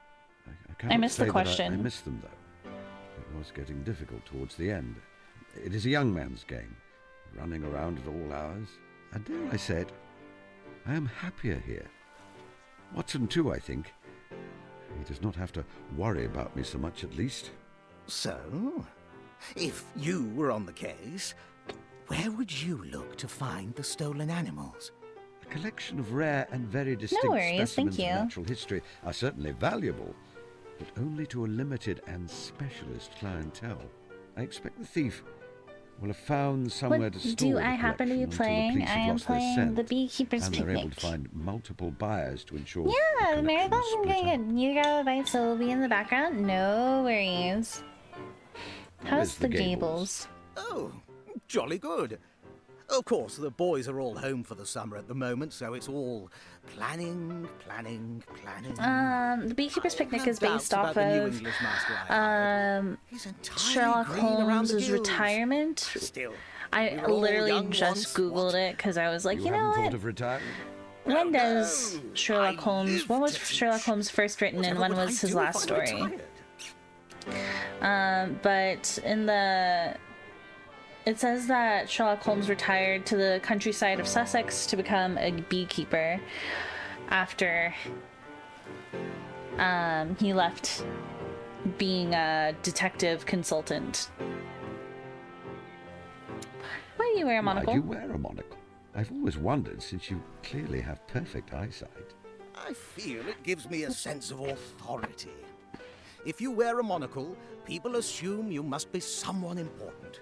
Speaker 2: I cannot
Speaker 1: missed the
Speaker 2: say that
Speaker 1: question.
Speaker 2: I missed them, though. It was getting difficult towards the end. It is a young man's game, running around at all hours. And dare I say it, I am happier here. Watson, too, I think. He does not have to worry about me so much, at least.
Speaker 9: So, if you were on the case, where would you look to find the stolen animals?
Speaker 2: A collection of rare and very distinct
Speaker 1: worries,
Speaker 2: specimens
Speaker 1: thank
Speaker 2: of
Speaker 1: you.
Speaker 2: natural history are certainly valuable, but only to a limited and specialist clientele. I expect the thief will have found somewhere
Speaker 1: What
Speaker 2: to store
Speaker 1: do
Speaker 2: the
Speaker 1: I happen to be
Speaker 2: collection until the
Speaker 1: playing?
Speaker 2: police have
Speaker 1: I am
Speaker 2: lost their
Speaker 1: playing
Speaker 2: scent,
Speaker 1: the Beekeeper's
Speaker 2: and they're able
Speaker 1: Picnic.
Speaker 2: to find multiple buyers to ensure
Speaker 1: Yeah,
Speaker 2: the
Speaker 1: the
Speaker 2: collection
Speaker 1: marathon's
Speaker 2: is split
Speaker 1: going
Speaker 2: up.
Speaker 1: good. You got bites, so will be in the background. No worries. How's
Speaker 2: Where's
Speaker 1: the
Speaker 2: the
Speaker 1: Gables?
Speaker 9: Oh, jolly good. Of course, the boys are all home for the summer at the moment, so it's all planning.
Speaker 1: The Beekeeper's Picnic
Speaker 9: have
Speaker 1: is based
Speaker 9: doubts
Speaker 1: off
Speaker 9: about the new
Speaker 1: of
Speaker 9: English master I hired. He's entirely
Speaker 1: Sherlock
Speaker 9: green around the
Speaker 1: Holmes'
Speaker 9: gills.
Speaker 1: retirement.
Speaker 9: Still, we
Speaker 1: I
Speaker 9: were all
Speaker 1: literally
Speaker 9: young
Speaker 1: just
Speaker 9: once,
Speaker 1: googled it because I was like, you know
Speaker 2: haven't
Speaker 1: what?
Speaker 2: thought of retiring?
Speaker 1: When does Sherlock
Speaker 9: I
Speaker 1: Holmes?
Speaker 9: lived
Speaker 1: When was
Speaker 9: to teach.
Speaker 1: Sherlock Holmes first written, and when
Speaker 9: Whatever would
Speaker 1: was
Speaker 9: I
Speaker 1: his
Speaker 9: do
Speaker 1: last
Speaker 9: if I
Speaker 1: story?
Speaker 9: retired?
Speaker 1: But in the it says that Sherlock Holmes retired to the countryside of Sussex to become a beekeeper after he left being a detective consultant. Why do you wear a monocle?
Speaker 2: I do wear a monocle. I've always wondered, since you clearly have perfect eyesight.
Speaker 9: I feel it gives me a sense of authority. If you wear a monocle, people assume you must be someone important.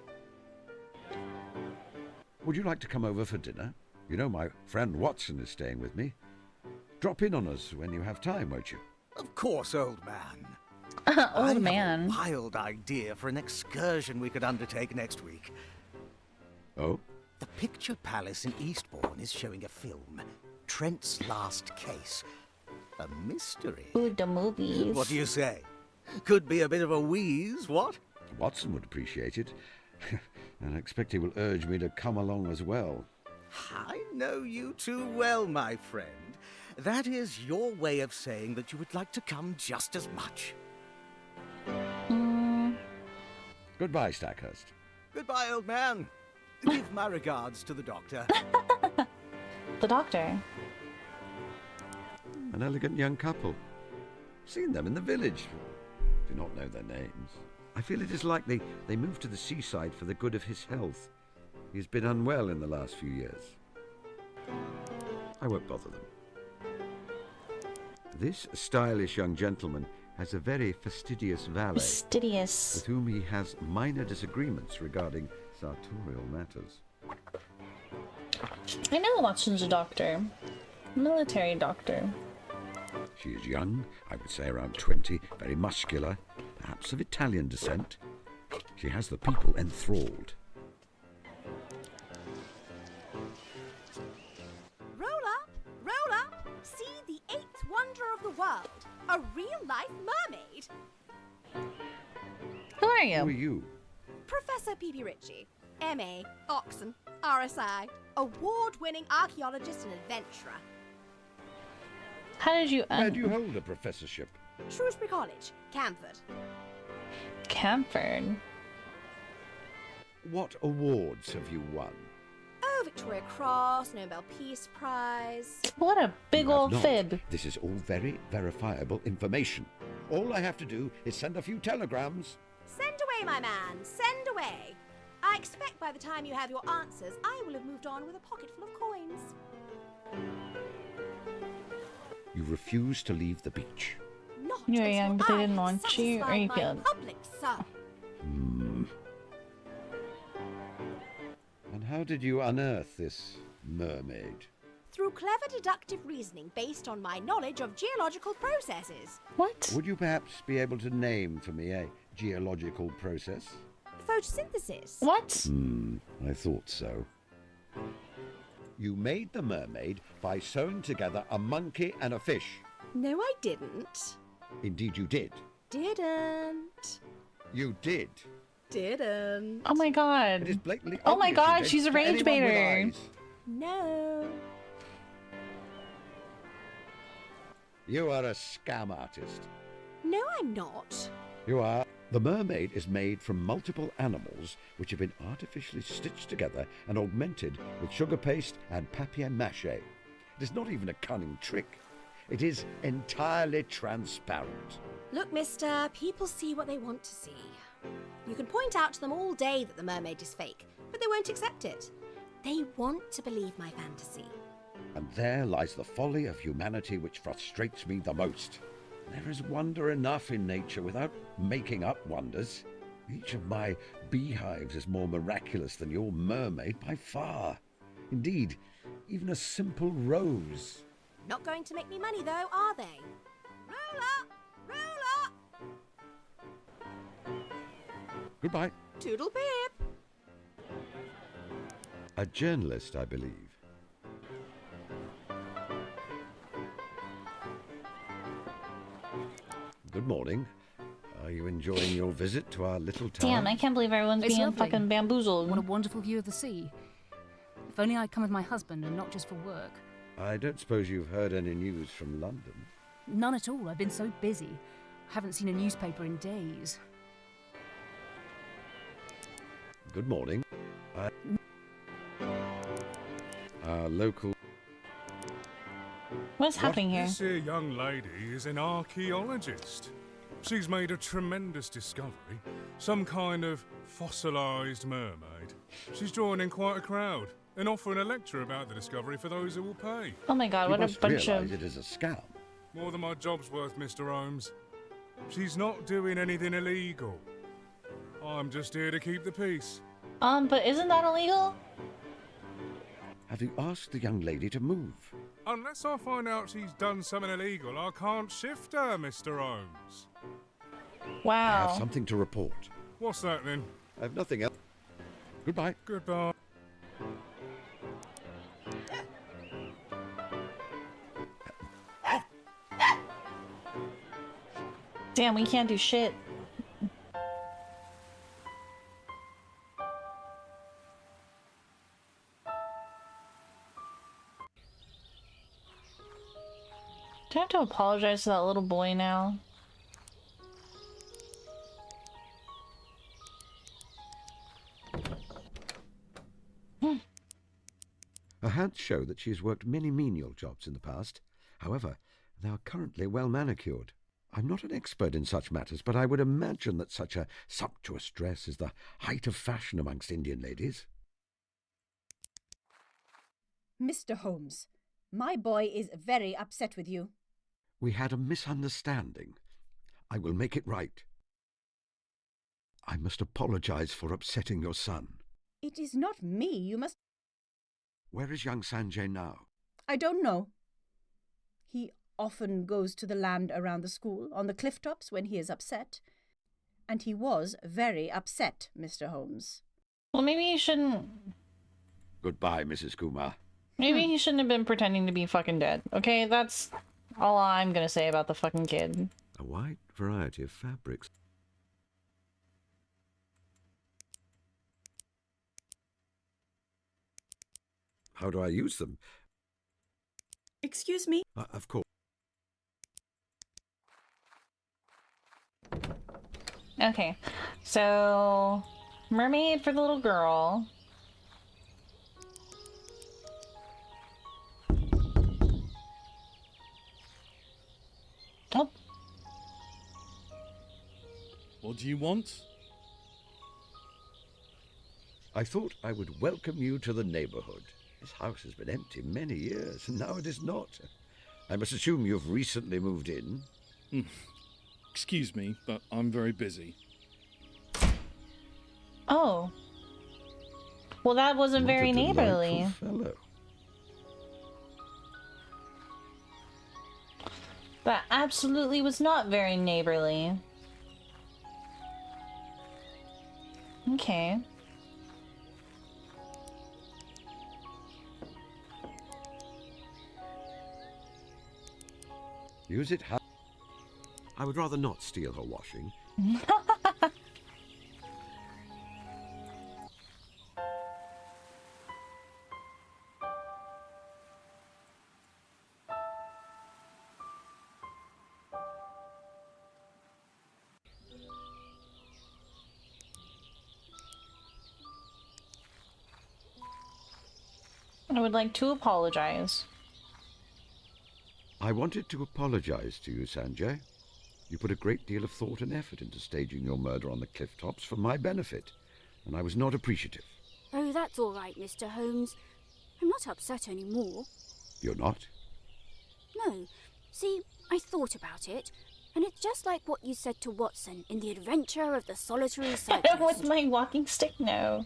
Speaker 2: Would you like to come over for dinner? You know my friend Watson is staying with me. Drop in on us when you have time, won't you?
Speaker 9: Of course, old man.
Speaker 1: Old
Speaker 9: I
Speaker 1: man.
Speaker 9: have a wild idea for an excursion we could undertake next week.
Speaker 2: Oh?
Speaker 9: The Picture Palace in Eastbourne is showing a film, Trent's Last Case. A mystery.
Speaker 1: Ooh, the movies.
Speaker 9: What do you say? Could be a bit of a wheeze, what?
Speaker 2: Watson would appreciate it. And I expect he will urge me to come along as well.
Speaker 9: I know you too well, my friend. That is your way of saying that you would like to come just as much.
Speaker 2: Goodbye, Stackhurst.
Speaker 9: Goodbye, old man. Give my regards to the doctor.
Speaker 1: The doctor.
Speaker 2: An elegant young couple. Seen them in the village. Do not know their names. I feel it is likely they moved to the seaside for the good of his health. He has been unwell in the last few years. I won't bother them. This stylish young gentleman has a very fastidious valet,
Speaker 1: Fastidious.
Speaker 2: with whom he has minor disagreements regarding sartorial matters.
Speaker 1: I know Watson's a doctor. Military doctor.
Speaker 2: She is young, I would say around 20, very muscular, perhaps of Italian descent. She has the people enthralled.
Speaker 13: Roll up, see the eighth wonder of the world, a real-life mermaid.
Speaker 1: Who are
Speaker 2: Who are
Speaker 1: you?
Speaker 2: you?
Speaker 13: Professor P.P. Ritchie, M.A., Oxon, RSI, award-winning archaeologist and adventurer.
Speaker 1: How did you
Speaker 2: Where do you hold a professorship?
Speaker 13: Shrewsbury College, Camford.
Speaker 1: Camford?
Speaker 2: What awards have you won?
Speaker 13: Oh, Victoria Cross, Nobel Peace Prize.
Speaker 1: What a big
Speaker 2: You have
Speaker 1: old
Speaker 2: not.
Speaker 1: fib.
Speaker 2: This is all very verifiable information. All I have to do is send a few telegrams.
Speaker 13: Send away, my man, send away. I expect By the time you have your answers, I will have moved on with a pocket full of coins.
Speaker 2: You refuse to leave the beach.
Speaker 13: Not
Speaker 1: You were
Speaker 13: until
Speaker 1: young, but they
Speaker 13: I
Speaker 1: didn't
Speaker 13: have
Speaker 1: want you, or
Speaker 13: satisfied
Speaker 1: you
Speaker 13: my
Speaker 1: killed?
Speaker 13: public, sir.
Speaker 2: And how did you unearth this mermaid?
Speaker 13: Through clever deductive reasoning based on my knowledge of geological processes.
Speaker 1: What?
Speaker 2: Would you perhaps be able to name for me a geological process?
Speaker 13: Photosynthesis.
Speaker 1: What?
Speaker 2: I thought so. You made the mermaid by sewing together a monkey and a fish.
Speaker 13: No, I didn't.
Speaker 2: Indeed you did.
Speaker 13: Didn't.
Speaker 2: You did.
Speaker 13: Didn't.
Speaker 1: Oh my god.
Speaker 2: It is blatantly
Speaker 1: Oh my
Speaker 2: obvious
Speaker 1: god,
Speaker 2: you did
Speaker 1: she's a
Speaker 2: to
Speaker 1: rage
Speaker 2: anyone with
Speaker 1: baiter.
Speaker 2: eyes.
Speaker 13: No.
Speaker 2: You are a scam artist.
Speaker 13: No, I'm not.
Speaker 2: You are. The mermaid is made from multiple animals which have been artificially stitched together and augmented with sugar paste and papier-mâché. It is not even a cunning trick. It is entirely transparent.
Speaker 13: Look, mister, people see what they want to see. You can point out to them all day that the mermaid is fake, but they won't accept it. They want to believe my fantasy.
Speaker 2: And there lies the folly of humanity which frustrates me the most. There is wonder enough in nature without making up wonders. Each of my beehives is more miraculous than your mermaid by far. Indeed, even a simple rose.
Speaker 13: Not going to make me money, though, are they? Roll up! Roll up!
Speaker 2: Goodbye.
Speaker 13: Toodle pip!
Speaker 2: A journalist, I believe. Good morning. Are you enjoying your visit to our little town?
Speaker 1: Damn, I can't believe everyone's
Speaker 10: It's
Speaker 1: being
Speaker 10: lovely.
Speaker 1: fucking bamboozled.
Speaker 10: What a wonderful view of the sea. If only I'd come with my husband and not just for work.
Speaker 2: I don't suppose you've heard any news from London.
Speaker 10: None at all. I've been so busy. I haven't seen a newspaper in days.
Speaker 2: Good morning. Our local...
Speaker 1: What's happening here?
Speaker 8: This here young lady is an archaeologist. She's made a tremendous discovery, some kind of fossilised mermaid. She's drawing in quite a crowd and offering a lecture about the discovery for those who will pay.
Speaker 1: Oh my god,
Speaker 2: You
Speaker 1: what a
Speaker 2: must
Speaker 1: bunch
Speaker 2: realise
Speaker 1: of...
Speaker 2: it is a scam.
Speaker 8: More than my job's worth, Mr. Holmes. She's not doing anything illegal. I'm just here to keep the peace.
Speaker 1: But isn't that illegal?
Speaker 2: Have you asked the young lady to move?
Speaker 8: Unless I find out she's done something illegal, I can't shift her, Mr. Holmes.
Speaker 2: I
Speaker 1: Wow.
Speaker 2: have something to report.
Speaker 8: What's that then?
Speaker 2: I have nothing else. Goodbye.
Speaker 8: Goodbye.
Speaker 1: Damn, we can't do shit. Do I have to apologize to that little boy now?
Speaker 2: Her hands show that she has worked many menial jobs in the past. However, they are currently well manicured. I'm not an expert in such matters, but I would imagine that such a sumptuous dress is the height of fashion amongst Indian ladies.
Speaker 14: Mr. Holmes, my boy is very upset with you.
Speaker 2: We had a misunderstanding. I will make it right. I must apologize for upsetting your son.
Speaker 14: It is not me, you must...
Speaker 2: Where is young Sanjay now?
Speaker 14: I don't know. He often goes to the land around the school, on the cliff tops when he is upset. And he was very upset, Mr. Holmes.
Speaker 1: Well, maybe he shouldn't...
Speaker 2: Goodbye, Mrs. Kumar.
Speaker 1: Maybe he shouldn't have been pretending to be fucking dead. Okay, that's all I'm gonna say about the fucking kid.
Speaker 2: A wide variety of fabrics. How do I use them?
Speaker 11: Excuse me?
Speaker 2: Of course.
Speaker 1: Okay, so... mermaid for the little girl. Oh.
Speaker 15: What do you want?
Speaker 2: I thought I would welcome you to the neighborhood. This house has been empty many years, and now it is not. I must assume you've recently moved in.
Speaker 8: Excuse me, but I'm very busy.
Speaker 1: Oh. Well, that wasn't
Speaker 2: What
Speaker 1: very
Speaker 2: a delightful
Speaker 1: neighborly.
Speaker 2: fellow.
Speaker 1: That absolutely was not very neighborly. Okay.
Speaker 2: Use it how... I would rather not steal her washing.
Speaker 1: I would like to apologize.
Speaker 2: I wanted to apologize to you, Sanjay. You put a great deal of thought and effort into staging your murder on the cliff tops for my benefit, and I was not appreciative.
Speaker 12: Oh, that's all right, Mr. Holmes. I'm not upset anymore.
Speaker 2: You're not?
Speaker 12: No. See, I thought about it, and it's just like what you said to Watson in The Adventure of the Solitary Cyclist.
Speaker 1: With my walking stick, no.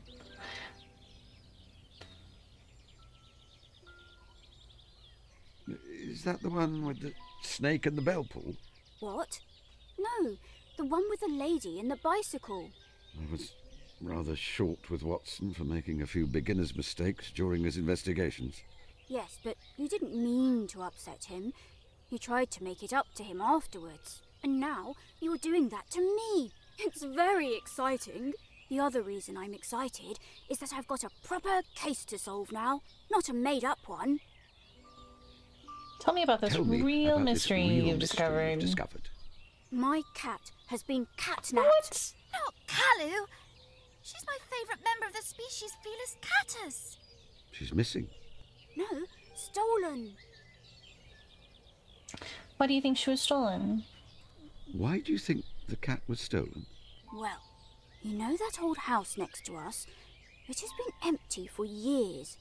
Speaker 2: Is that the one with the snake and the bell pull?
Speaker 12: What? No, the one with the lady and the bicycle.
Speaker 2: I was rather short with Watson for making a few beginner's mistakes during his investigations.
Speaker 12: Yes, but you didn't mean to upset him. You tried to make it up to him afterwards. And now you're doing that to me. It's very exciting. The other reason I'm excited is that I've got a proper case to solve now, not a made-up one.
Speaker 1: Tell me about this real mystery you've
Speaker 2: discovered.
Speaker 12: My cat has been catnapped.
Speaker 1: What?
Speaker 15: Not Kalu. She's my favourite member of the species Felis catus.
Speaker 2: She's missing.
Speaker 12: No, stolen.
Speaker 1: Why do you think she was stolen?
Speaker 2: Why do you think the cat was stolen?
Speaker 12: Well, you know that old house next to us? It has been empty for years.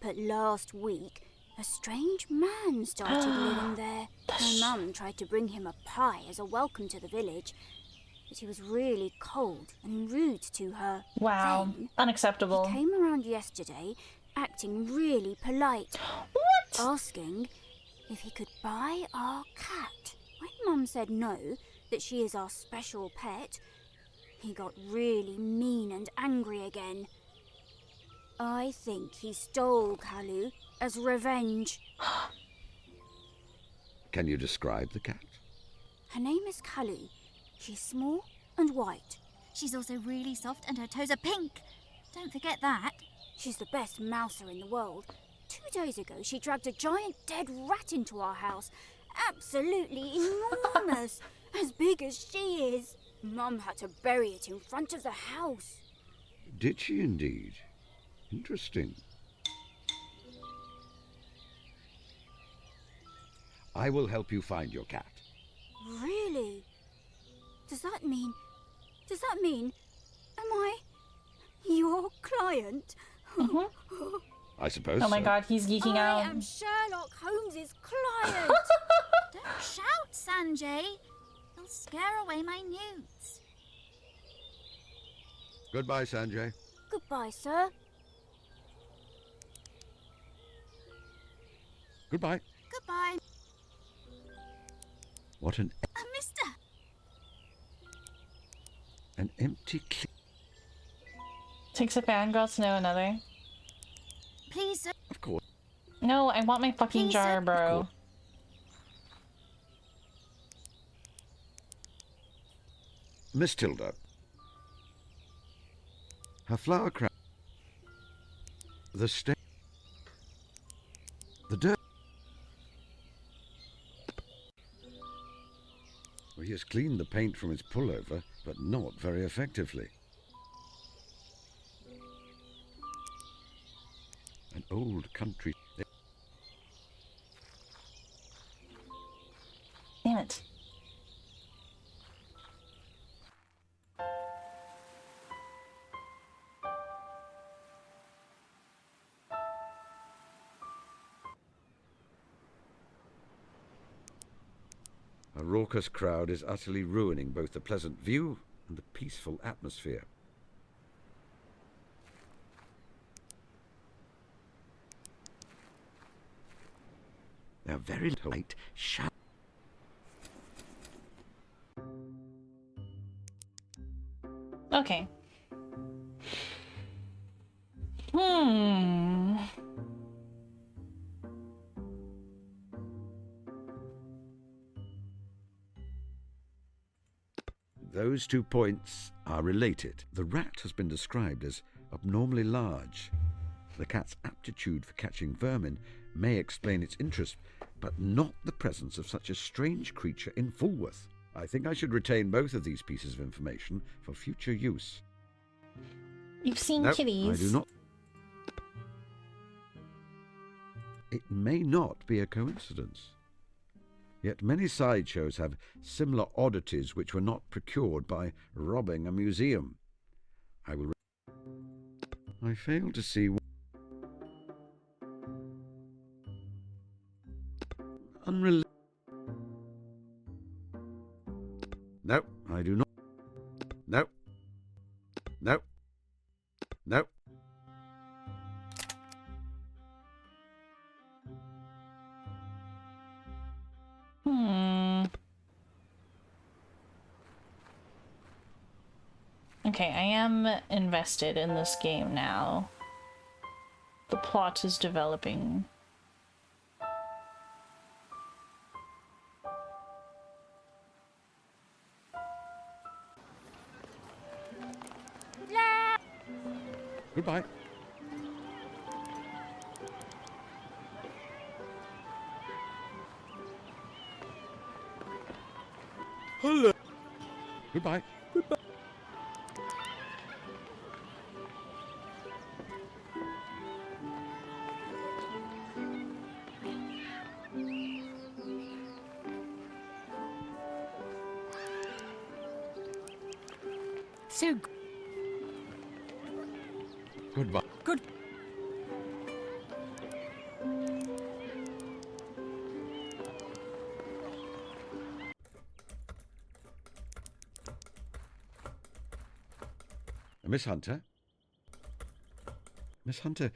Speaker 12: But last week, a strange man started living there. My mum tried to bring him a pie as a welcome to the village, but he was really cold and rude to her.
Speaker 1: Wow,
Speaker 12: then,
Speaker 1: unacceptable.
Speaker 12: He came around yesterday, acting really polite.
Speaker 1: What?
Speaker 12: Asking if he could buy our cat. When Mum said no, that she is our special pet, he got really mean and angry again. I think he stole Kalu as revenge.
Speaker 2: Can you describe the cat?
Speaker 12: Her name is Kalu. She's small and white.
Speaker 15: She's also really soft and her toes are pink. Don't forget that.
Speaker 12: She's the best mouser in the world. 2 days ago, she dragged a giant dead rat into our house. Absolutely enormous. As big as she is. Mum had to bury it in front of the house.
Speaker 2: Did she indeed? Interesting. I will help you find your cat.
Speaker 12: Really? Does that mean, am I your client?
Speaker 2: I suppose
Speaker 1: Oh my
Speaker 2: so.
Speaker 1: god, he's geeking out.
Speaker 12: I am Sherlock Holmes's client.
Speaker 15: Don't shout, Sanjay. You'll scare away my newts.
Speaker 2: Goodbye, Sanjay.
Speaker 12: Goodbye, sir.
Speaker 2: Goodbye.
Speaker 15: Goodbye.
Speaker 2: What
Speaker 15: Mister.
Speaker 2: an empty
Speaker 1: Takes a fangirl to know another.
Speaker 15: Please, sir.
Speaker 2: Of course.
Speaker 1: No, I want my fucking
Speaker 15: Please,
Speaker 1: jar,
Speaker 15: sir.
Speaker 1: bro.
Speaker 2: Miss Tilda. Her flower crown. The stain. The dirt. Well, he has cleaned the paint from his pullover, but not very effectively. An old country.
Speaker 1: Damn it.
Speaker 2: raucous crowd is utterly ruining both the pleasant view and the peaceful atmosphere. They're very light, shallow.
Speaker 1: Okay.
Speaker 2: Those 2 points are related. The rat has been described as abnormally large. The cat's aptitude for catching vermin may explain its interest, but not the presence of such a strange creature in Fulworth. I think I should retain both of these pieces of information for future use.
Speaker 1: You've seen
Speaker 2: No,
Speaker 1: kitties.
Speaker 2: I do not. It may not be a coincidence. Yet many sideshows have similar oddities which were not procured by robbing a museum. I fail to see. No, I do not. No. No. No.
Speaker 1: Okay, I am invested in this game now. The plot is developing.
Speaker 2: Goodbye.
Speaker 8: Hello.
Speaker 2: Goodbye.
Speaker 8: Goodbye.
Speaker 10: So
Speaker 2: Goodbye.
Speaker 10: good.
Speaker 2: Miss Hunter? Miss Hunter,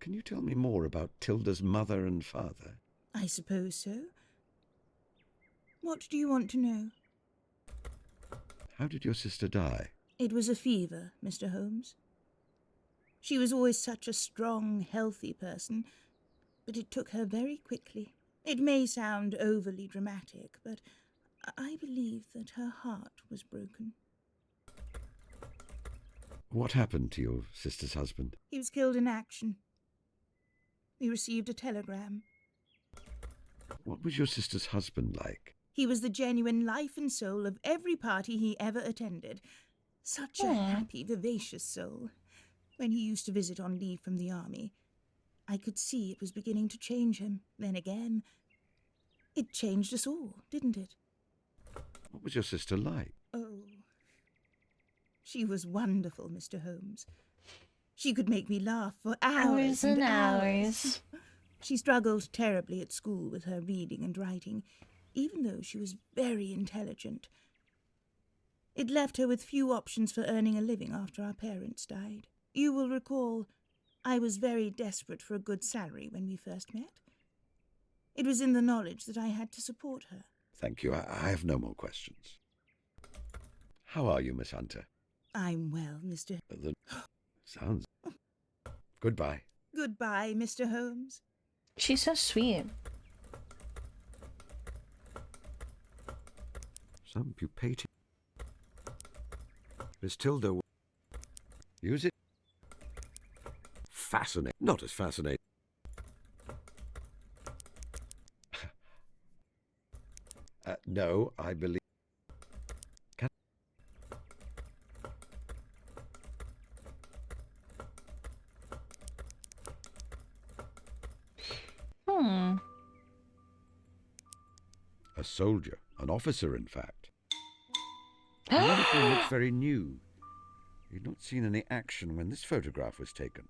Speaker 2: can you tell me more about Tilda's mother and father?
Speaker 11: I suppose so. What do you want to know?
Speaker 2: How did your sister die?
Speaker 11: It was a fever, Mr. Holmes. She was always such a strong, healthy person, but it took her very quickly. It may sound overly dramatic, but I believe that her heart was broken.
Speaker 2: What happened to your sister's husband?
Speaker 11: He was killed in action. We received a telegram.
Speaker 2: What was your sister's husband like?
Speaker 11: He was the genuine life and soul of every party he ever attended. Such a happy, vivacious soul. When he used to visit on leave from the army, I could see it was beginning to change him. Then again, it changed us all, didn't it?
Speaker 2: What was your sister like?
Speaker 11: Oh, she was wonderful, Mr. Holmes. She could make me laugh for hours and hours. She struggled terribly at school with her reading and writing, even though she was very intelligent. It left her with few options for earning a living after our parents died. You will recall, I was very desperate for a good salary when we first met. It was in the knowledge that I had to support her.
Speaker 2: Thank you. I have no more questions. How are you, Miss Hunter?
Speaker 11: I'm well, Mr.
Speaker 2: Sounds... Goodbye.
Speaker 11: Goodbye, Mr. Holmes.
Speaker 1: She's so sweet.
Speaker 2: Some pupating... Miss Tilda... Use it. Fascinating. Not as fascinating. No, I believe... Can... A soldier. An officer, in fact. The uniform looks very new. You'd not seen any action when this photograph was taken.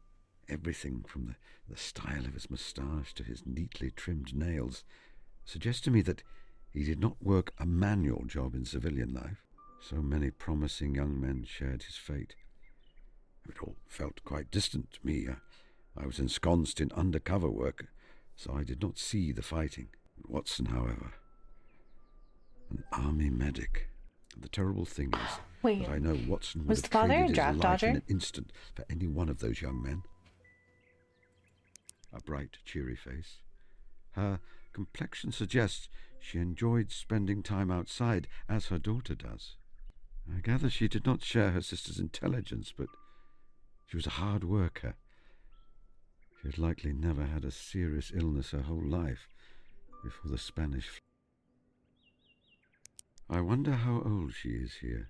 Speaker 2: Everything from the style of his moustache to his neatly trimmed nails suggests to me that He did not work a manual job in civilian life. So many promising young men shared his fate. It all felt quite distant to me. I was ensconced in undercover work, so I did not see the fighting. Watson, however, an army medic. And the terrible thing is that I know Watson would have traded his life in an instant for any one of those young men. A bright, cheery face. Her complexion suggests she enjoyed spending time outside, as her daughter does. I gather she did not share her sister's intelligence, but she was a hard worker. She had likely never had a serious illness her whole life before the Spanish flu. I wonder how old she is here.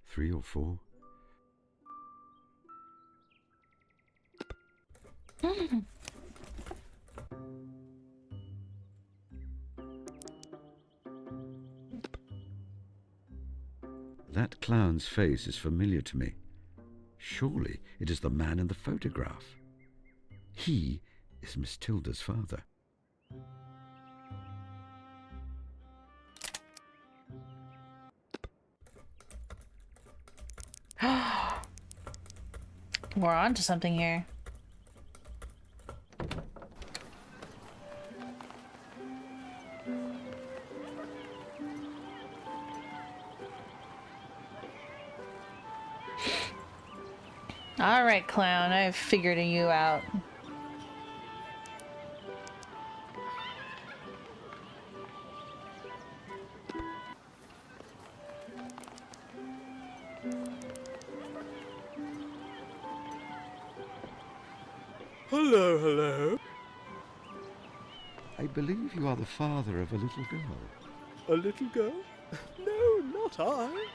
Speaker 2: 3 or 4? That clown's face is familiar to me. Surely it is the man in the photograph. He is Miss Tilda's father.
Speaker 1: We're on to something here. All right, clown, I've figured you out.
Speaker 8: Hello, hello.
Speaker 2: I believe you are the father of a little girl.
Speaker 8: A little girl? No, not I.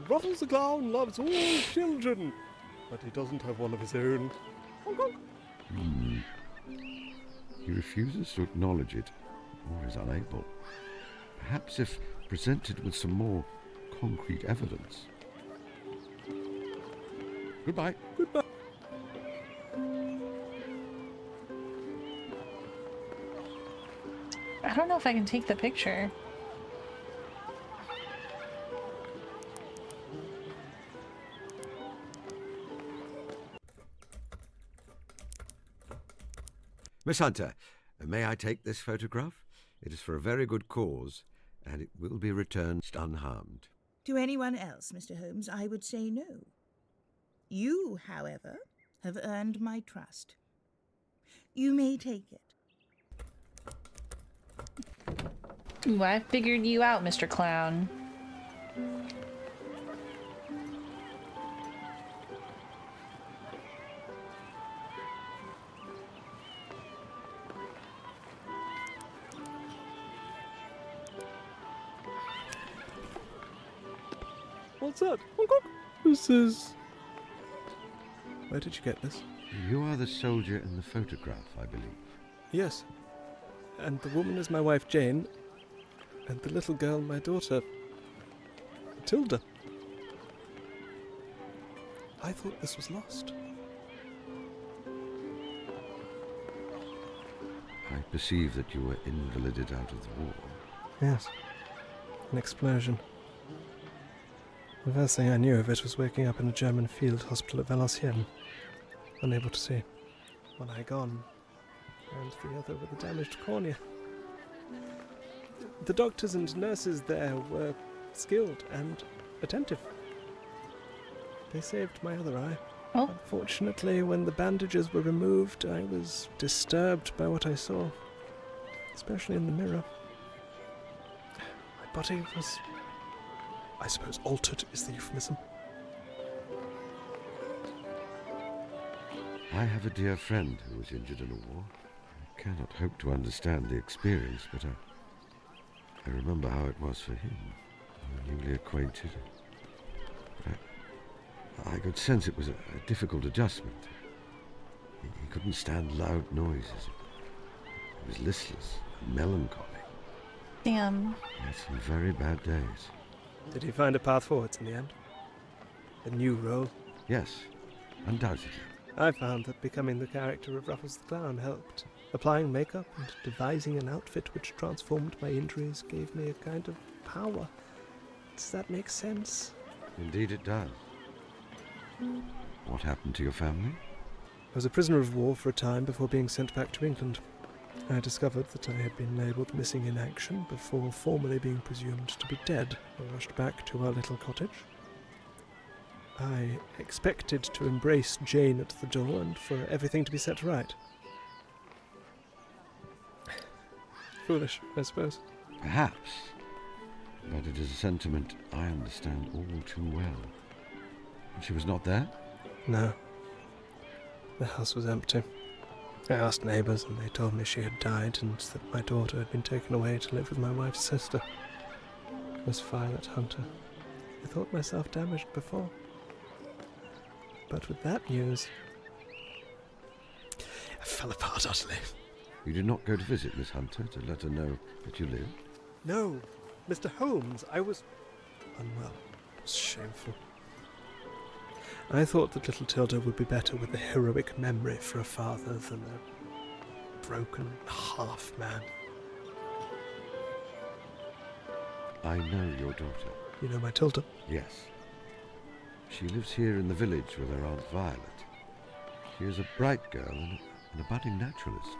Speaker 8: Ruffles the Clown loves all children, but he doesn't have one of his own. Honk, honk.
Speaker 2: He refuses to acknowledge it, or is unable. Perhaps if presented with some more concrete evidence. Goodbye.
Speaker 8: Goodbye.
Speaker 1: I don't know if I can take the picture.
Speaker 2: Miss Hunter, may I take this photograph? It is for a very good cause, and it will be returned unharmed.
Speaker 11: To anyone else, Mr. Holmes, I would say no. You, however, have earned my trust. You may take it.
Speaker 1: Ooh, I figured you out, Mr. Clown.
Speaker 8: What's that? Honk, honk. This is... Where did you get this?
Speaker 2: You are the soldier in the photograph, I believe.
Speaker 8: Yes. And the woman is my wife, Jane. And the little girl, my daughter, Matilda. I thought this was lost.
Speaker 2: I perceive that you were invalided out of the war.
Speaker 8: Yes. An explosion. The first thing I knew of it was waking up in a German field hospital at Valenciennes, unable to see. One eye gone, and the other with a damaged cornea. The doctors and nurses there were skilled and attentive. They saved my other eye.
Speaker 1: Oh.
Speaker 8: Unfortunately, when the bandages were removed, I was disturbed by what I saw, especially in the mirror. My body was, I suppose, altered is the euphemism.
Speaker 2: I have a dear friend who was injured in a war. I cannot hope to understand the experience, but I remember how it was for him. We were newly acquainted. I could sense it was a difficult adjustment. He couldn't stand loud noises. He was listless and melancholy.
Speaker 1: Damn.
Speaker 2: He had some very bad days.
Speaker 8: Did he find a path forwards in the end? A new role?
Speaker 2: Yes, undoubtedly.
Speaker 8: I found that becoming the character of Ruffles the Clown helped. Applying makeup and devising an outfit which transformed my injuries gave me a kind of power. Does that make sense?
Speaker 2: Indeed it does. What happened to your family?
Speaker 8: I was a prisoner of war for a time before being sent back to England. I discovered that I had been labelled missing in action before formally being presumed to be dead and rushed back to our little cottage. I expected to embrace Jane at the door and for everything to be set right. Foolish, I suppose.
Speaker 2: Perhaps. But it is a sentiment I understand all too well. She was not there?
Speaker 8: No. The house was empty. I asked neighbours and they told me she had died and that my daughter had been taken away to live with my wife's sister, Miss Violet Hunter. I thought myself damaged before. But with that news, I fell apart utterly.
Speaker 2: You did not go to visit Miss Hunter to let her know that you lived?
Speaker 8: No, Mr. Holmes, I was unwell. It was shameful. I thought that little Tilda would be better with a heroic memory for a father than a broken half-man.
Speaker 2: I know your daughter.
Speaker 8: You know my Tilda?
Speaker 2: Yes. She lives here in the village with her Aunt Violet. She is a bright girl and a budding naturalist.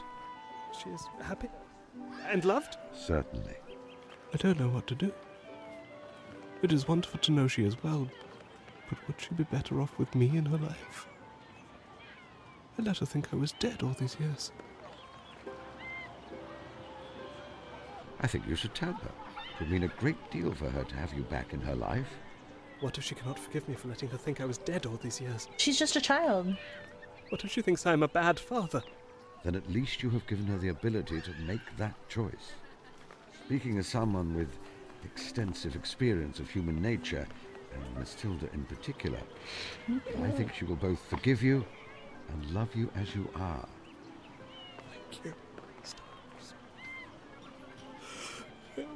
Speaker 8: She is happy? And loved?
Speaker 2: Certainly.
Speaker 8: I don't know what to do. It is wonderful to know she is well, but would she be better off with me in her life? I let her think I was dead all these years.
Speaker 2: I think you should tell her. It would mean a great deal for her to have you back in her life.
Speaker 8: What if she cannot forgive me for letting her think I was dead all these years?
Speaker 1: She's just a child.
Speaker 8: What if she thinks I am a bad father?
Speaker 2: Then at least you have given her the ability to make that choice. Speaking as someone with extensive experience of human nature, and Miss Tilda in particular, I think she will both forgive you and love you as you are.
Speaker 8: Thank you.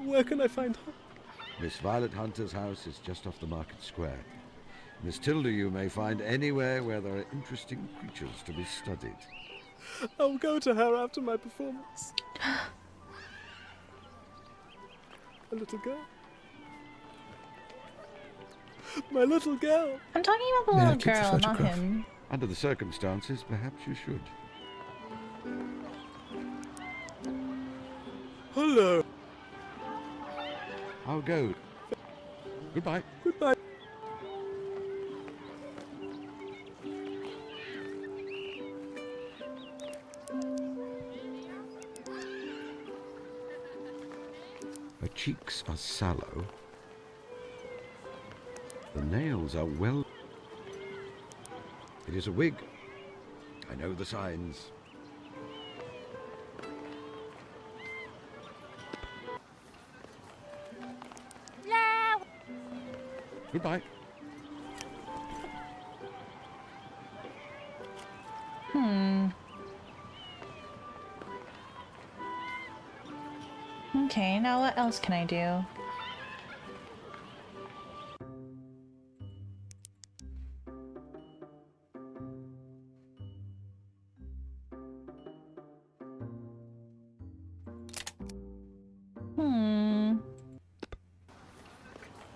Speaker 8: Where can I find her?
Speaker 2: Miss Violet Hunter's house is just off the market square. Miss Tilda you may find anywhere where there are interesting creatures to be studied.
Speaker 8: I'll go to her after my performance. A little girl. My little girl.
Speaker 1: I'm talking about the little girl, not him.
Speaker 2: Under the circumstances, perhaps you should.
Speaker 8: Hello.
Speaker 2: I'll go. Goodbye.
Speaker 8: Goodbye.
Speaker 2: Her cheeks are sallow. The nails are well... It is a wig. I know the signs. Goodbye.
Speaker 1: Okay, now what else can I do?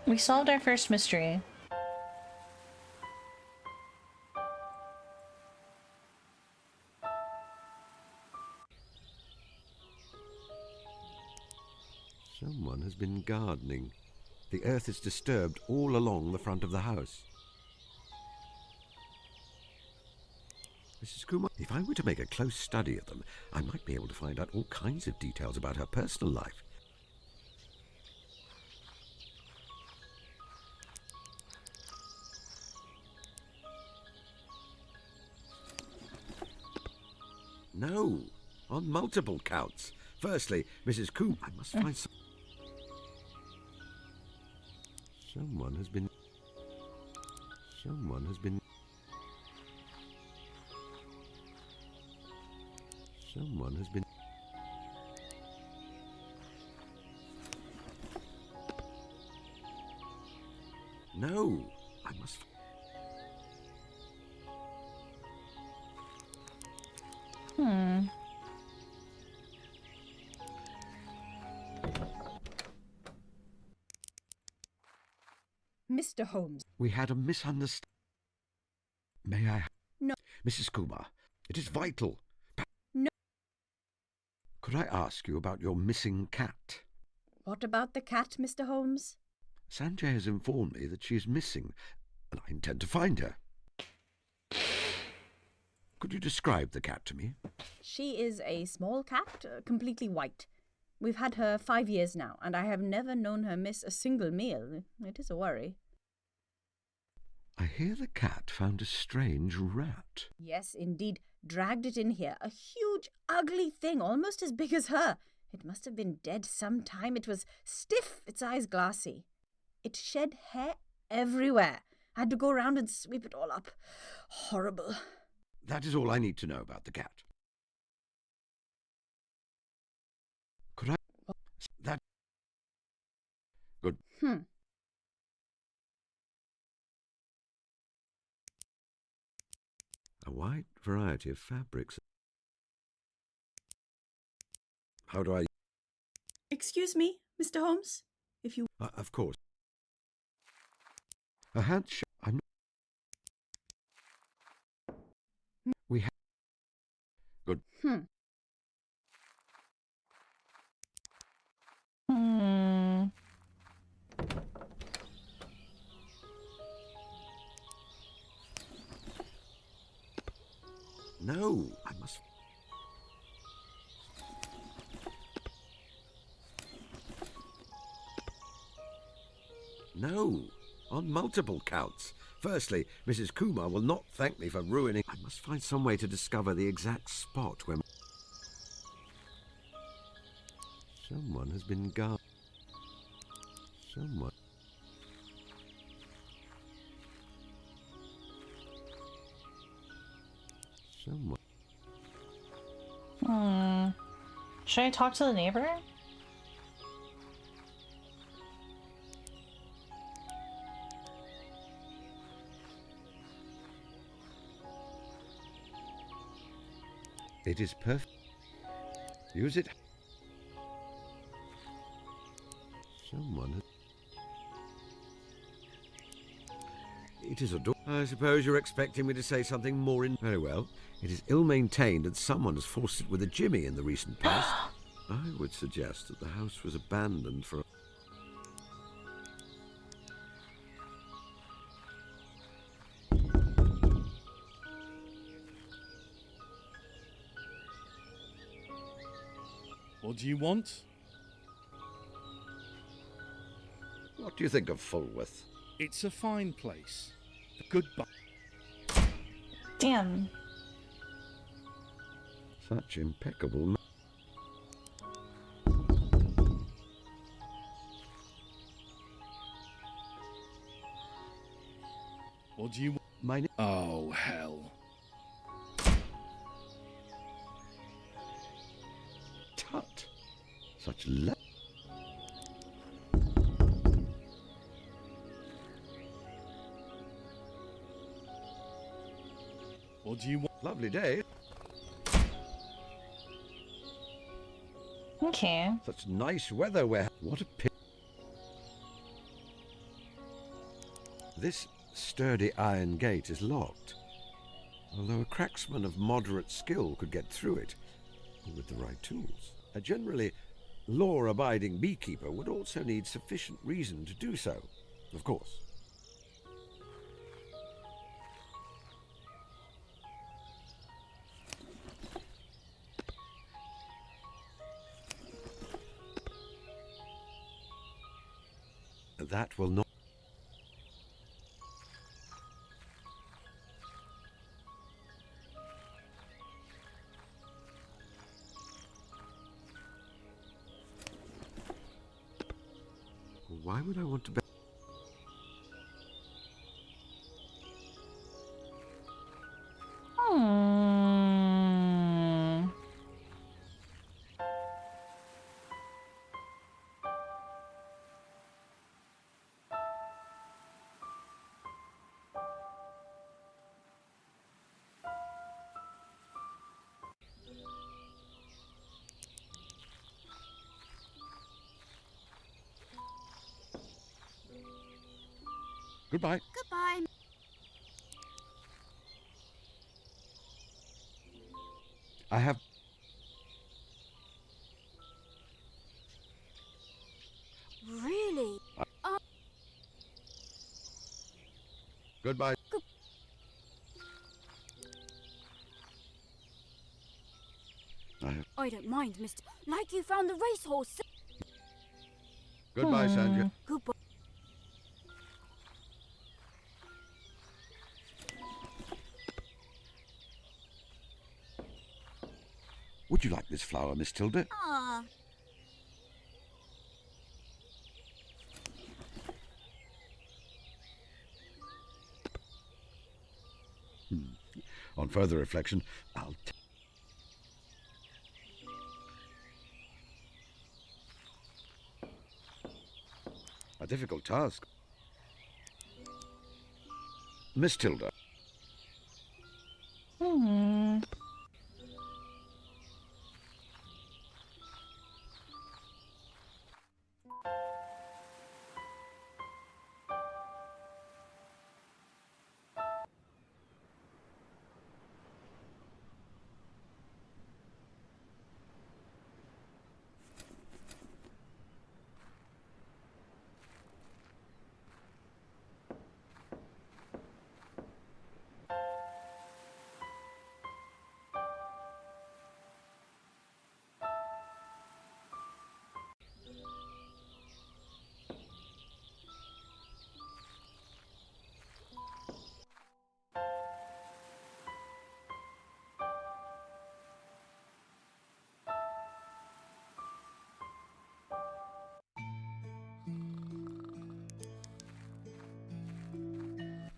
Speaker 1: We solved our first mystery.
Speaker 2: Someone has been gardening. The earth is disturbed all along the front of the house. Mrs. Kumar, if I were to make a close study of them, I might be able to find out all kinds of details about her personal life. No, on multiple counts. Firstly, Mrs. Coombe, I must find some... Someone has been... Someone has been... Someone has been... No, I must...
Speaker 14: Mr. Holmes.
Speaker 2: We had a misunderstanding. May I?
Speaker 14: No.
Speaker 2: Mrs. Kumar, it is vital.
Speaker 14: No.
Speaker 2: Could I ask you about your missing cat?
Speaker 14: What about the cat, Mr. Holmes?
Speaker 2: Sanjay has informed me that she is missing, and I intend to find her. Could you describe the cat to me?
Speaker 14: She is a small cat, completely white. We've had her 5 years now, and I have never known her miss a single meal. It is a worry.
Speaker 2: I hear the cat found a strange rat.
Speaker 14: Yes, indeed. Dragged it in here. A huge, ugly thing, almost as big as her. It must have been dead some time. It was stiff, its eyes glassy. It shed hair everywhere. I had to go around and sweep it all up. Horrible.
Speaker 2: That is all I need to know about the cat. Could I? That. Good. A wide variety of fabrics. How do I?
Speaker 11: Excuse me, Mr. Holmes? If you...
Speaker 2: Of course. A handshake. I'm not... We have... Good. No, I must... No, on multiple counts. Firstly, Mrs. Kumar will not thank me for ruining... I must find some way to discover the exact spot where... Someone has been guarded. Someone... Someone...
Speaker 1: Should I talk to the neighbor?
Speaker 2: It is perfect. Use it. Someone... It is a door. I suppose you're expecting me to say something more in... Very well. It is ill-maintained and someone has forced it with a jimmy in the recent past. I would suggest that the house was abandoned for...
Speaker 16: What do you want?
Speaker 2: What do you think of Fulworth?
Speaker 16: It's a fine place. Goodbye.
Speaker 1: Damn.
Speaker 2: Such impeccable...
Speaker 16: What do you want?
Speaker 2: My name...
Speaker 16: Oh, hell.
Speaker 2: Tut. Such
Speaker 16: What do you want?
Speaker 2: Lovely day.
Speaker 1: Okay.
Speaker 2: Such nice weather where... What a pity. This sturdy iron gate is locked. Although a cracksman of moderate skill could get through it with the right tools. A generally law-abiding beekeeper would also need sufficient reason to do so, of course. That will not... Why would I want to... Goodbye.
Speaker 15: Goodbye.
Speaker 2: I have...
Speaker 12: Really?
Speaker 2: Goodbye.
Speaker 12: I don't mind, Mr. Like you found the racehorse.
Speaker 2: Goodbye, Sanjay.
Speaker 12: Goodbye.
Speaker 2: Would you like this flower, Miss Tilda?
Speaker 15: Ah.
Speaker 2: On further reflection, I'll... A difficult task. Miss Tilda.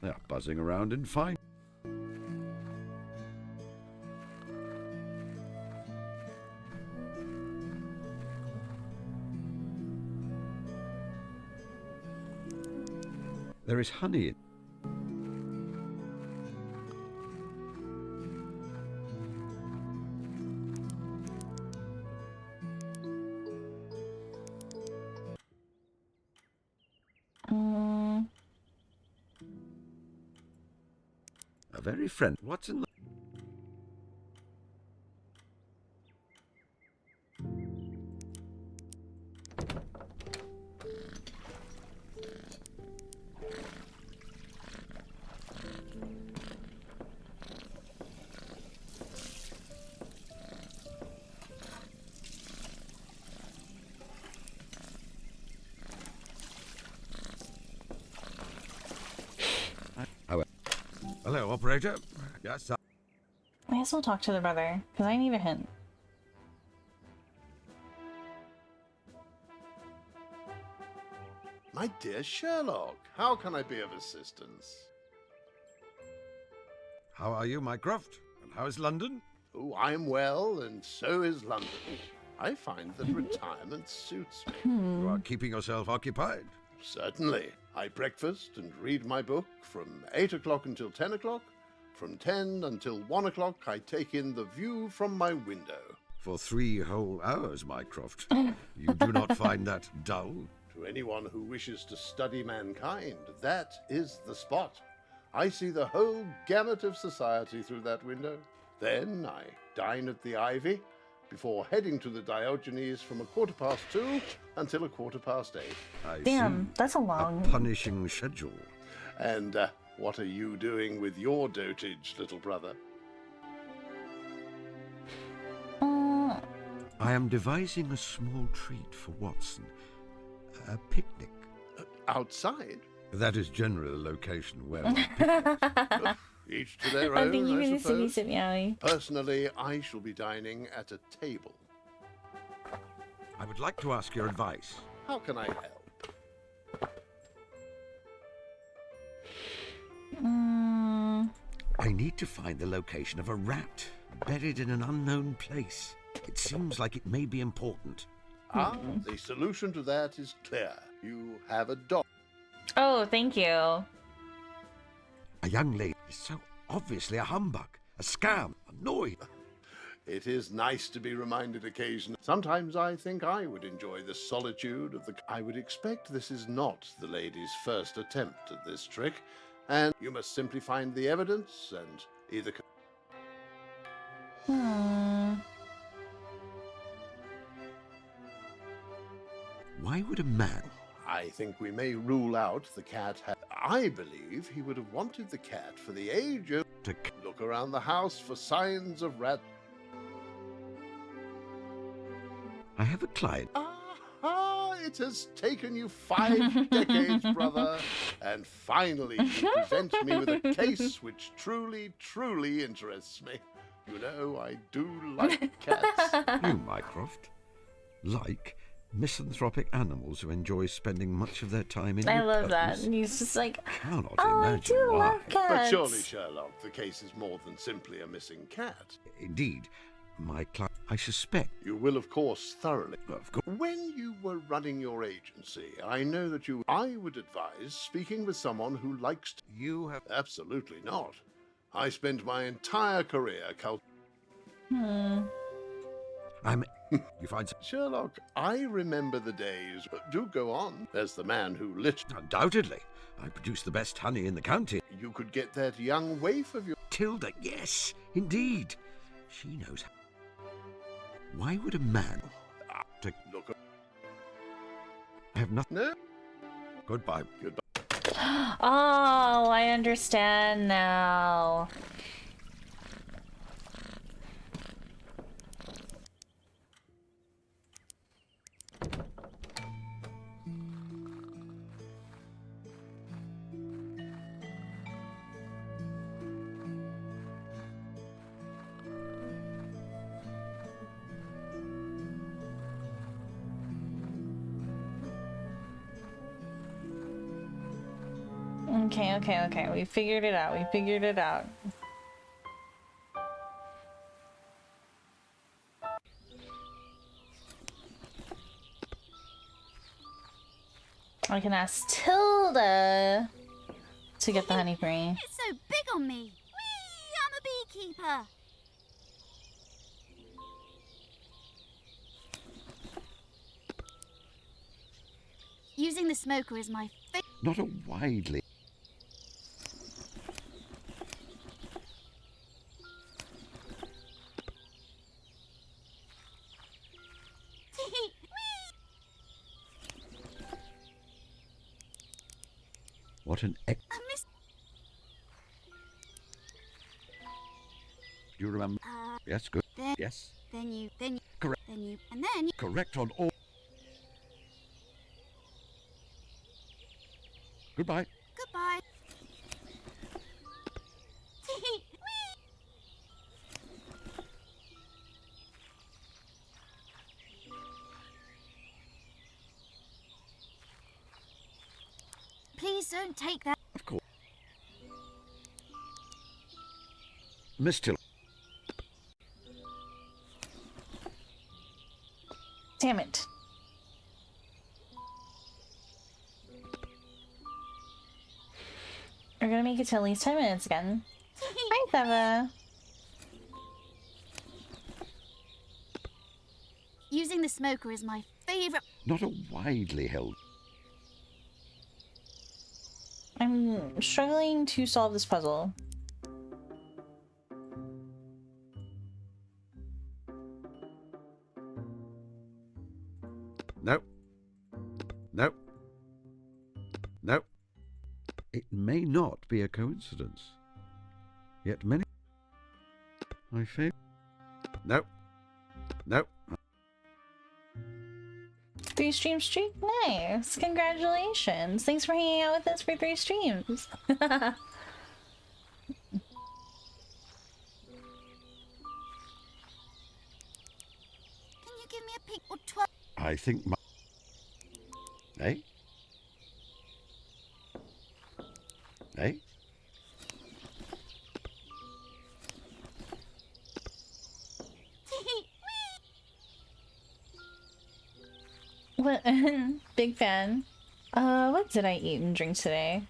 Speaker 2: They are buzzing around in fine. There is honey in... A very friend. What's in the... Hello, operator. Yes, sir.
Speaker 1: I guess we'll talk to the brother, because I need a hint.
Speaker 5: My dear Sherlock, how can I be of assistance?
Speaker 2: How are you, Mycroft? And how is London?
Speaker 5: Oh, I'm well, and so is London. I find that retirement suits me.
Speaker 2: You are keeping yourself occupied.
Speaker 5: Certainly. I breakfast and read my book from 8 o'clock until 10 o'clock. From 10 until 1 o'clock, I take in the view from my window.
Speaker 2: For 3 whole hours, Mycroft. You do not find that dull?
Speaker 5: To anyone who wishes to study mankind, that is the spot. I see the whole gamut of society through that window. Then I dine at the Ivy, before heading to the Diogenes from 2:15 until 8:15.
Speaker 1: Damn, that's a long...
Speaker 2: A punishing schedule.
Speaker 5: And what are you doing with your dotage, little brother?
Speaker 2: I am devising a small treat for Watson. A picnic.
Speaker 5: Outside?
Speaker 2: That is generally the location where we picnic.
Speaker 5: Each to their
Speaker 1: I
Speaker 5: own,
Speaker 1: think you
Speaker 5: I
Speaker 1: really
Speaker 5: suppose.
Speaker 1: Meowie.
Speaker 5: Personally, I shall be dining at a table.
Speaker 2: I would like to ask your advice.
Speaker 5: How can I help?
Speaker 2: I need to find the location of a rat buried in an unknown place. It seems like it may be important.
Speaker 5: The solution to that is clear. You have a dog.
Speaker 1: Oh, thank you.
Speaker 2: A young lady is so obviously a humbug, a scam, a noise.
Speaker 5: It is nice to be reminded occasionally. Sometimes I think I would enjoy the solitude of the... I would expect this is not the lady's first attempt at this trick, and you must simply find the evidence and either...
Speaker 2: Why would a man...
Speaker 5: I think we may rule out the cat I believe he would have wanted the cat for the age of...
Speaker 2: to
Speaker 5: look around the house for signs of rat...
Speaker 2: I have a client.
Speaker 5: It has taken you 5 decades, brother, and finally you present me with a case which truly, truly interests me. You know, I do like cats.
Speaker 2: You, Mycroft, like misanthropic animals who enjoy spending much of their time in
Speaker 1: I
Speaker 2: your
Speaker 1: love that.
Speaker 2: presence.
Speaker 1: And he's just like,
Speaker 2: Cannot
Speaker 1: oh, I
Speaker 2: imagine
Speaker 1: do
Speaker 2: why.
Speaker 1: love cats.
Speaker 5: But surely, Sherlock, the case is more than simply a missing cat.
Speaker 2: Indeed, my client, I suspect.
Speaker 5: You will, of course, thoroughly.
Speaker 2: Of course.
Speaker 5: When you were running your agency, I know that I would advise speaking with someone who likes to...
Speaker 2: You have...
Speaker 5: Absolutely not. I spent my entire career
Speaker 2: You find some...
Speaker 5: Sherlock, I remember the days... Do go on. There's the man who
Speaker 2: Undoubtedly. I produce the best honey in the county.
Speaker 5: You could get that young waif of your...
Speaker 2: Tilda, yes, indeed. She knows how... Why would a man... to
Speaker 5: look...
Speaker 2: I have nothing...
Speaker 5: No.
Speaker 2: Goodbye.
Speaker 5: Goodbye.
Speaker 1: Oh, I understand now. Okay. We figured it out. I can ask Tilda to get the honey for me.
Speaker 15: It's so big on me. Whee! I'm a beekeeper. Using the smoker is my favorite.
Speaker 2: Not a widely... What an ex... Do you remember? Yes, good. Yes.
Speaker 15: Then you.
Speaker 2: Correct.
Speaker 15: And then you.
Speaker 2: Correct on all... Goodbye.
Speaker 15: Goodbye. Please don't take that.
Speaker 2: Of course. Miss Till.
Speaker 1: Damn it. We're gonna make it to at least 10 minutes again. Hi, Theva.
Speaker 15: Using the smoker is my favorite.
Speaker 2: Not a widely held...
Speaker 1: I'm struggling to solve this puzzle.
Speaker 2: Nope. Nope. Nope. It may not be a coincidence. Yet many... I fail... Nope. Nope.
Speaker 1: 3 stream streak? Nice. Congratulations. Thanks for hanging out with us for 3 streams.
Speaker 15: Can you give me a peek or 12?
Speaker 2: I think my... Eh? Eh?
Speaker 1: What? Big fan. What did I eat and drink today?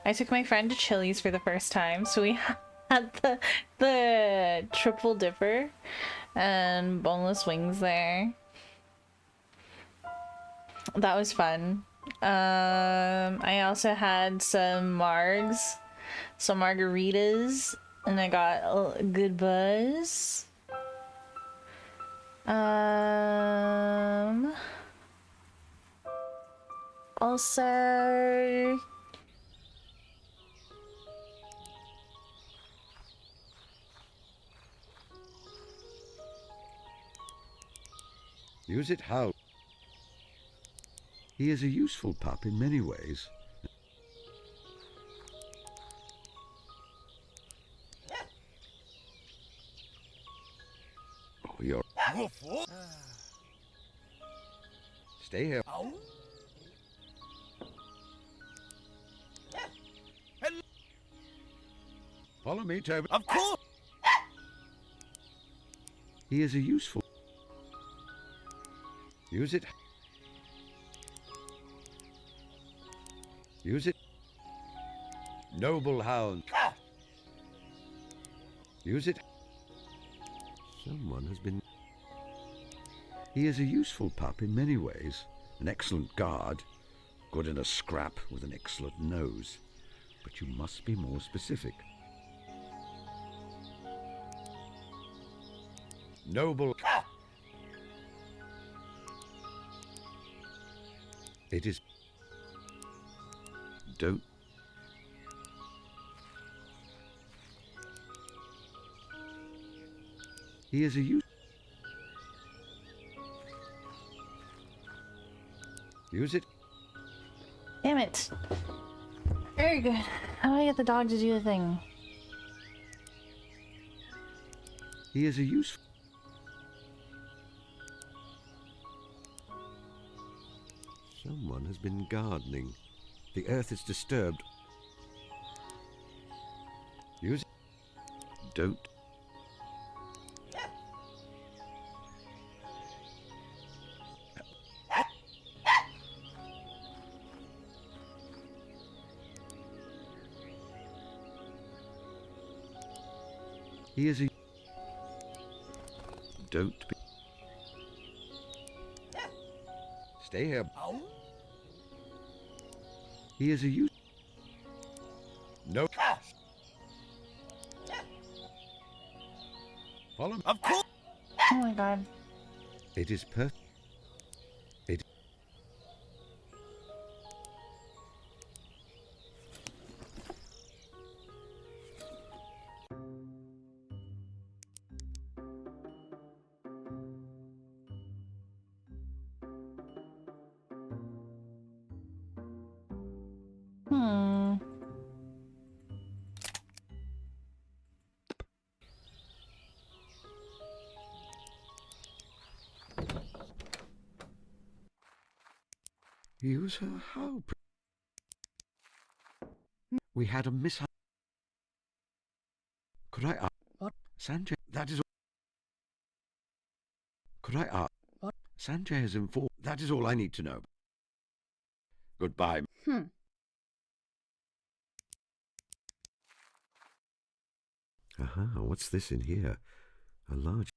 Speaker 1: I took my friend to Chili's for the first time, so had the triple dipper and boneless wings there. That was fun. I also had some margaritas, and I got a good buzz. Also,
Speaker 2: Use it how? He is a useful pup in many ways. Oh, you're... Stay here. Follow me, Toby.
Speaker 9: Of course!
Speaker 2: He is a useful... Use it. Use it. Noble hound. Use it. Someone has been... He is a useful pup in many ways. An excellent guard. Good in a scrap with an excellent nose. But you must be more specific. Noble... It is... Don't... He is a use... Use it.
Speaker 1: damn it. Very good. How do I get the dog to do the thing?
Speaker 2: He is a useful... Someone has been gardening. The earth is disturbed. Use it. Don't. He is a... Don't be... Stay here. He is a use... No. Follow me.
Speaker 9: Of course.
Speaker 1: Oh my god.
Speaker 2: It is perfect. It... Use her how? We had a mishap. Could I ask?
Speaker 9: What?
Speaker 2: Sanjay, that is all. Could I ask?
Speaker 9: What?
Speaker 2: Sanjay has informed. That is all I need to know. Goodbye. Aha, what's this in here? A large...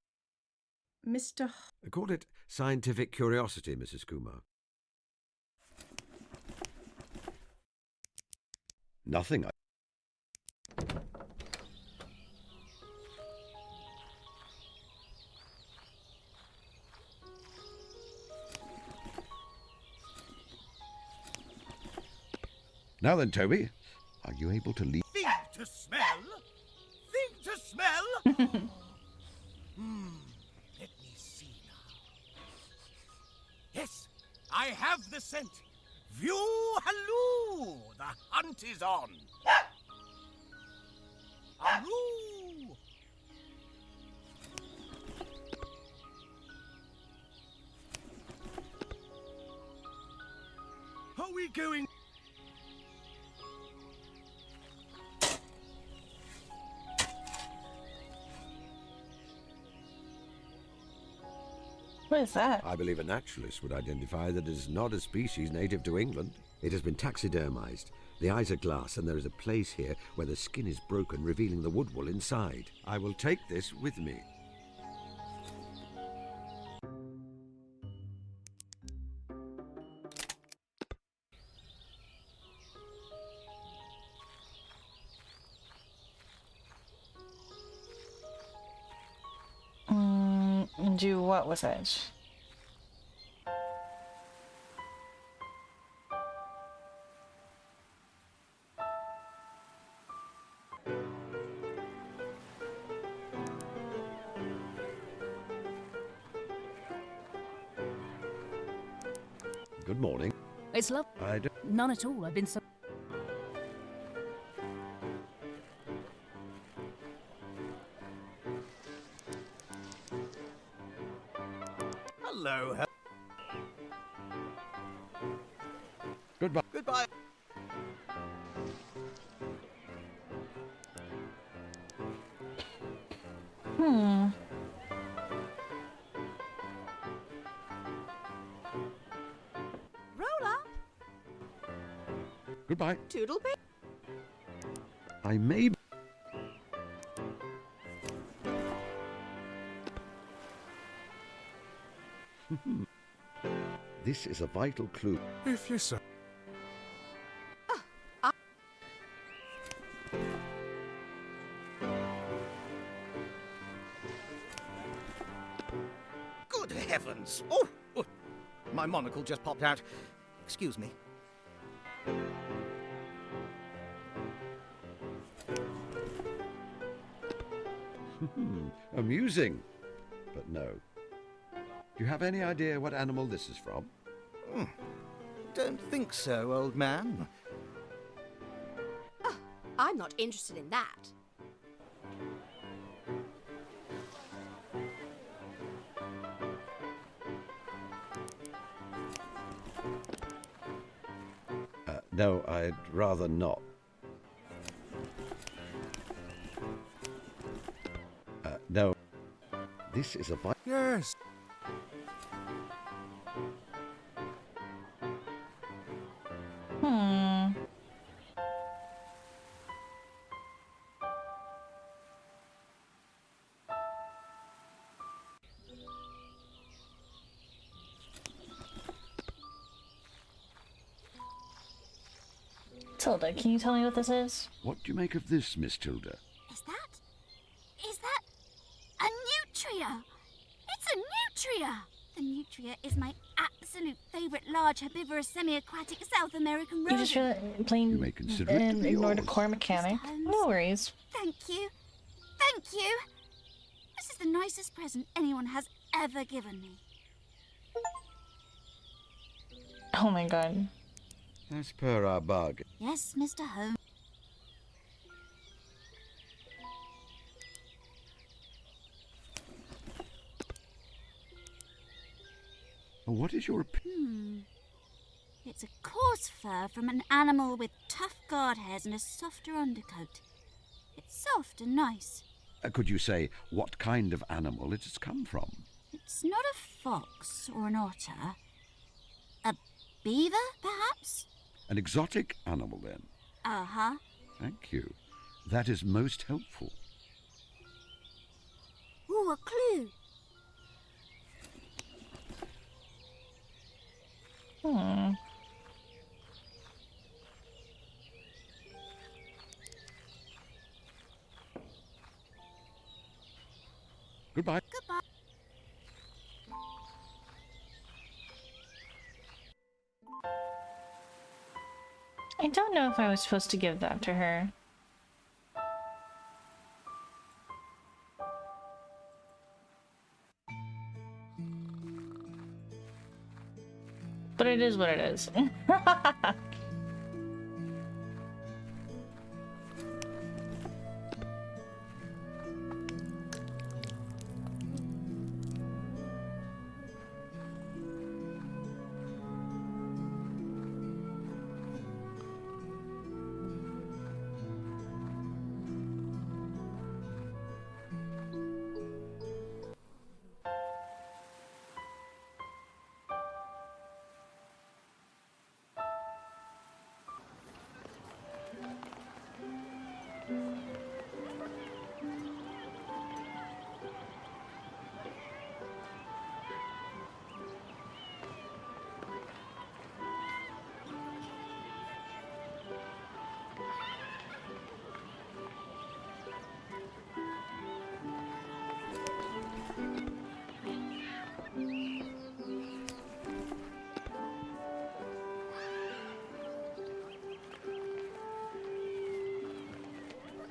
Speaker 11: Mr.
Speaker 2: Call it scientific curiosity, Mrs. Kumar. Nothing. Now then, Toby, are you able to leave?
Speaker 9: Think to smell? Think to smell? Let me see now. Yes, I have the scent. View halloo! The hunt is on. Halloo! Are we going?
Speaker 1: What is that?
Speaker 2: I believe a naturalist would identify that it is not a species native to England. It has been taxidermized. The eyes are glass, and there is a place here where the skin is broken, revealing the wood wool inside. I will take this with me.
Speaker 1: Do what with it?
Speaker 2: Good morning.
Speaker 17: It's love.
Speaker 2: I don't...
Speaker 17: None at all. I've been so.
Speaker 9: Hello.
Speaker 2: Goodbye.
Speaker 9: Goodbye.
Speaker 13: Roll up.
Speaker 2: Goodbye.
Speaker 13: Toodle-pip.
Speaker 2: I may... This is a vital clue.
Speaker 4: If you say.
Speaker 9: Good heavens! Oh, oh, my monocle just popped out. Excuse me.
Speaker 2: Amusing. But no. Do you have any idea what animal this is from?
Speaker 9: Don't think so, old man.
Speaker 13: I'm not interested in that.
Speaker 2: No, I'd rather not. No. This is a...
Speaker 4: Yes.
Speaker 1: Tilda, can you tell me what this is?
Speaker 2: What do you make of this, Miss Tilda?
Speaker 15: Is that a nutria? It's a nutria! The nutria is my absolute favourite large herbivorous semi-aquatic South American rodent.
Speaker 1: You just really plain
Speaker 2: You may consider it to
Speaker 1: and
Speaker 2: be
Speaker 1: ignored a
Speaker 2: yours.
Speaker 1: core mechanic. No worries.
Speaker 15: Thank you. Thank you. This is the nicest present anyone has ever given me.
Speaker 1: Oh my god.
Speaker 2: As per our bargain.
Speaker 15: Yes, Mr. Holmes.
Speaker 2: What is your opinion?
Speaker 15: It's a coarse fur from an animal with tough guard hairs and a softer undercoat. It's soft and nice.
Speaker 2: Could you say what kind of animal it has come from?
Speaker 15: It's not a fox or an otter. A beaver, perhaps?
Speaker 2: An exotic animal, then?
Speaker 15: Uh-huh.
Speaker 2: Thank you. That is most helpful.
Speaker 15: Ooh, a clue.
Speaker 2: Goodbye.
Speaker 15: Goodbye.
Speaker 1: I don't know if I was supposed to give that to her. But it is what it is.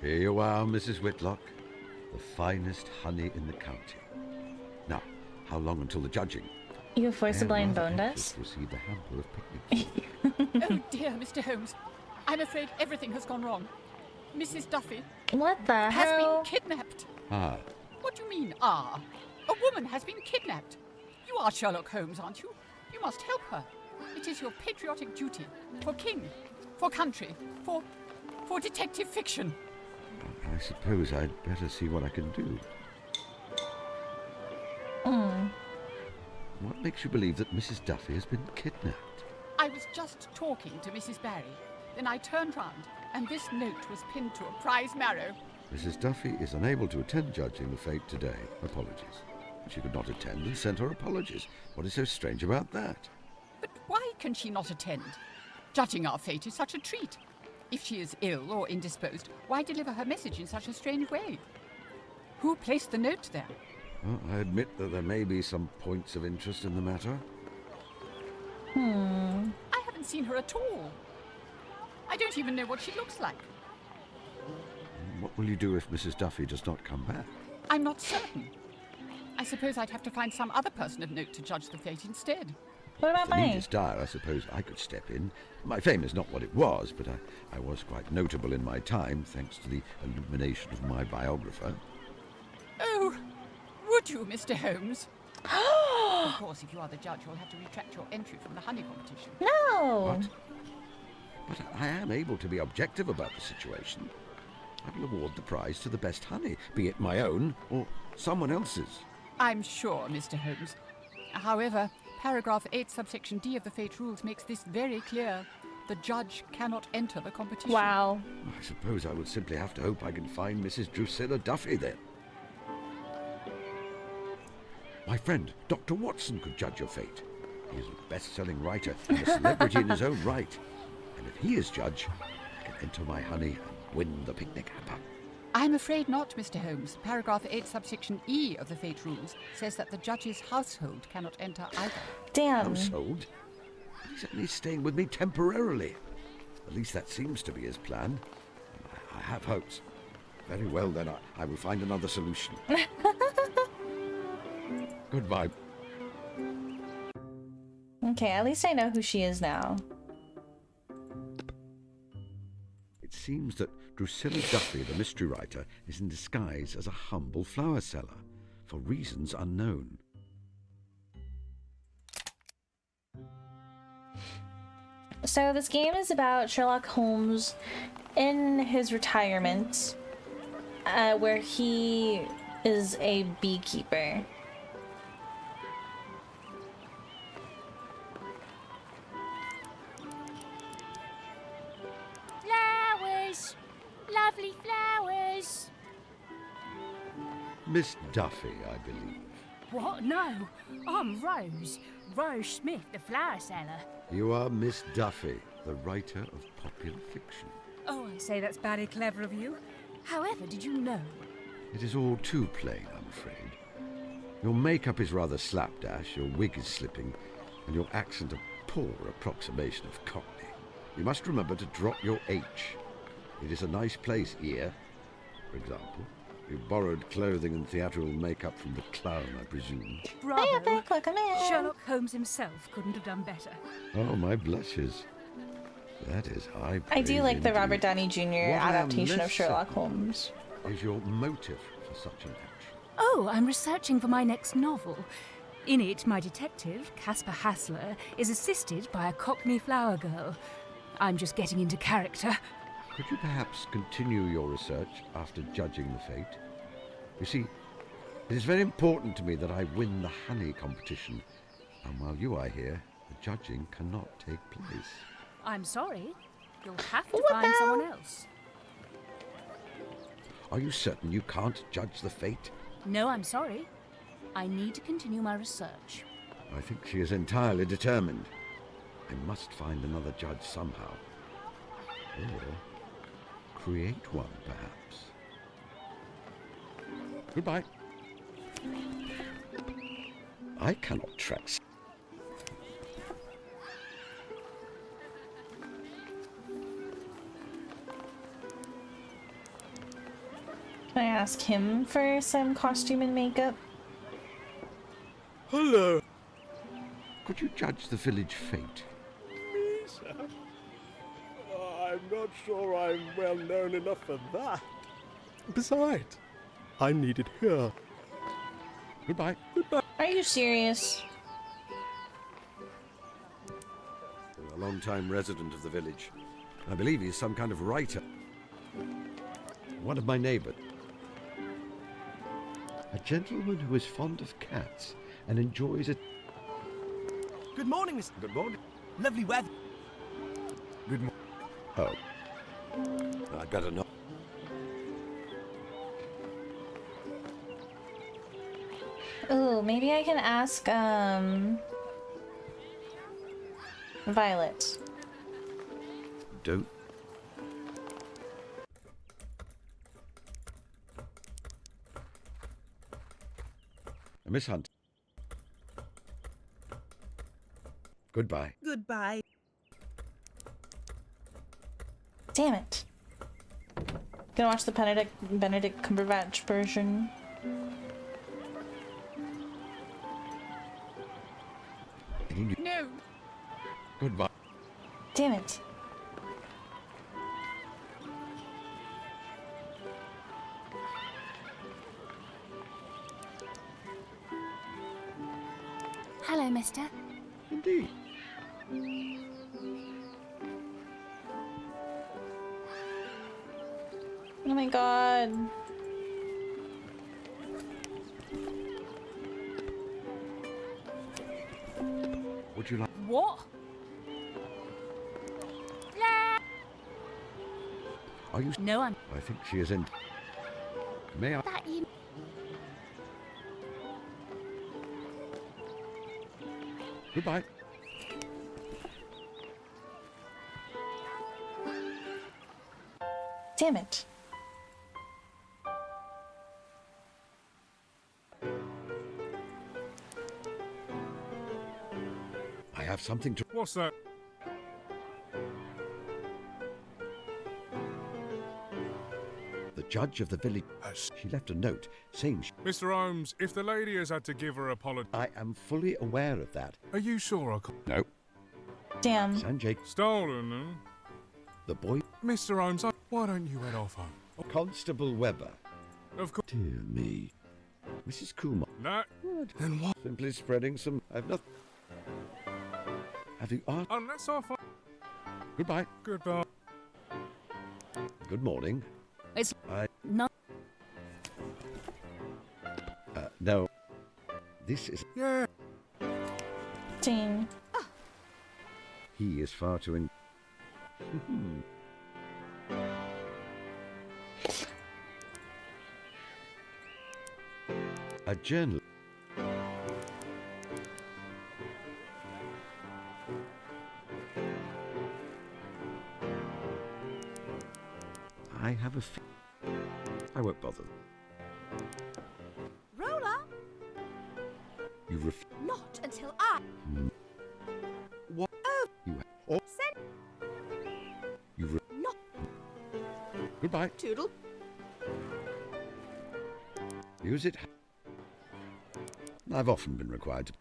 Speaker 2: Here you are, Mrs. Whitlock. The finest honey in the county. Now, how long until the judging?
Speaker 1: You have forcibly
Speaker 2: I am rather
Speaker 1: boned
Speaker 2: anxious
Speaker 1: us?
Speaker 2: to receive the hamper of picnic.
Speaker 10: Oh dear, Mr. Holmes. I'm afraid everything has gone wrong. Mrs. Duffy
Speaker 1: What the
Speaker 10: has
Speaker 1: hell?
Speaker 10: been kidnapped.
Speaker 2: Ah,
Speaker 10: What do you mean, ah? A woman has been kidnapped. You are Sherlock Holmes, aren't you? You must help her. It is your patriotic duty. For king, for country, for detective fiction.
Speaker 2: I suppose I'd better see what I can do. What makes you believe that Mrs. Duffy has been kidnapped?
Speaker 10: I was just talking to Mrs. Barry. Then I turned round, and this note was pinned to a prize marrow.
Speaker 2: Mrs. Duffy is unable to attend judging the fate today. Apologies. She could not attend and sent her apologies. What is so strange about that?
Speaker 10: But why can she not attend? Judging our fate is such a treat. If she is ill or indisposed, why deliver her message in such a strange way? Who placed the note there?
Speaker 2: Well, I admit that there may be some points of interest in the matter.
Speaker 10: I haven't seen her at all. I don't even know what she looks like.
Speaker 2: What will you do if Mrs. Duffy does not come back?
Speaker 10: I'm not certain. I suppose I'd have to find some other person of note to judge the fate instead.
Speaker 1: What about
Speaker 2: If the need
Speaker 1: mine?
Speaker 2: is dire, I suppose I could step in. My fame is not what it was, but I was quite notable in my time, thanks to the illumination of my biographer.
Speaker 10: Oh, would you, Mr. Holmes? Of course, if you are the judge, you'll have to retract your entry from the honey competition.
Speaker 1: No!
Speaker 2: What? But I am able to be objective about the situation. I will award the prize to the best honey, be it my own or someone else's.
Speaker 10: I'm sure, Mr. Holmes. However, paragraph 8, subsection D of the Fate Rules makes this very clear. The judge cannot enter the competition.
Speaker 1: Wow.
Speaker 2: I suppose I will simply have to hope I can find Mrs. Drusilla Duffy then. My friend, Dr. Watson, could judge your fate. He is a best-selling writer and a celebrity in his own right. And if he is judge, I can enter my honey and win the picnic hamper.
Speaker 10: I'm afraid not, Mr. Holmes. Paragraph 8, subsection E of the Fate Rules says that the judge's household cannot enter either.
Speaker 1: Damn.
Speaker 2: Household? He's only staying with me temporarily. At least that seems to be his plan. I have hopes. Very well, then I will find another solution. Goodbye.
Speaker 1: Okay, at least I know who she is now.
Speaker 2: It seems that Drusilla Duffy, the mystery writer, is in disguise as a humble flower seller, for reasons unknown.
Speaker 1: So this game is about Sherlock Holmes in his retirement, where he is a beekeeper.
Speaker 7: Flowers! Lovely flowers!
Speaker 2: Miss Duffy, I believe.
Speaker 7: What? No, I'm Rose. Rose Smith, the flower seller.
Speaker 2: You are Miss Duffy, the writer of popular fiction.
Speaker 17: Oh, I say that's very clever of you. However, did you know?
Speaker 2: It is all too plain, I'm afraid. Your makeup is rather slapdash, your wig is slipping, and your accent a poor approximation of Cockney. You must remember to drop your H. It is a nice place here, for example. You borrowed clothing and theatrical makeup from the clown, I presume.
Speaker 17: Bravo.
Speaker 1: Welcome in.
Speaker 17: Sherlock Holmes himself couldn't have done better.
Speaker 2: Oh, my blushes. That is high praise
Speaker 1: I do like the
Speaker 2: indeed.
Speaker 1: Robert Downey Jr.
Speaker 2: What I am
Speaker 1: adaptation of
Speaker 2: less
Speaker 1: Sherlock
Speaker 2: certain
Speaker 1: Holmes.
Speaker 2: Is your motive for such an action?
Speaker 17: Oh, I'm researching for my next novel. In it, my detective, Caspar Hassler, is assisted by a Cockney flower girl. I'm just getting into character.
Speaker 2: Could you perhaps continue your research after judging the fate? You see, it is very important to me that I win the honey competition, and while you are here, the judging cannot take place.
Speaker 17: I'm sorry. You'll have to find someone else.
Speaker 2: Are you certain you can't judge the fate?
Speaker 17: No, I'm sorry. I need to continue my research.
Speaker 2: I think she is entirely determined. I must find another judge somehow. Or create one, perhaps. Goodbye. I cannot track.
Speaker 1: ask him for some costume and makeup.
Speaker 8: Hello.
Speaker 2: Could you judge the village fate?
Speaker 8: Me, sir? I'm not sure I'm well known enough for that. Besides, I'm needed here.
Speaker 2: Goodbye.
Speaker 8: Goodbye.
Speaker 1: Are you serious?
Speaker 2: A long-time resident of the village. I believe he's some kind of writer. One of my neighbours. A gentleman who is fond of cats and enjoys it.
Speaker 18: Good morning, Mr.
Speaker 2: Good morning.
Speaker 18: Lovely weather.
Speaker 2: Good morning. Oh. I'd better not.
Speaker 1: Ooh, maybe I can ask, Violet.
Speaker 2: Don't. Miss Hunt. Goodbye.
Speaker 11: Goodbye.
Speaker 1: Damn it. Gonna watch the Benedict Cumberbatch version.
Speaker 10: No.
Speaker 2: Goodbye.
Speaker 1: Damn it.
Speaker 15: Hello, mister.
Speaker 2: Indeed.
Speaker 1: Oh my god.
Speaker 2: Would you like?
Speaker 7: What?
Speaker 2: Are you?
Speaker 7: No, I'm.
Speaker 2: I think she is in. May I?
Speaker 15: That you.
Speaker 2: Goodbye.
Speaker 1: Damn it.
Speaker 2: I have something to.
Speaker 4: What's that?
Speaker 2: The judge of the village. She left a note saying.
Speaker 4: Mr. Holmes, if the lady has had to give her apology.
Speaker 2: I am fully aware of that.
Speaker 4: Are you sure I could?
Speaker 2: No.
Speaker 1: Damn.
Speaker 2: Sanjay.
Speaker 4: Stolen, huh?
Speaker 2: The boy.
Speaker 4: Mr. Holmes, why don't you head off home?
Speaker 2: Constable Webber.
Speaker 4: Of course.
Speaker 2: Dear me. Mrs. Kumar.
Speaker 4: No. Then what?
Speaker 2: Simply spreading some. I've nothing. Have you asked?
Speaker 4: Unless I find.
Speaker 2: Goodbye.
Speaker 4: Goodbye.
Speaker 2: Good morning.
Speaker 17: It's
Speaker 2: I.
Speaker 17: not.
Speaker 2: No. This is.
Speaker 4: Yeah.
Speaker 1: Team.
Speaker 2: He is far too in. A journal. I have a. I won't bother.
Speaker 13: Roller?
Speaker 2: You
Speaker 13: Not until I.
Speaker 2: What?
Speaker 13: Oh.
Speaker 2: You. Oh.
Speaker 13: Send.
Speaker 2: You.
Speaker 13: Not.
Speaker 2: Goodbye.
Speaker 13: Toodle.
Speaker 2: Use it. I've often been required to.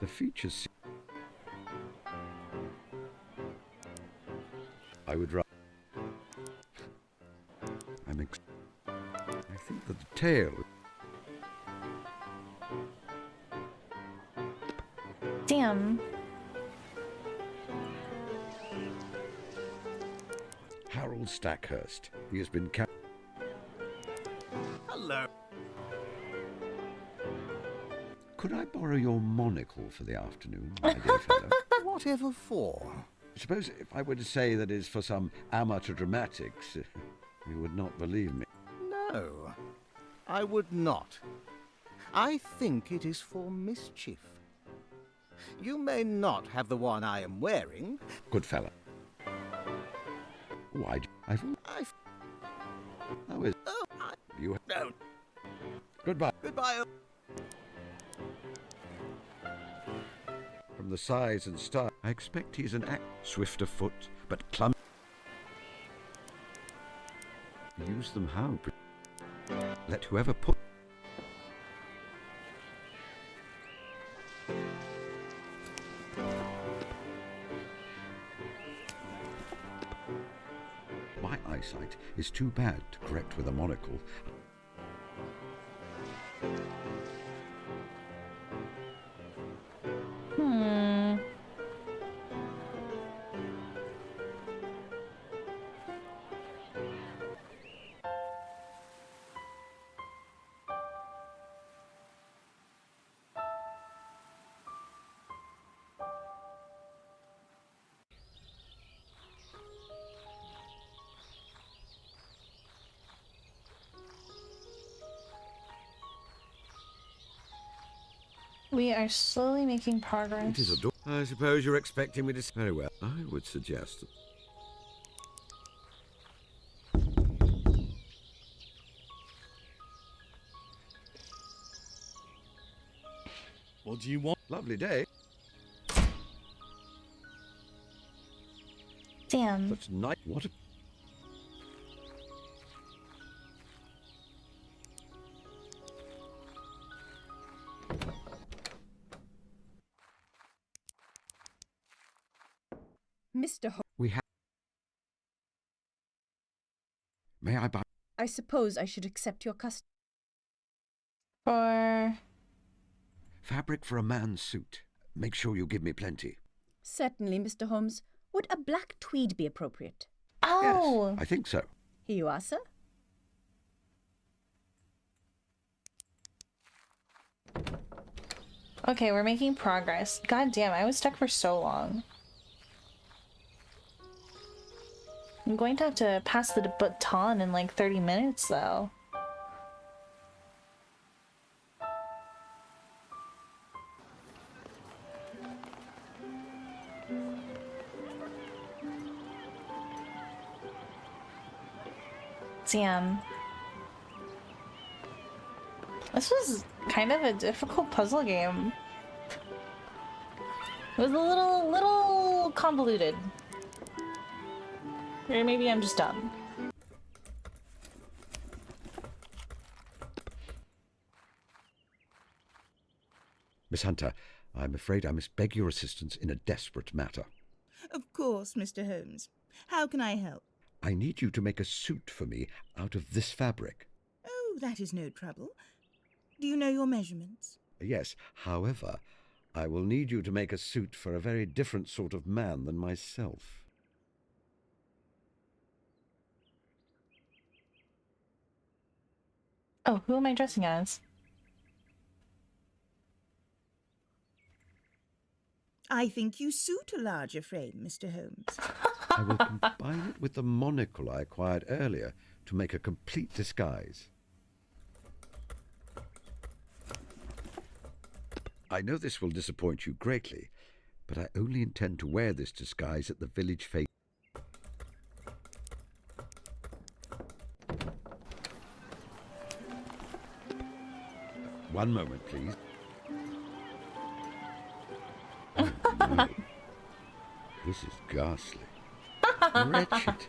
Speaker 2: The features. I would rather. I think that the tail.
Speaker 1: Damn.
Speaker 2: Harold Stackhurst. He has been
Speaker 18: Hello.
Speaker 2: Could I borrow your monocle for the afternoon, my dear fellow?
Speaker 9: Whatever for?
Speaker 2: Suppose if I were to say that is for some amateur dramatics, you would not believe me.
Speaker 9: No, I would not. I think it is for mischief. You may not have the one I am wearing.
Speaker 2: Good fellow. Why? How is?
Speaker 9: Oh,
Speaker 2: You.
Speaker 9: No.
Speaker 2: Goodbye.
Speaker 9: Goodbye.
Speaker 2: From the size and style, I expect he's an swift of foot, but clumsy. Use them how? Let whoever put... My eyesight is too bad to correct with a monocle.
Speaker 1: We are slowly making progress.
Speaker 2: It is a door. I suppose you're expecting me to... Very well. I would suggest...
Speaker 16: What do you want?
Speaker 2: Lovely day.
Speaker 1: Damn.
Speaker 2: That's nice. What a...
Speaker 14: Mr. Holmes.
Speaker 2: We have... May I buy...
Speaker 14: I suppose I should accept your custom.
Speaker 1: For...
Speaker 2: Fabric for a man's suit. Make sure you give me plenty.
Speaker 14: Certainly, Mr. Holmes. Would a black tweed be appropriate?
Speaker 1: Oh!
Speaker 2: Yes, I think so.
Speaker 14: Here you are, sir.
Speaker 1: Okay, we're making progress. God damn, I was stuck for so long. I'm going to have to pass the baton in like 30 minutes, though. Damn. This was kind of a difficult puzzle game. It was a little convoluted. Or maybe I'm just dumb.
Speaker 2: Miss Hunter, I'm afraid I must beg your assistance in a desperate matter.
Speaker 11: Of course, Mr. Holmes. How can I help?
Speaker 2: I need you to make a suit for me out of this fabric.
Speaker 11: Oh, that is no trouble. Do you know your measurements?
Speaker 2: Yes, however, I will need you to make a suit for a very different sort of man than myself.
Speaker 1: Oh, who am I dressing as?
Speaker 11: I think you suit a larger frame, Mr. Holmes.
Speaker 2: I will combine it with the monocle I acquired earlier to make a complete disguise. I know this will disappoint you greatly, but I only intend to wear this disguise at the village fete. One moment, please. Oh, no. This is ghastly. Wretched.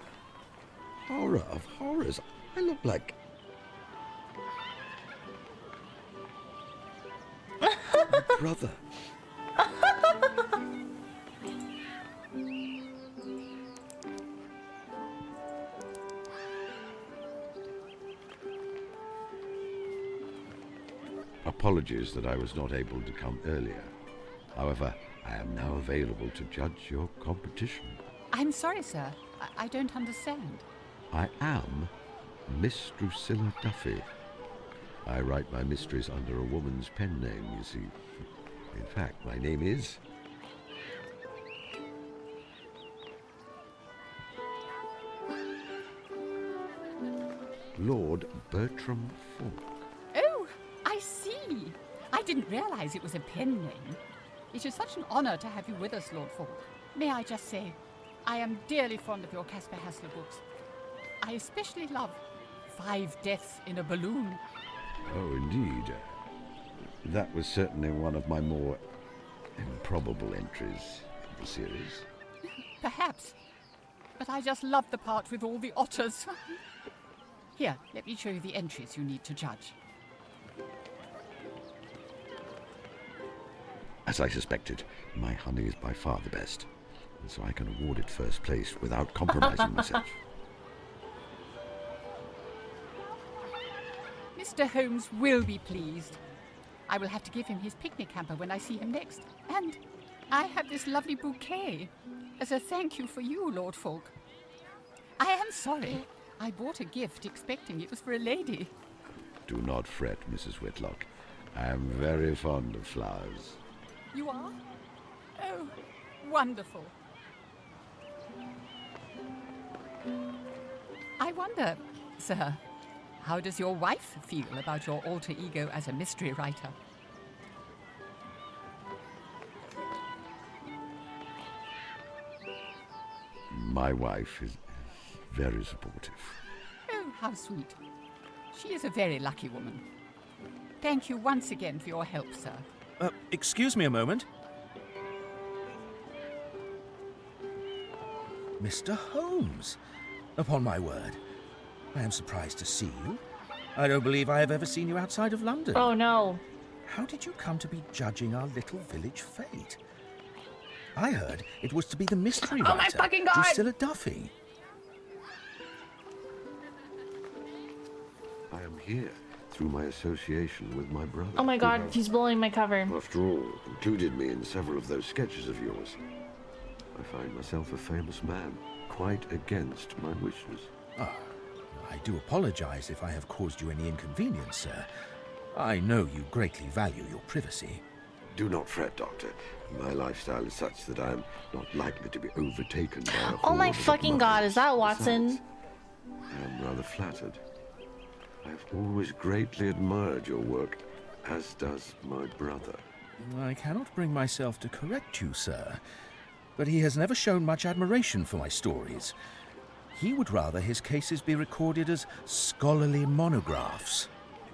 Speaker 2: Horror of horrors. I look like... my brother. Apologies that I was not able to come earlier. However, I am now available to judge your competition.
Speaker 10: I'm sorry, sir. I don't understand.
Speaker 2: I am Miss Drusilla Duffy. I write my mysteries under a woman's pen name, you see. In fact, my name is... Lord Bertram Falk.
Speaker 10: Oh, I see. I didn't realize it was a pen name. It is such an honor to have you with us, Lord Falk. May I just say, I am dearly fond of your Caspar Hassler books. I especially love 5 Deaths in a Balloon.
Speaker 2: Oh, indeed. That was certainly one of my more improbable entries in the series.
Speaker 10: Perhaps. But I just love the part with all the otters. Here, let me show you the entries you need to judge.
Speaker 2: As I suspected, my honey is by far the best, and so I can award it first place without compromising myself.
Speaker 10: Mr. Holmes will be pleased. I will have to give him his picnic hamper when I see him next. And I have this lovely bouquet as a thank you for you, Lord Falk. I am sorry. I bought a gift expecting it was for a lady.
Speaker 2: Do not fret, Mrs. Whitlock. I am very fond of flowers.
Speaker 10: You are? Oh, wonderful. I wonder, sir, how does your wife feel about your alter ego as a mystery writer?
Speaker 2: My wife is very supportive.
Speaker 10: Oh, how sweet. She is a very lucky woman. Thank you once again for your help, sir.
Speaker 3: Excuse me a moment. Mr. Holmes. Upon my word, I am surprised to see you. I don't believe I have ever seen you outside of London.
Speaker 1: Oh, no.
Speaker 3: How did you come to be judging our little village fete? I heard it was to be the mystery writer,
Speaker 1: my fucking God!
Speaker 3: Drusilla Duffy.
Speaker 2: I am here through my association with my brother.
Speaker 1: Oh my God, he's blowing my cover.
Speaker 2: After all, included me in several of those sketches of yours. I find myself a famous man, quite against my wishes.
Speaker 3: I do apologize if I have caused you any inconvenience, sir. I know you greatly value your privacy.
Speaker 2: Do not fret, Doctor. My lifestyle is such that I am not likely to be overtaken by a
Speaker 1: Oh my
Speaker 2: horde of
Speaker 1: fucking God, is that Watson?
Speaker 2: Besides, I am rather flattered. I have always greatly admired your work, as does my brother.
Speaker 3: I cannot bring myself to correct you, sir, but he has never shown much admiration for my stories. He would rather his cases be recorded as scholarly monographs.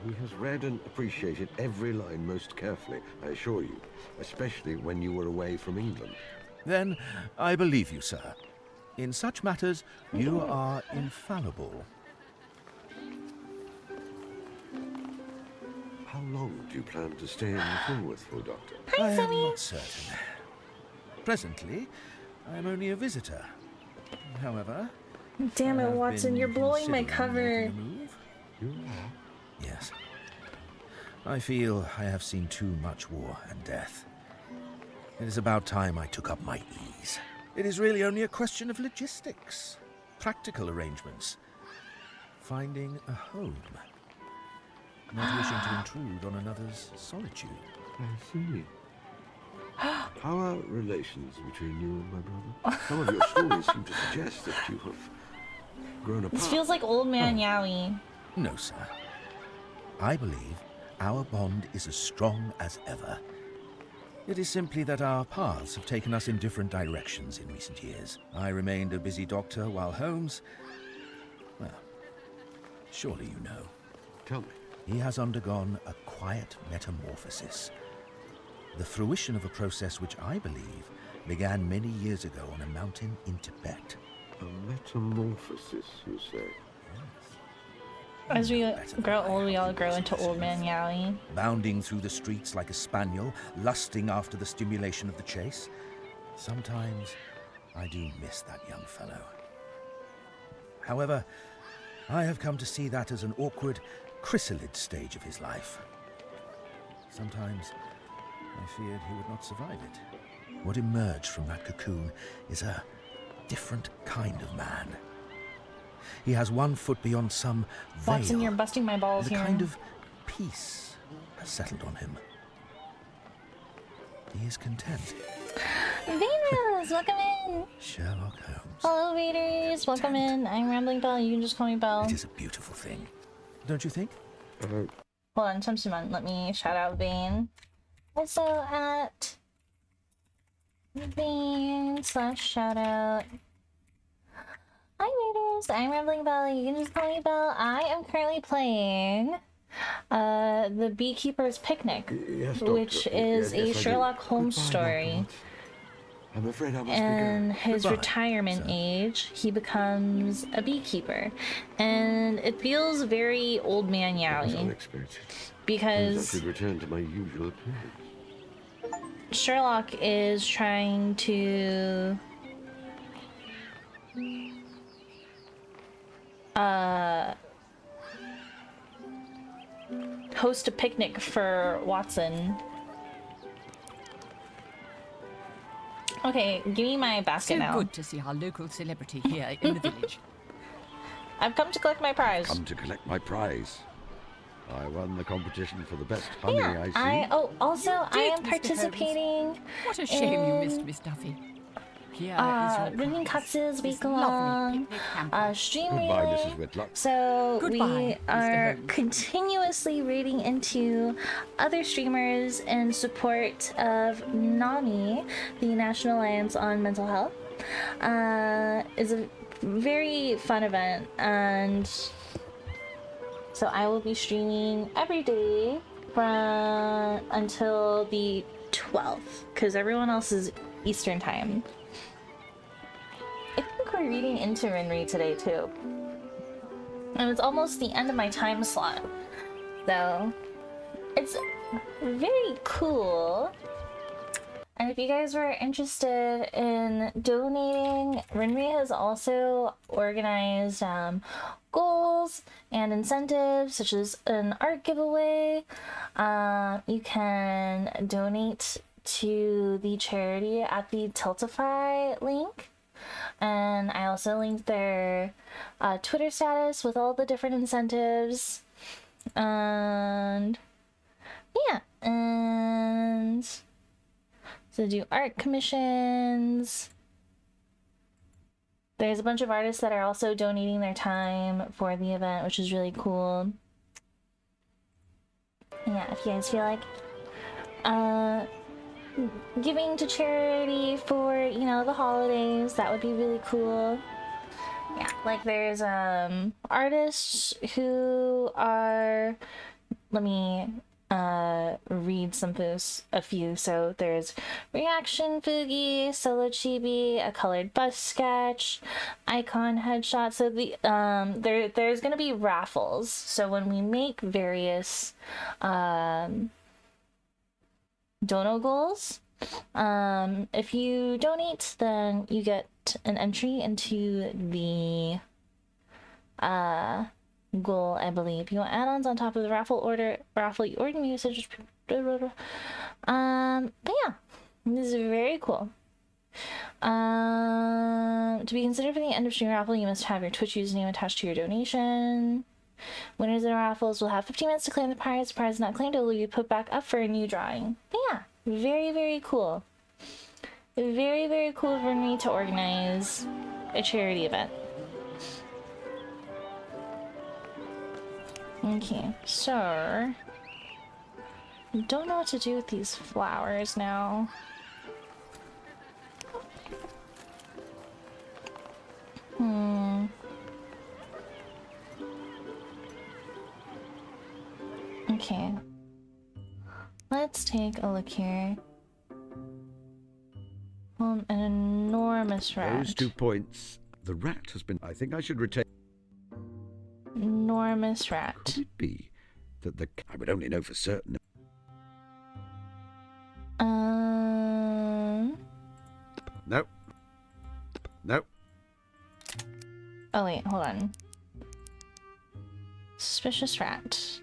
Speaker 2: He has read and appreciated every line most carefully, I assure you, especially when you were away from England.
Speaker 3: Then I believe you, sir. In such matters, you are infallible.
Speaker 2: How long do you plan to stay in Fulworth for, Doctor?
Speaker 3: I am not certain. Presently, I am only a visitor. However,
Speaker 1: Damn
Speaker 3: I
Speaker 1: it,
Speaker 3: have
Speaker 1: Watson,
Speaker 3: been
Speaker 1: you're blowing my
Speaker 3: considering
Speaker 1: cover.
Speaker 3: making a move. Yes. I feel I have seen too much war and death. It is about time I took up my ease. It is really only a question of logistics, practical arrangements, finding a home, not wishing to intrude on another's solitude.
Speaker 2: I see. How are relations between you and my brother? Some of your stories seem to suggest that you have grown apart.
Speaker 1: This feels like old man Yowie.
Speaker 3: No, sir. I believe our bond is as strong as ever. It is simply that our paths have taken us in different directions in recent years. I remained a busy doctor while Holmes... Well, surely you know.
Speaker 2: Tell me.
Speaker 3: He has undergone a quiet metamorphosis. The fruition of a process which I believe began many years ago on a mountain in Tibet.
Speaker 2: A metamorphosis, you say?
Speaker 1: As we grow old, we all grow into old man Yowie.
Speaker 3: Bounding through the streets like a spaniel, lusting after the stimulation of the chase. Sometimes I do miss that young fellow. However, I have come to see that as an awkward, chrysalid stage of his life. Sometimes I feared he would not survive it. What emerged from that cocoon is a different kind of man. He has one foot beyond some veil.
Speaker 1: Watson, you're busting my balls
Speaker 3: and
Speaker 1: here.
Speaker 3: a kind of peace has settled on him. He is content.
Speaker 1: Venus, welcome in.
Speaker 3: Sherlock Holmes.
Speaker 1: Hello, readers. Welcome in. I'm Rambling Bell. You can just call me Bell.
Speaker 3: It is a beautiful thing, don't you think?
Speaker 1: Hold on, Chumsuman. Let me shout out Vane. Also at Vane/shoutout. Hi readers, I'm Rambling Bell. You can just call me Bell. I am currently playing The Beekeeper's Picnic,
Speaker 2: Yes, Doctor.
Speaker 1: which is
Speaker 2: Yes,
Speaker 1: a
Speaker 2: I do.
Speaker 1: Sherlock Holmes
Speaker 2: Goodbye,
Speaker 1: story.
Speaker 2: Lockhart. I'm afraid I must
Speaker 1: In
Speaker 2: be going.
Speaker 1: his
Speaker 2: Goodbye,
Speaker 1: retirement
Speaker 2: sir.
Speaker 1: age, he becomes a beekeeper, and it feels very old man
Speaker 2: That was
Speaker 1: yowie
Speaker 2: unexpected. I
Speaker 1: because
Speaker 2: could return to my usual appearance.
Speaker 1: Sherlock is trying to host a picnic for Watson. Okay, give me my basket
Speaker 10: So
Speaker 1: now.
Speaker 10: good to see our local celebrity here in the village.
Speaker 1: I've come to collect my prize.
Speaker 2: Come to collect my prize. I won the competition for the best honey,
Speaker 1: Yeah,
Speaker 2: I see.
Speaker 1: also I am
Speaker 10: Mr. Holmes.
Speaker 1: participating.
Speaker 10: What a shame you missed
Speaker 1: in,
Speaker 10: Miss Duffy. Here is your
Speaker 1: Reading
Speaker 10: prize.
Speaker 1: Katsu's
Speaker 10: This
Speaker 1: week long
Speaker 10: lovely picnic hamper.
Speaker 1: stream
Speaker 2: Goodbye,
Speaker 1: reading.
Speaker 2: Mrs. Whitlock.
Speaker 1: So
Speaker 10: Goodbye,
Speaker 1: we
Speaker 10: Mr.
Speaker 1: are
Speaker 10: Holmes.
Speaker 1: continuously reading into other streamers in support of NAMI, the National Alliance on Mental Health. It's a very fun event, and so I will be streaming every day from until the 12th, because everyone else is Eastern time. I think we're reading into Rinri today too. And it's almost the end of my time slot. So it's very cool. And if you guys were interested in donating, Rinri has also organized goals and incentives, such as an art giveaway. You can donate to the charity at the Tiltify link. And I also linked their Twitter status with all the different incentives. And yeah, and so do art commissions. There's a bunch of artists that are also donating their time for the event, which is really cool. Yeah, if you guys feel like giving to charity for, you know, the holidays, that would be really cool. Yeah, like there's artists who are, let me read a few. So there's Reaction Fugi, Solo Chibi, A Colored Bus Sketch, Icon Headshot. So the there's gonna be raffles. So when we make various dono goals, if you donate, then you get an entry into the goal, I believe. You want add-ons on top of the raffle you order usage. But yeah, this is very cool. To be considered for the end of stream raffle, you must have your Twitch username attached to your donation. Winners in the raffles will have 15 minutes to claim the prize. The prize not claimed will be put back up for a new drawing. But yeah, very, very cool. Very, very cool for me to organize a charity event. Okay, so don't know what to do with these flowers now. Okay. Let's take a look here. An enormous rat.
Speaker 2: Those 2 points. The rat has been. I think I should retain.
Speaker 1: Enormous rat.
Speaker 2: Could it be that the. I would only know for certain. No. No.
Speaker 1: Oh wait, hold on. Suspicious rat.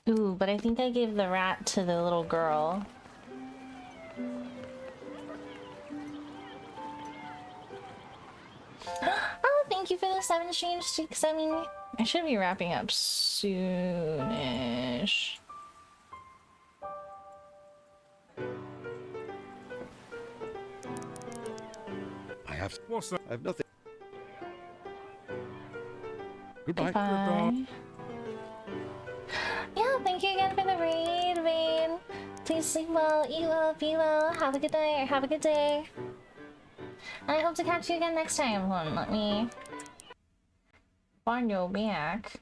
Speaker 1: Ooh, but I think I gave the rat to the little girl. Oh, thank you for the 7 streams to accept me. I should be wrapping up soonish.
Speaker 2: I have.
Speaker 4: What's that?
Speaker 2: I have nothing. Goodbye.
Speaker 1: Goodbye. Yeah, thank you again for the raid, Vane. Please sleep well, eat well, be well, have a good night, or have a good day. I hope to catch you again next time. Hold on, let me find you back.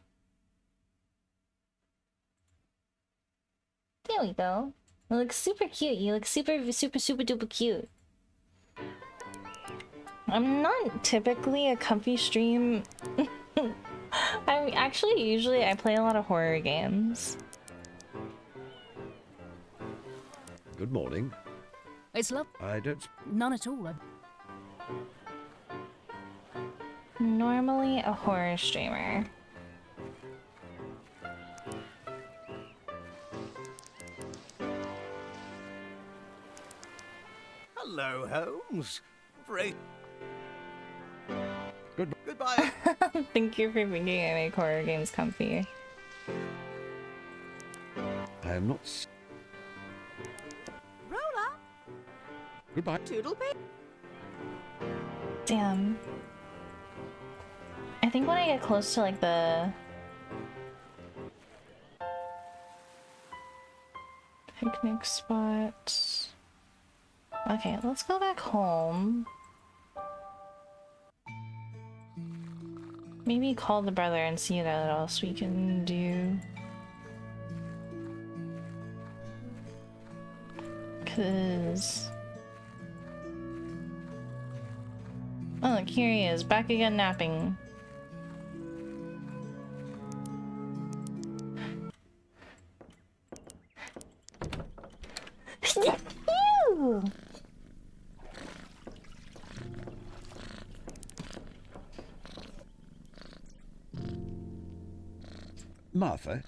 Speaker 1: There we go. You look super cute. You look super duper cute. I'm not typically a comfy stream. I'm actually usually I play a lot of horror games.
Speaker 2: Good morning.
Speaker 17: It's love.
Speaker 2: I don't...
Speaker 17: None at all.
Speaker 1: Normally a horror streamer.
Speaker 9: Hello, Holmes. Great.
Speaker 2: Goodbye.
Speaker 1: Thank you for making I make horror games comfy.
Speaker 2: I am not...
Speaker 13: Roller.
Speaker 2: Goodbye.
Speaker 13: Toodlepip.
Speaker 1: Damn. I think when I get close to like the picnic spot. Okay, let's go back home. Maybe call the brother and see what else we can do. 'Cause... oh, look, here he is, back again napping. Ew!
Speaker 2: Martha,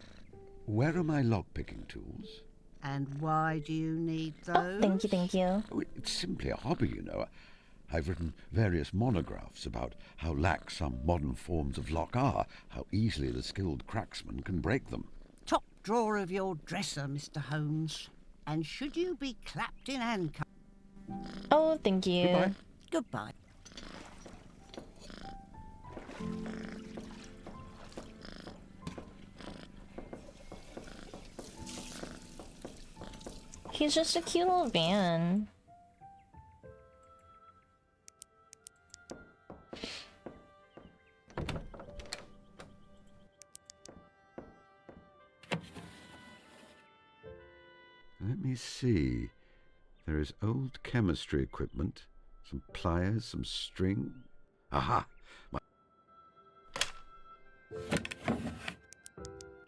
Speaker 2: where are my lock-picking tools?
Speaker 6: And why do you need those?
Speaker 1: Oh, thank you.
Speaker 2: Oh, it's simply a hobby, you know. I've written various monographs about how lax some modern forms of lock are, how easily the skilled cracksman can break them.
Speaker 6: Top drawer of your dresser, Mr. Holmes. And should you be clapped in handcuffs?
Speaker 1: Oh, thank you.
Speaker 2: Goodbye.
Speaker 6: Goodbye.
Speaker 1: He's just a cute little van.
Speaker 2: Let me see. There is old chemistry equipment, some pliers, some string. Aha!
Speaker 1: What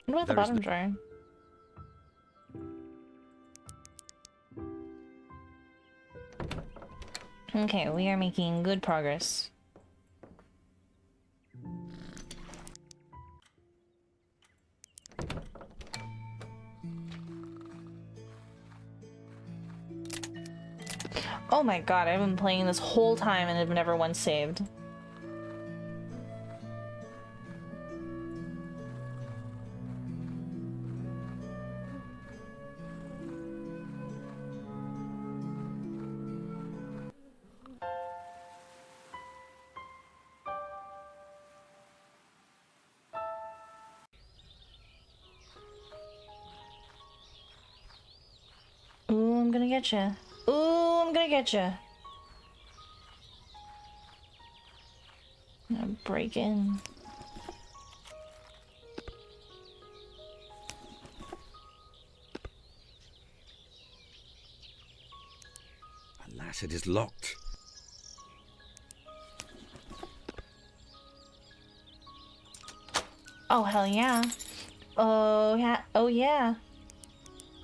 Speaker 1: about the bottom drawer? Okay, we are making good progress. Oh my god, I've been playing this whole time and have never once saved. Ooh, I'm gonna get you. Ooh, I'm gonna get you. I'm gonna break in.
Speaker 2: Alas, it is locked.
Speaker 1: Oh, hell yeah. Oh, yeah. Oh, yeah.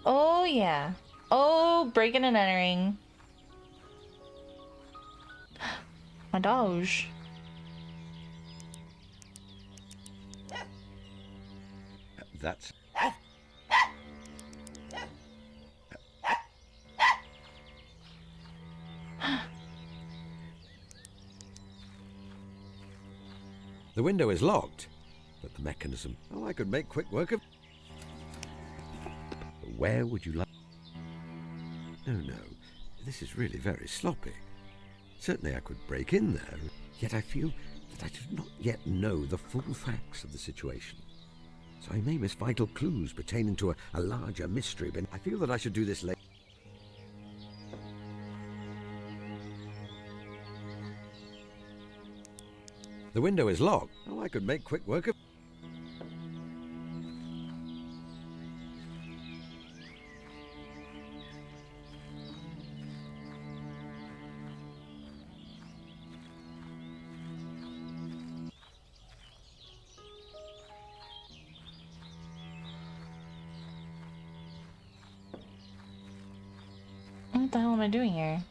Speaker 1: Oh, yeah. Oh, breaking and entering. My doge.
Speaker 2: That's... The window is locked, but the mechanism... Oh, I could make quick work of... Where would you like... No, this is really very sloppy. Certainly I could break in there, yet I feel that I do not yet know the full facts of the situation. So I may miss vital clues pertaining to a larger mystery, but I feel that I should do this later. The window is locked. Oh, I could make quick work of...
Speaker 1: What the hell am I doing here?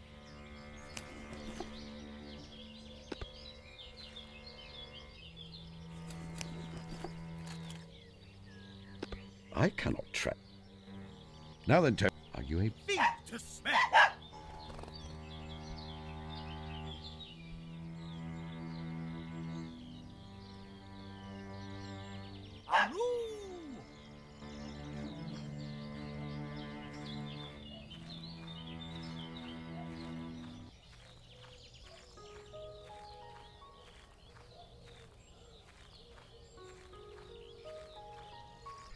Speaker 2: I cannot track. Now then, Toby, are you able...
Speaker 18: Feet to smell!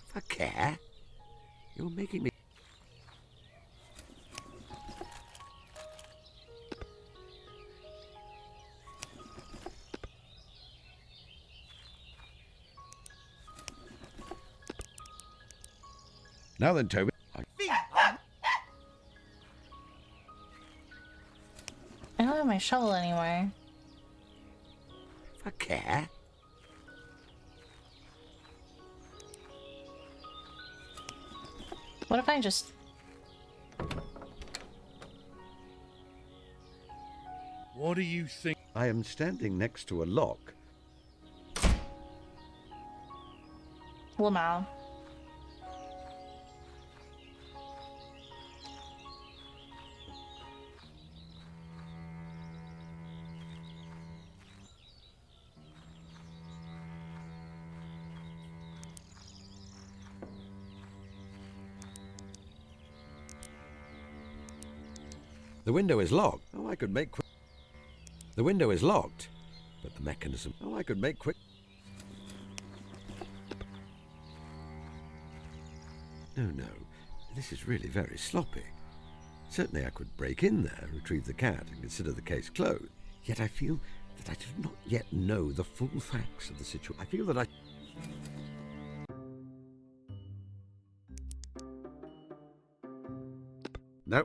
Speaker 2: For care? You're making me... Now then, Toby.
Speaker 1: I don't have my shovel anymore.
Speaker 2: For care?
Speaker 1: What if I just...
Speaker 16: What do you think?
Speaker 2: I am standing next to a lock.
Speaker 1: Lamau.
Speaker 2: The window is locked. Oh, I could make quick... The window is locked, but the mechanism... Oh, I could make quick... No. This is really very sloppy. Certainly I could break in there, retrieve the cat, and consider the case closed. Yet I feel that I do not yet know the full facts of the situation. I feel that I... No,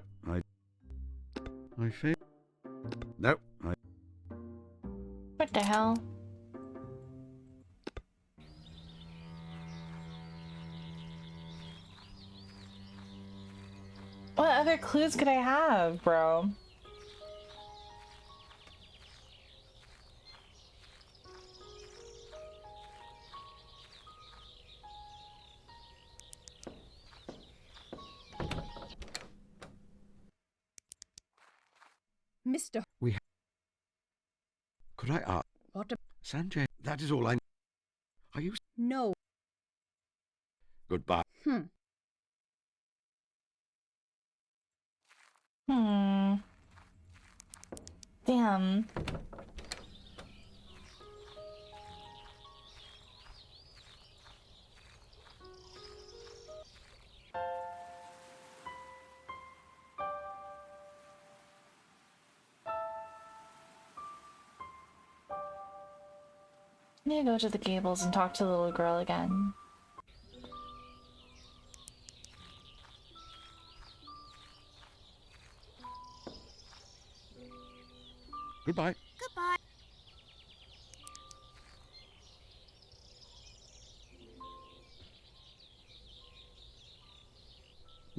Speaker 2: I fail. No,
Speaker 1: What the hell? What other clues could I have, bro?
Speaker 14: Mr.
Speaker 2: Could I ask?
Speaker 14: What a...
Speaker 2: Sanjay, that is all I... Are you...
Speaker 14: No.
Speaker 2: Goodbye.
Speaker 1: Damn. I need to go to the Gables and talk to the little girl again.
Speaker 2: Goodbye.
Speaker 15: Goodbye.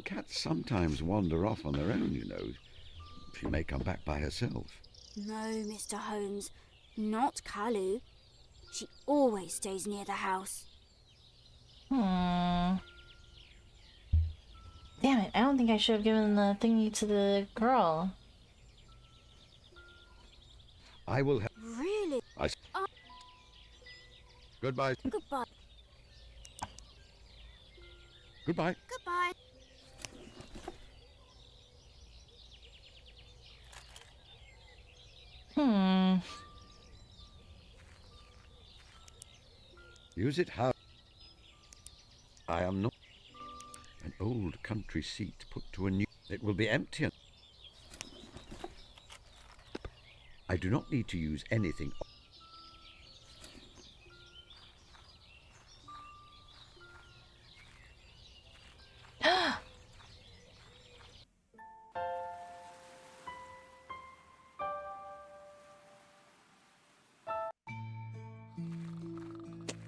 Speaker 2: Cats sometimes wander off on their own, you know. She may come back by herself.
Speaker 12: No, Mr. Holmes, not Kalu. She always stays near the house.
Speaker 1: Damn it, I don't think I should have given the thingy to the girl.
Speaker 2: I will help.
Speaker 12: Really?
Speaker 2: Goodbye.
Speaker 12: Goodbye.
Speaker 2: Goodbye.
Speaker 12: Goodbye.
Speaker 2: Use it how... I am not. An old country seat put to a new... It will be empty. I do not need to use anything.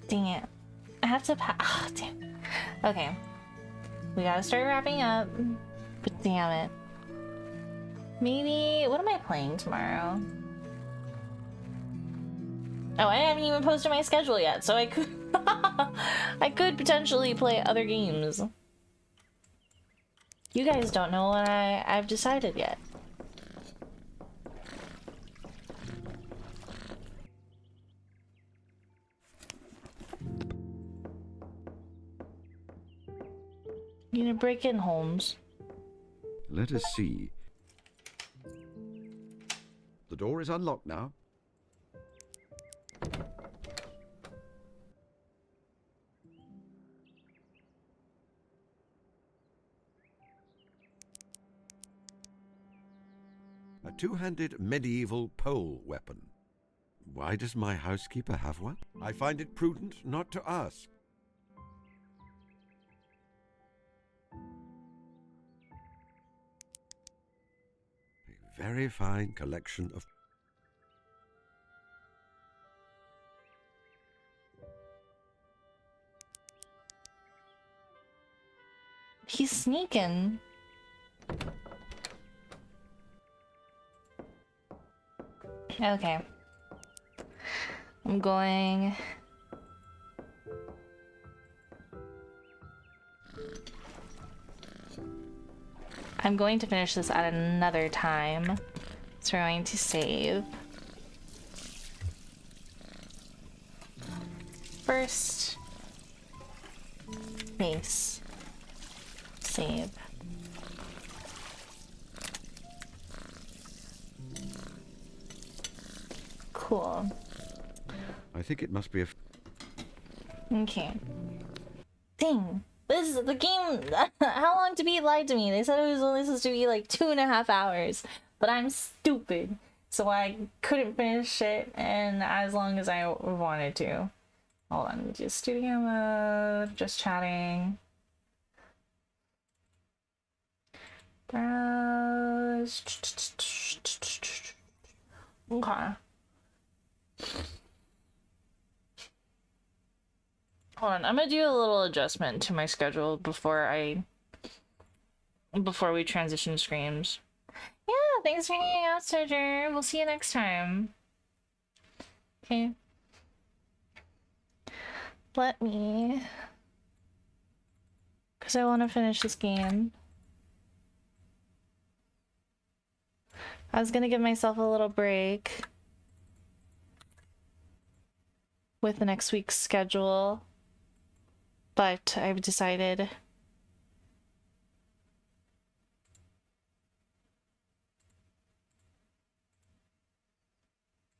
Speaker 1: Dang it. I have to oh, damn. Okay. We gotta start wrapping up. But damn it. Maybe... What am I playing tomorrow? Oh, I haven't even posted my schedule yet, so I could... I could potentially play other games. You guys don't know what I've decided yet. You gonna break in, Holmes?
Speaker 2: Let us see. The door is unlocked now. A two-handed medieval pole weapon. Why does my housekeeper have one? I find it prudent not to ask. A very fine collection of...
Speaker 1: He's sneaking. Okay. I'm going... I'm going to finish this at another time. So we're going to save. First. Base. Save. Cool.
Speaker 2: I think it must be a...
Speaker 1: Okay. Dang. This is the game. How long to beat lied to me? They said it was only supposed to be like 2.5 hours, but I'm stupid, so I couldn't finish it, and as long as I wanted to. Hold on, just studio mode, just chatting. Browse. Okay. Hold on, I'm gonna do a little adjustment to my schedule before we transition screams. Yeah, thanks for hanging out, Soldier. We'll see you next time. Okay. Let me... Because I want to finish this game. I was gonna give myself a little break with the next week's schedule, but I've decided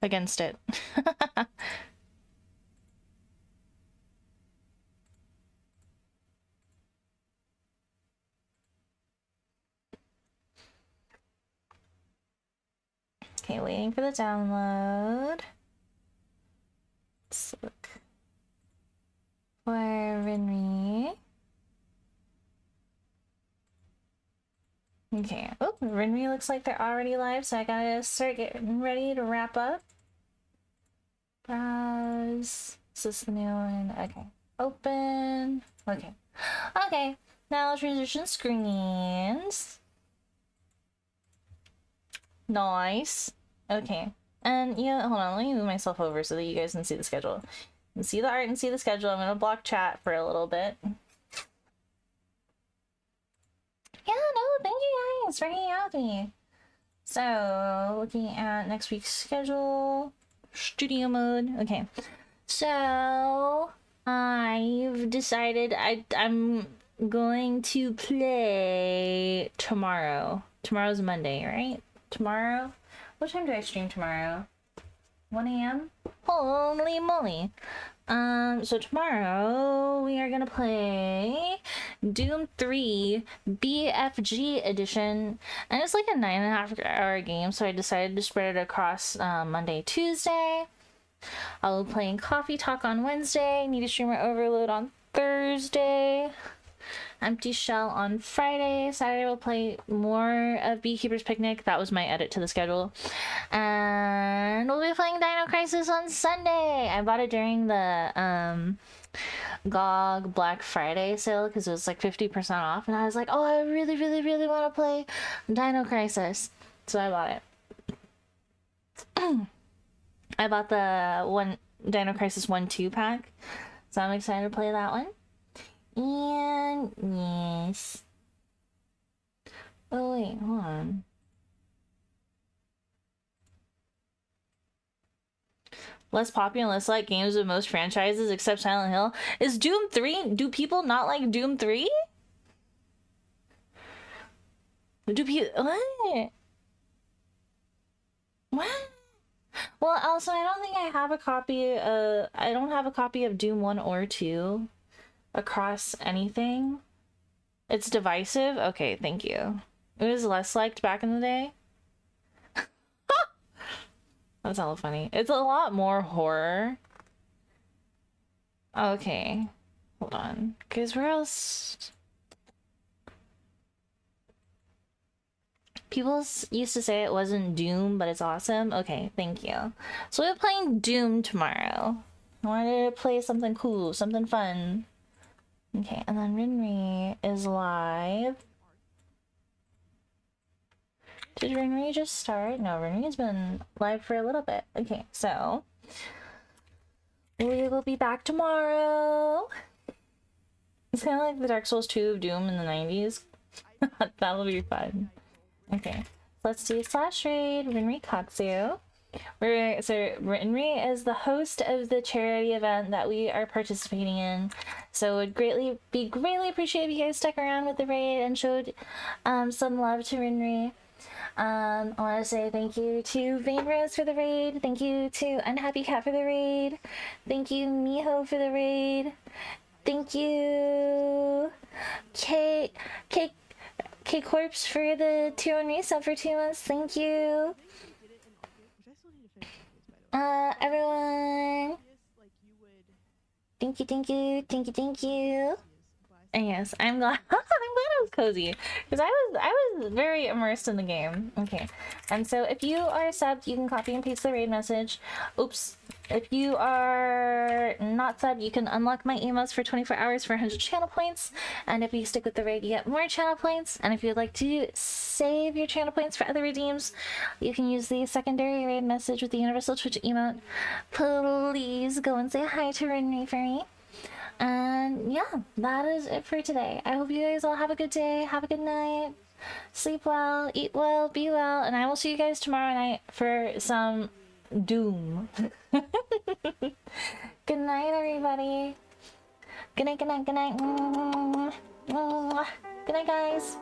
Speaker 1: against it. Okay, waiting for the download. Let's look for Rinri. Okay. Oh, Rinri looks like they're already live, so I gotta start getting ready to wrap up. Browse. Is this the new one? Okay. Open. Okay. Okay. Now transition screens. Nice. Okay. And yeah, hold on, let me move myself over so that you guys can see the schedule. You can see the art and see the schedule. I'm gonna block chat for a little bit. Yeah, no, thank you guys for hanging out with me. So, looking at next week's schedule, studio mode. Okay, so I've decided I'm going to play tomorrow. Tomorrow's Monday, right? Tomorrow? What time do I stream tomorrow? 1 a.m.? Holy moly. So tomorrow we are gonna play Doom 3 BFG edition, and it's like a 9.5-hour game, so I decided to spread it across Monday, Tuesday. I'll be playing Coffee Talk on Wednesday, Need a Streamer Overload on Thursday, Empty Shell on Friday. Saturday we'll play more of Beekeeper's Picnic. That was my edit to the schedule. And we'll be playing Dino Crisis on Sunday. I bought it during the GOG Black Friday sale because it was like 50% off. And I was like, oh, I really, really, really want to play Dino Crisis. So I bought it. I bought the Dino Crisis 1-2 pack. So I'm excited to play that one. And yes. Oh wait, hold on. Less popular and less like games with most franchises except Silent Hill. Is Doom 3? Do people not like Doom 3? Do people what? What? Well, also I don't think I have a copy I don't have a copy of Doom 1 or 2. Across anything. It's divisive? Okay, thank you. It was less liked back in the day. That's hella funny. It's a lot more horror. Okay. Hold on. Because where else? People used to say it wasn't Doom, but it's awesome. Okay, thank you. So we're playing Doom tomorrow. I wanted to play something cool, something fun. Okay, and then Rinri is live. Did Rinri just start? No, Rinri's been live for a little bit. Okay, so we will be back tomorrow. It's kind of like the Dark Souls 2 of Doom in the 90s. That'll be fun. Okay, let's do /raid Rinri Katsu. So Rinri is the host of the charity event that we are participating in, so it would be greatly appreciated if you guys stuck around with the raid and showed some love to Rinri. I want to say thank you to Vane Rose for the raid, thank you to Unhappy Cat for the raid, thank you Miho for the raid, thank you K Corpse for the 2-1 resub for 2 months, thank you. Everyone. Thank you. And yes, I'm glad I'm glad it was cozy. Because I was very immersed in the game. Okay. And so if you are subbed, you can copy and paste the raid message. Oops. If you are not subbed, you can unlock my emotes for 24 hours for 100 channel points. And if you stick with the raid, you get more channel points. And if you'd like to save your channel points for other redeems, you can use the secondary raid message with the Universal Twitch emote. Please go and say hi to Rinri for me. And yeah, that is it for today. I hope you guys all have a good day, have a good night, sleep well, eat well, be well, and I will see you guys tomorrow night for some Doom. Good night, everybody. Good night, good night, good night. Good night, guys.